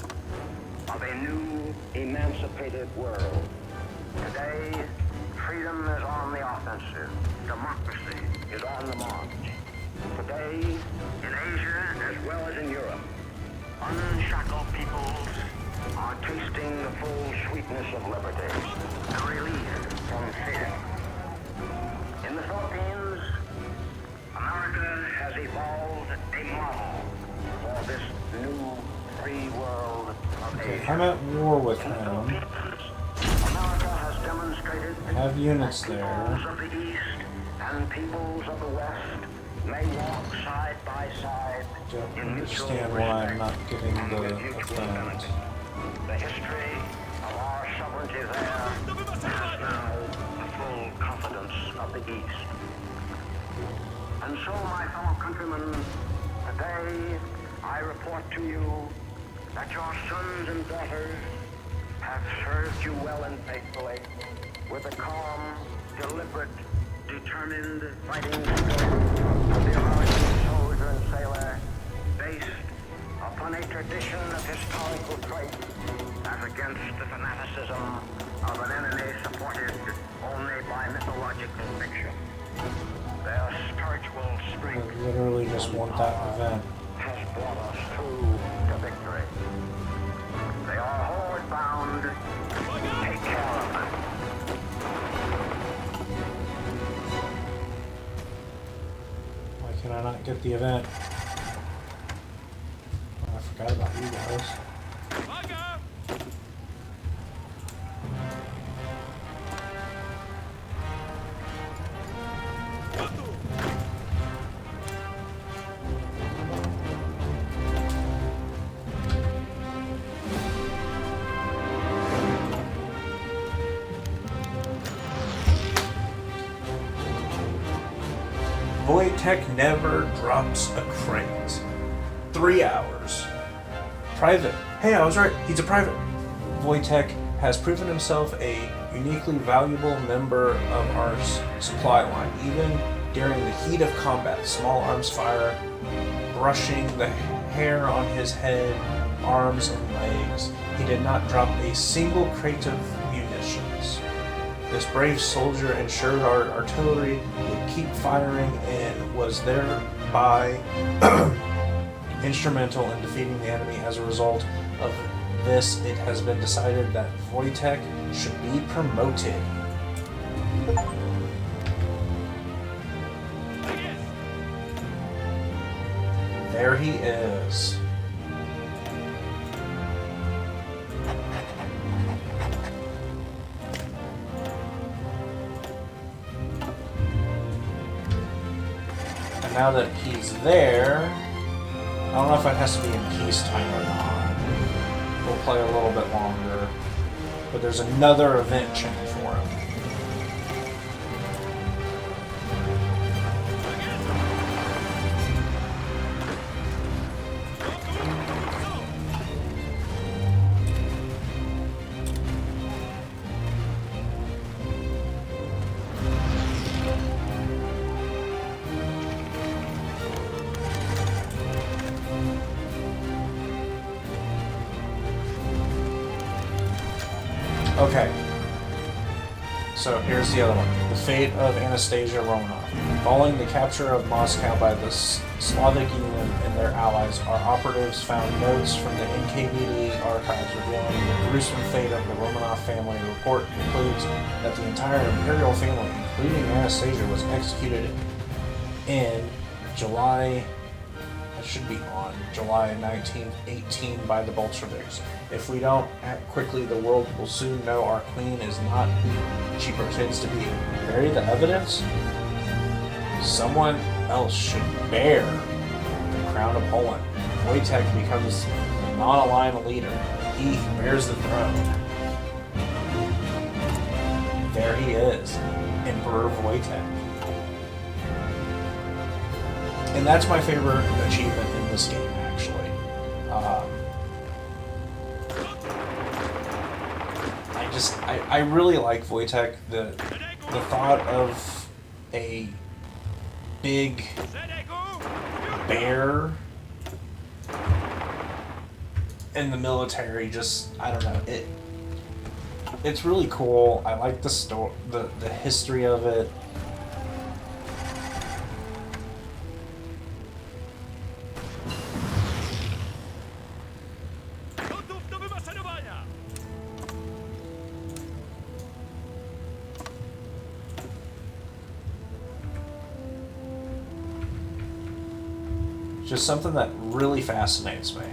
of a new, emancipated world. Today, freedom is on the offensive. Democracy is on the march. Today, in Asia as well as in Europe, unshackled peoples are tasting the full sweetness of liberty, a relief from fear. In the Philippines, America has evolved a model for this new free world of Asia.
I'm at war with him.
America has demonstrated
I have units
that
there.
peoples of the East and peoples of the West may walk side by side
Don't
in mutual
understand why I'm not
respect
getting
and
the
with mutual
event.
benefit. The history of our sovereignty there has now the full confidence of the East. And so, my fellow countrymen, today I report to you that your sons and daughters have served you well and faithfully with the calm, deliberate, determined fighting spirit of the American soldier and sailor, based upon a tradition of historical traits as against the fanaticism of an enemy supported only by mythological fiction. Their spiritual
I
strength
literally just want that event.
has brought us through to victory. They are homeward bound. Take care of them.
Why can I not get the event? Oh, I forgot about you guys. Wojtek never drops a crate. 3 hours. Private. Hey, I was right. He's a private. Wojtek has proven himself a uniquely valuable member of our supply line, even during the heat of combat. Small arms fire, brushing the hair on his head, arms, and legs. He did not drop a single crate of munitions. This brave soldier ensured our artillery would keep firing and was thereby instrumental in defeating the enemy. As a result of this, it has been decided that Wojtek should be promoted. There he is. And now that he's there, I don't know if it has to be in peacetime or not. We'll play a little bit longer. But there's another event chain for him. Okay. So here's the other one. The fate of Anastasia Romanov. Following the capture of Moscow by the Slavic Union and their allies, our operatives found notes from the NKVD archives revealing the gruesome fate of the Romanov family. The report concludes that the entire imperial family, including Anastasia, was executed in July 1918 by the Bolsheviks. If we don't act quickly, the world will soon know our queen is not who she pretends to be. Bury the evidence? Someone else should bear the crown of Poland. Wojtek becomes the non-aligned leader. He bears the throne. There he is, Emperor Wojtek. And that's my favorite achievement in this game, actually. I really like Wojtek. The thought of a big bear in the military, just, I don't know, it's really cool. I like the story, the history of it. Just something that really fascinates me.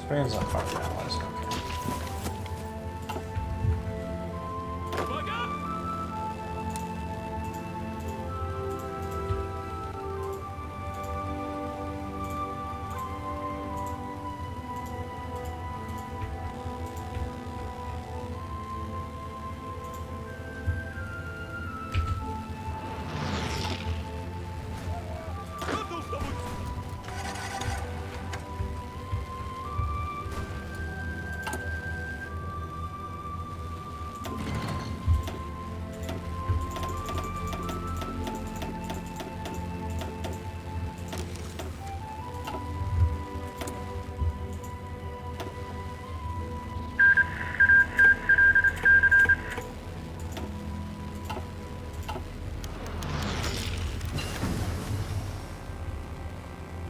Spain's not far from allies, okay.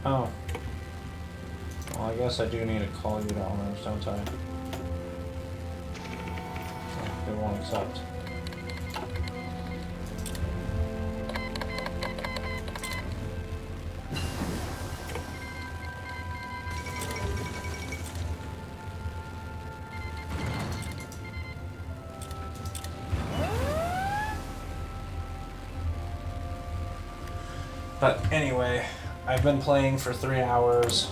Oh. Well, I guess I do need to call you to honors, don't I? They won't accept. But anyway, I've been playing for 3 hours.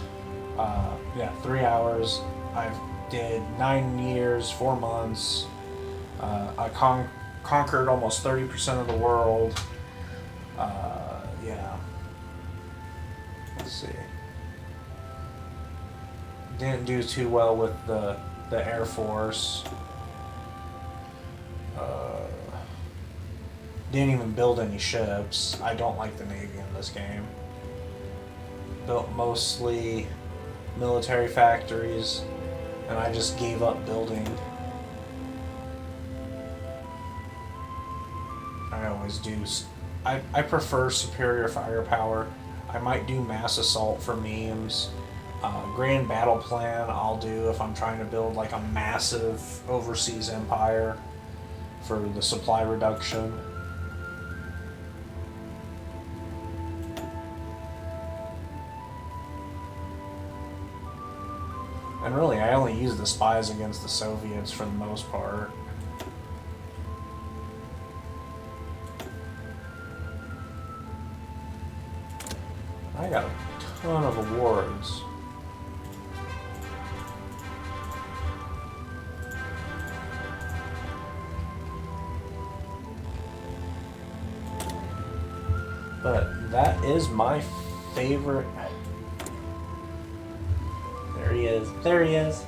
3 hours. I've did 9 years, 4 months. I conquered almost 30% of the world. Yeah. Let's see. Didn't do too well with the Air Force. Didn't even build any ships. I don't like the Navy in this game. Built mostly military factories, and I just gave up building. I always do. I prefer superior firepower. I might do mass assault for memes. Grand battle plan I'll do if I'm trying to build like a massive overseas empire for the supply reduction. And really, I only use the spies against the Soviets for the most part. I got a ton of awards. But that is my favorite. There he is. There he is.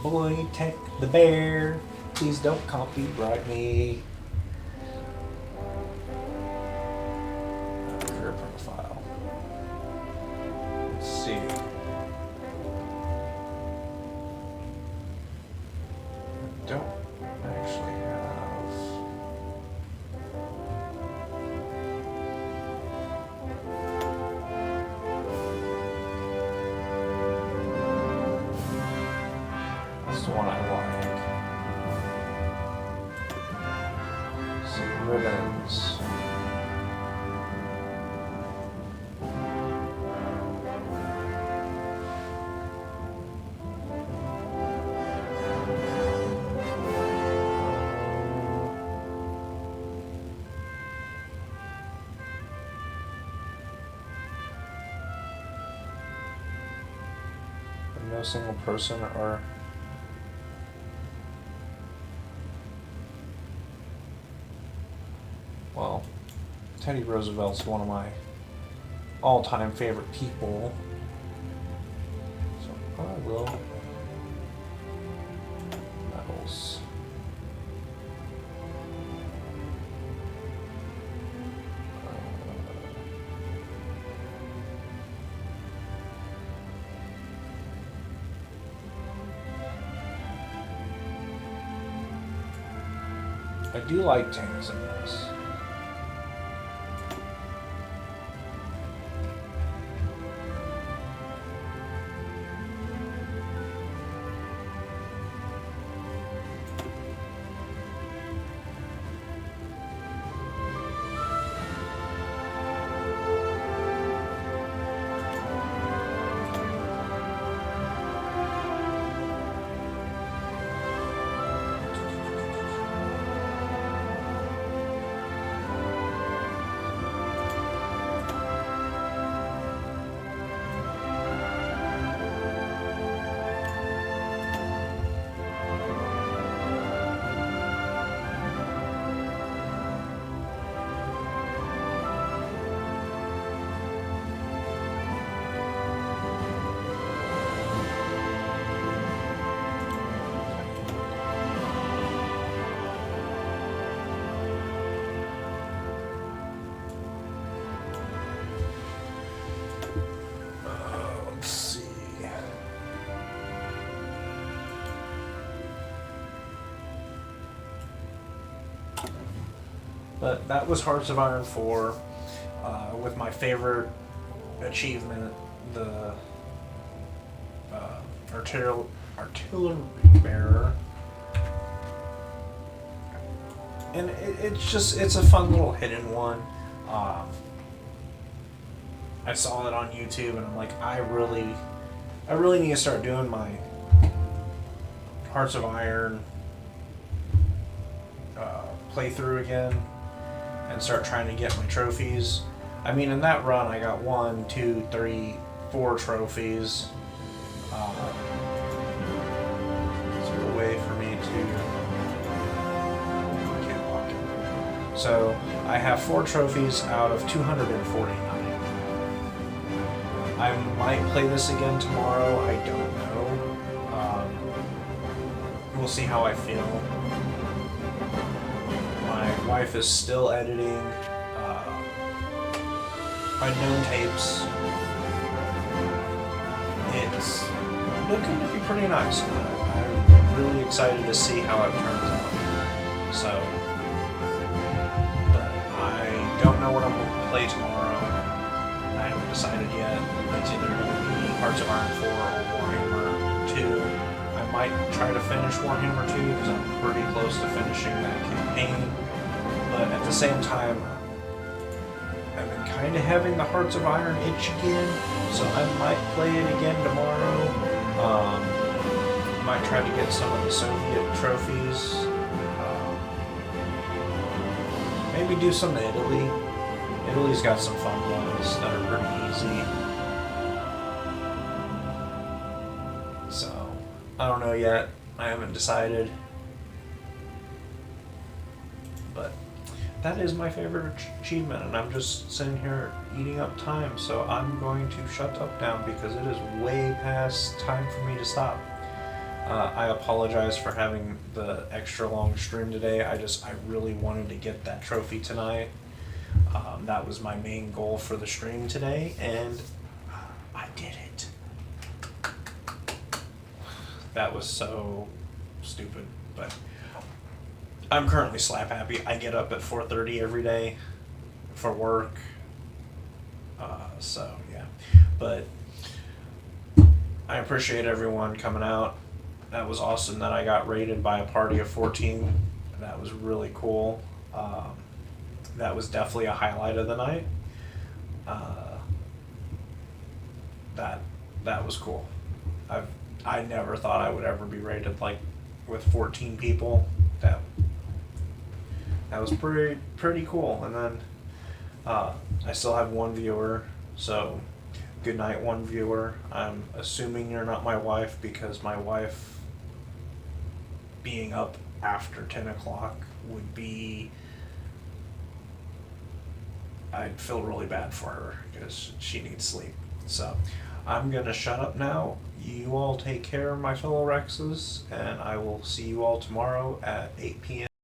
Boy, Tech the bear. Please don't copyright me. Career profile. Let's see. I don't actually have. That's the one I like. Some ribbons. No single person or well, Teddy Roosevelt's one of my all-time favorite people. So I will medals. I do like tanks in this. Let's see. But that was Hearts of Iron 4, with my favorite achievement, the artillery bearer. And it's a fun little hidden one. I saw it on YouTube and I'm like, I really need to start doing my Hearts of Iron playthrough again and start trying to get my trophies. I mean, in that run, I got 1, 2, 3, 4 trophies. Is there a way for me to... I can't walk in. So, I have 4 trophies out of 249. I might play this again tomorrow, I don't know. We'll see how I feel. My wife is still editing unknown tapes. It's looking to be pretty nice. I'm really excited to see how it turns out. So, but I don't know what I'm going to play tomorrow. I haven't decided yet. It's either going to be Hearts of Iron 4 or Warhammer 2. I might try to finish Warhammer 2 because I'm pretty close to finishing that campaign. But at the same time, I've been kind of having the Hearts of Iron itch again, so I might play it again tomorrow. Might try to get some of the Soviet trophies. Maybe do some to Italy. Italy's got some fun ones that are pretty easy. So, I don't know yet. I haven't decided. But that is my favorite achievement, and I'm just sitting here eating up time, so I'm going to shut up now because it is way past time for me to stop. I apologize for having the extra long stream today. I really wanted to get that trophy tonight. That was my main goal for the stream today, and I did it. That was so stupid, but I'm currently slap happy. I get up at 4:30 every day for work. So yeah, but I appreciate everyone coming out. That was awesome that I got raided by a party of 14. That was really cool. That was definitely a highlight of the night. That was cool. I never thought I would ever be raided like with 14 people. That was pretty cool. And then I still have one viewer, so good night, one viewer. I'm assuming you're not my wife because my wife being up after 10 o'clock would be I'd feel really bad for her because she needs sleep. So I'm gonna shut up now. You all take care, my fellow Rexes, and I will see you all tomorrow at 8 p.m.